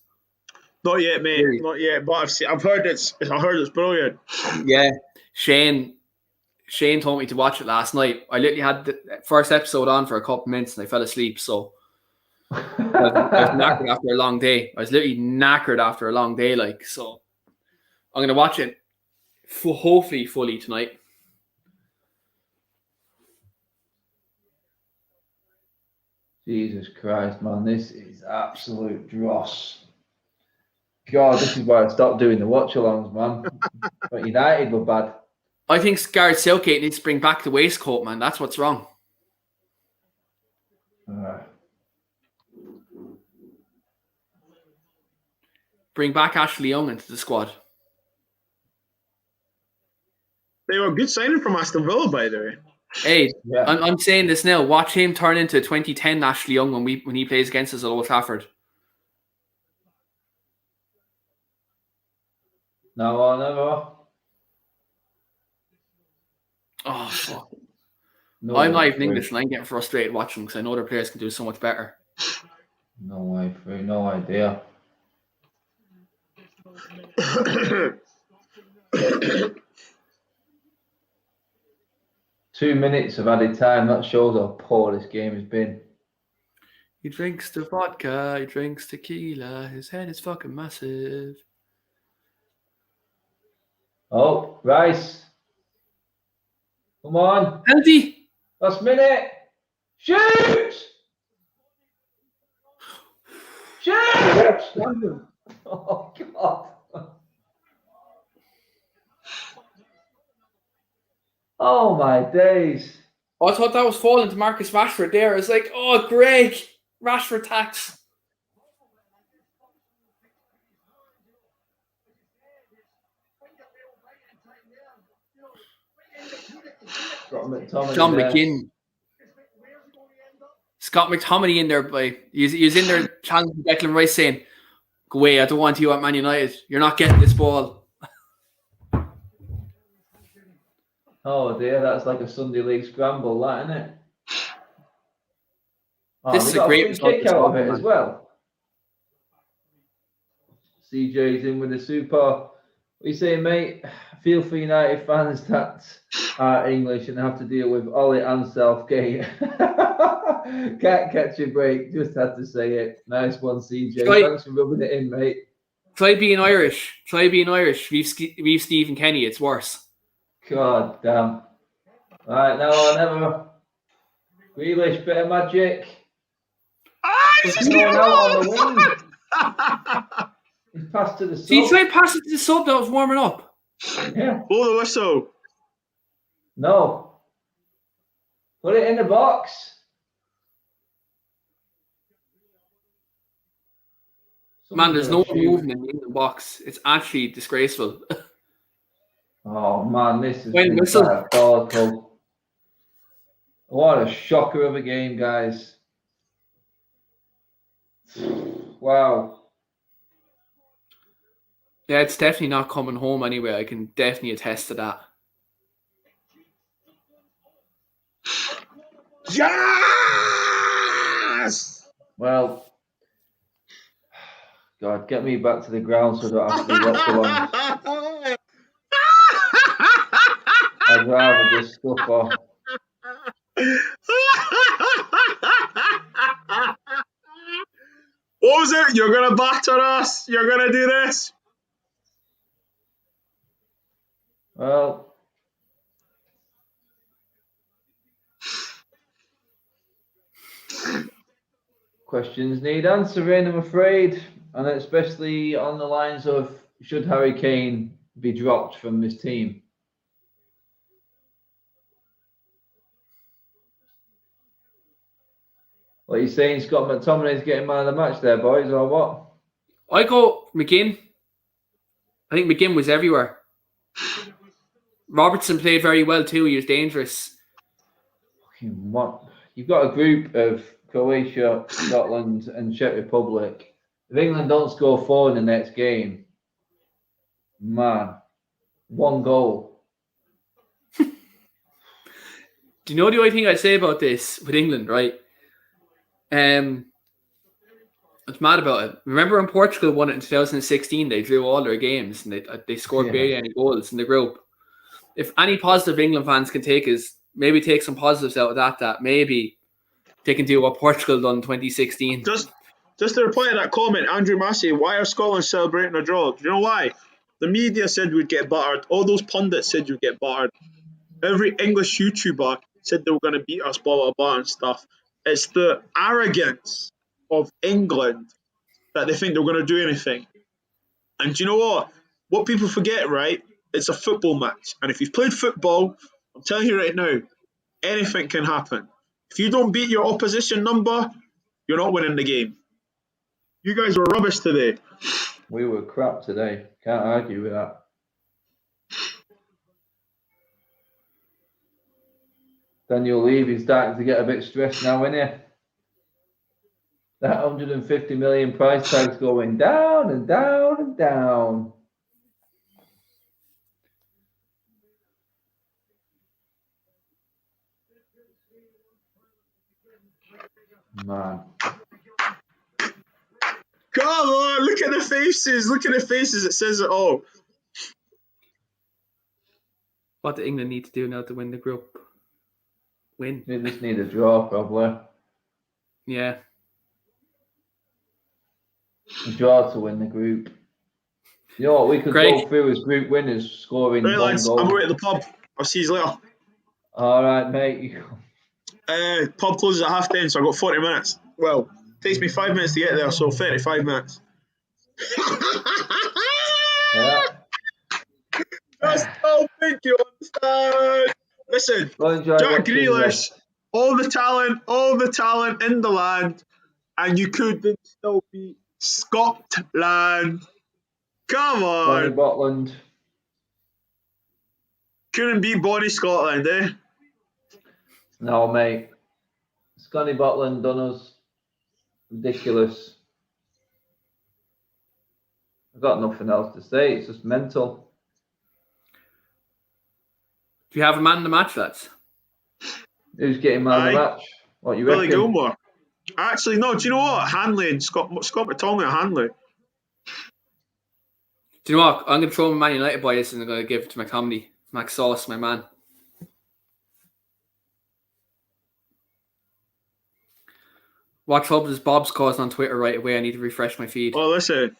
Not yet, mate. Really? Not yet. But I've heard it's brilliant. Yeah. Shane told me to watch it last night. I literally had the first episode on for a couple of minutes and I fell asleep. So I was knackered after a long day. I was literally knackered after a long day. So I'm gonna watch it hopefully fully tonight. Jesus Christ, man, this is absolute dross. God, this is why I stopped doing the watch-alongs, man. But United were bad. I think Gareth Southgate needs to bring back the waistcoat, man. That's what's wrong. Bring back Ashley Young into the squad. They were a good signing from Aston Villa, by the way. Hey, yeah. I'm saying this now. Watch him turn into 2010 Ashley Young when he plays against us at Old Trafford. No, never. Oh, fuck. No, I'm not even English and I'm getting frustrated watching because I know their players can do so much better. No way, free. No idea. Two minutes of added time. That shows how poor this game has been. He drinks the vodka. He drinks tequila. His head is fucking massive. Oh, Rice. Come on. Penalty. Last minute. Shoot! Shoot! Oh, God. Oh, my days. I thought that was falling to Marcus Rashford there. It's like, oh, Greg. Rashford tax. John McGinn. Scott McTominay in there, boy. He's in there challenging Declan Rice saying, go away, I don't want you at Man United. You're not getting this ball. Oh dear, that's like a Sunday League scramble, that, isn't it? Oh, this is a great kick out of it as well. CJ's in with the super. What are you saying, mate? I feel for United fans that are English and have to deal with Ollie and Southgate. Can't catch a break. Just had to say it. Nice one, CJ. Thanks for rubbing it in, mate. Try being Irish. We've Stephen Kenny. It's worse. God damn. Right, now or never. Grealish, bit of magic. He's going out on the wing. He's passed to the sub. See, you try to pass it to the sub that was warming up. Yeah. Blow the whistle. No. Put it in the box. Man, there's no movement in the England box. It's actually disgraceful. Oh man, this is Wait, whistle. diabolical. What a shocker of a game, guys. Wow. Yeah, it's definitely not coming home anyway. I can definitely attest to that. Yes! Well, God, get me back to the ground so I don't have to do watch along. I'd rather just stuff off. What was it? You're gonna batter us? You're gonna do this? Well, questions need answering, I'm afraid, and especially on the lines of should Harry Kane be dropped from this team? What are you saying, Scott McTominay's getting man of the match there, boys, or what? I go McGinn. I think McGinn was everywhere. Robertson played very well too. He was dangerous. What? You've got a group of Croatia, Scotland, and Czech Republic. If England don't score 4 in the next game, man, 1 goal. Do you know the only thing I'd say about this with England, right? I was mad about it. Remember when Portugal won it in 2016? They drew all their games and they scored barely any goals in the group. If any positive England fans can take is maybe take some positives out of that maybe they can do what Portugal done in 2016. Just to reply to that comment, Andrew Massey, why are Scotland celebrating a draw? Do you know why? The media said we'd get battered. All those pundits said you'd get battered. Every English YouTuber said they were going to beat us, blah, blah, blah, and stuff. It's the arrogance of England that they think they're going to do anything. And do you know what? What people forget, right? It's a football match. And if you've played football, I'm telling you right now, anything can happen. If you don't beat your opposition number, you're not winning the game. You guys were rubbish today. We were crap today. Can't argue with that. Daniel Levy's starting to get a bit stressed now, isn't he? That 150 million price tag's going down and down and down. Man. Come on, look at the faces. Look at the faces. It says it all. What do England need to do now to win the group? Win. They just need a draw, probably. Yeah. A draw to win the group. You know what? We could go through as group winners, scoring right, 1 lads, goal. I'm away at the pub. I'll see you later. All right, mate. Pub closes at 10:30, so I've got 40 minutes. Well, it takes me 5 minutes to get there, so 35 minutes. Yeah. That's how big you understand. Listen, Jack Grealish, all the talent in the land, and you couldn't still beat Scotland. Come on. Bonnie Botland. Couldn't beat Bonnie Scotland, eh? No, mate. Scotty Botland done us ridiculous. I've got nothing else to say. It's just mental. Do you have a man in the match, lads? Who's getting man of the match? What you reckon? Billy Gilmore. Actually, no. Do you know what? Hanley and Scott McTominay and Hanley. Do you know what? I'm going to throw my Man United boys and I'm going to give it to McTominay. Max Sauce, my man. What trouble is Bob's causing on Twitter right away? I need to refresh my feed. Oh, listen.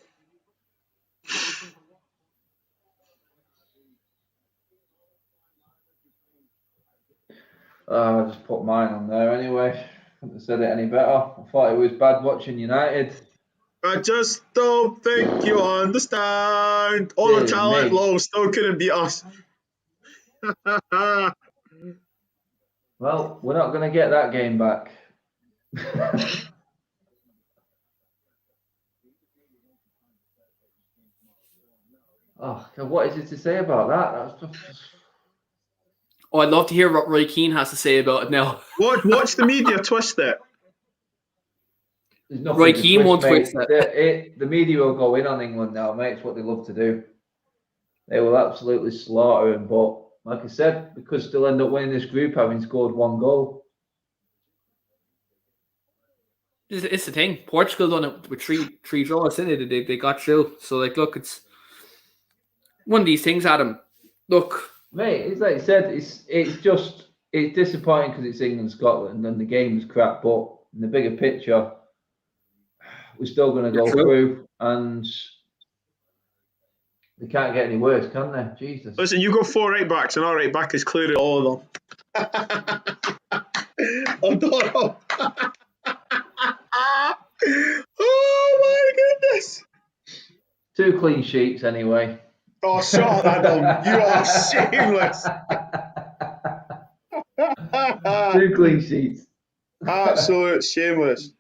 I just put mine on there anyway. Couldn't have said it any better. I thought it was bad watching United. I just don't think you understand. All the Dear talent me. low still couldn't beat us. Well, we're not going to get that game back. Oh, God, what is it to say about that? That's just... Oh, I'd love to hear what Roy Keane has to say about it now. Watch the media twist it. There's nothing Roy to Keane won't twist, twist mate. it. The media will go in on England now, mate. It's what they love to do. They will absolutely slaughter him. But like I said, we could still end up winning this group having scored 1 goal. It's the thing. Portugal done it with three draws, didn't they? They got through. So, like, look, it's one of these things, Adam. Look, mate, it's like I said, it's disappointing because it's England, Scotland, and the game was crap. But in the bigger picture, we're still going to go through, and they can't get any worse, can they? Jesus. Listen, you go 4 right backs, and our right back is clearly all of them. Adoro. Oh my goodness! 2 clean sheets anyway. Oh, shut up, Adam. You are shameless. 2 clean sheets. Absolute shameless.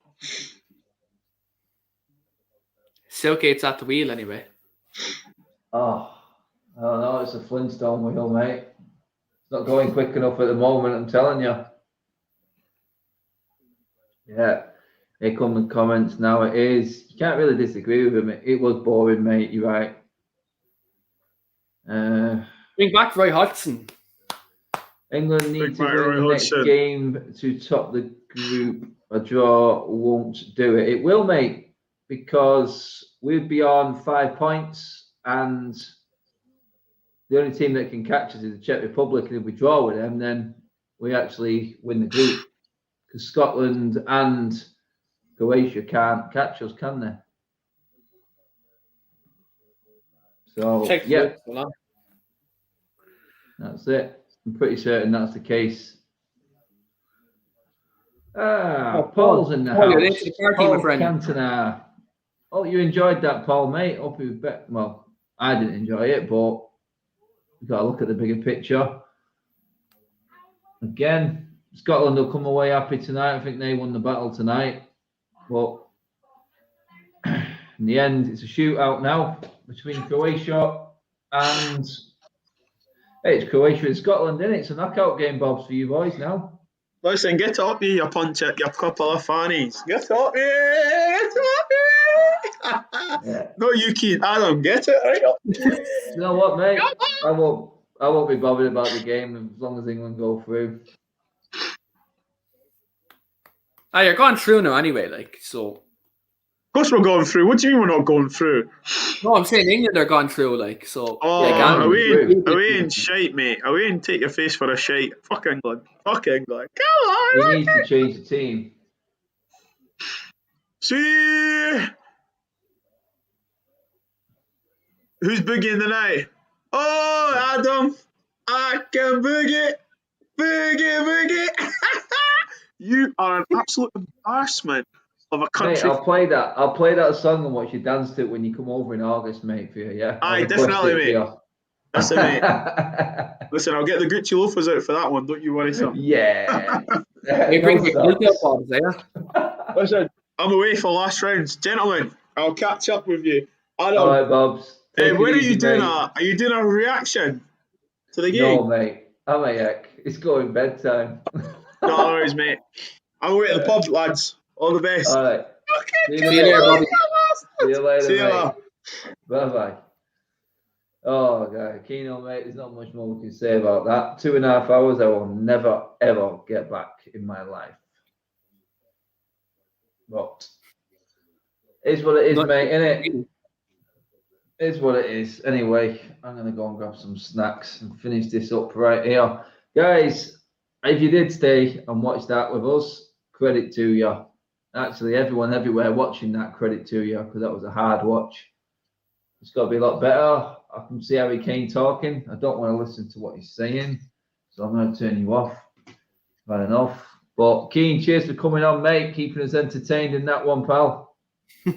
Silkate's at the wheel anyway. Oh, I don't know. It's a Flintstone wheel, mate. It's not going quick enough at the moment, I'm telling you. Yeah. Here come the comments now. It is. You can't really disagree with him. It was boring, mate. You're right. Bring back Roy Hodgson. England need to win the next game to top the group. A draw won't do it. It will, mate, because we'd be on 5 points, and the only team that can catch us is the Czech Republic. And if we draw with them, then we actually win the group, because Scotland and Croatia can't catch us, can they? So, yeah, that's it. I'm pretty certain that's the case. Paul's in the house. Paul Cantona. Oh, you enjoyed that, Paul, mate? Hope you bet. Well, I didn't enjoy it, but you've got to look at the bigger picture. Again, Scotland will come away happy tonight. I think they won the battle tonight. But in the end, it's a shootout now between Croatia and... Hey, it's Croatia and Scotland, isn't it? It's a knockout game, Bobs, for you boys now. Listen, get up here, you punch it, you couple of fannies. Get up here, get up here. Yeah. No, you keep Adam, get it right up. You know what, mate? I won't be bothered about the game as long as England go through. Oh, you're going through now anyway, like, so. Of course we're going through. What do you mean we're not going through? No, I'm saying England are going through, like, so. Oh, yeah, away and shite, mate. Away and take your face for a shite. Fuck England. Fuck England. Come on. You need to change the team. See? Who's boogieing tonight? Oh, Adam. I can boogie. Boogie, boogie. You are an absolute embarrassment of a country. Mate, I'll play that song and watch you dance to it when you come over in August, mate, for you, yeah? Aye, definitely, mate. That's it, mate. Listen, I'll get the Gucci loafers out for that one. Don't you worry, son. Yeah. You bring the buildup on there. Listen, I'm away for last rounds. Gentlemen, I'll catch up with you. All right, Bobs. Hey, when are you doing that? Are you doing a reaction to the game? No, mate. I'm a yak. It's going bedtime. No worries, mate. I'm away at the pub, lads. All the best. All right. See you later, Bobby. See you later, See you mate. later. Bye-bye. Oh, God. Keno, mate, there's not much more we can say about that. 2.5 hours I will never, ever get back in my life. But it's what it is, mate, innit? It's what it is. Anyway, I'm going to go and grab some snacks and finish this up right here. Guys, if you did stay and watch that with us, credit to you. Actually, everyone everywhere watching that, credit to you, because that was a hard watch. It's got to be a lot better. I can see Harry Kane talking. I don't want to listen to what he's saying, so I'm going to turn you off. Fair enough. But Keane, cheers for coming on, mate. Keeping us entertained in that one, pal.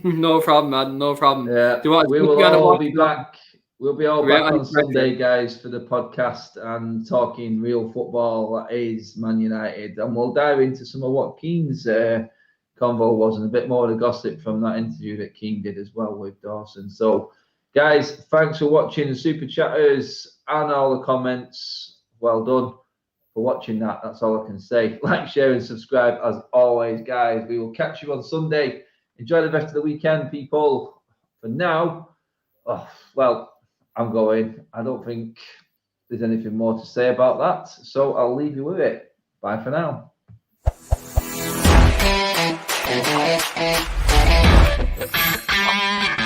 No problem, man. No problem. Yeah, Do you want we to will be on a all watch be along? back. We'll be all Yeah, back on I'm Sunday, guys, for the podcast and talking real football. That is Man United, and we'll dive into some of what Keane's convo was and a bit more of the gossip from that interview that Keane did as well with Dawson. So, guys, thanks for watching the super chatters and all the comments. Well done for watching that. That's all I can say. Like, share, and subscribe as always, guys. We will catch you on Sunday. Enjoy the rest of the weekend, people. For now, well, I'm going. I don't think there's anything more to say about that. So I'll leave you with it. Bye for now.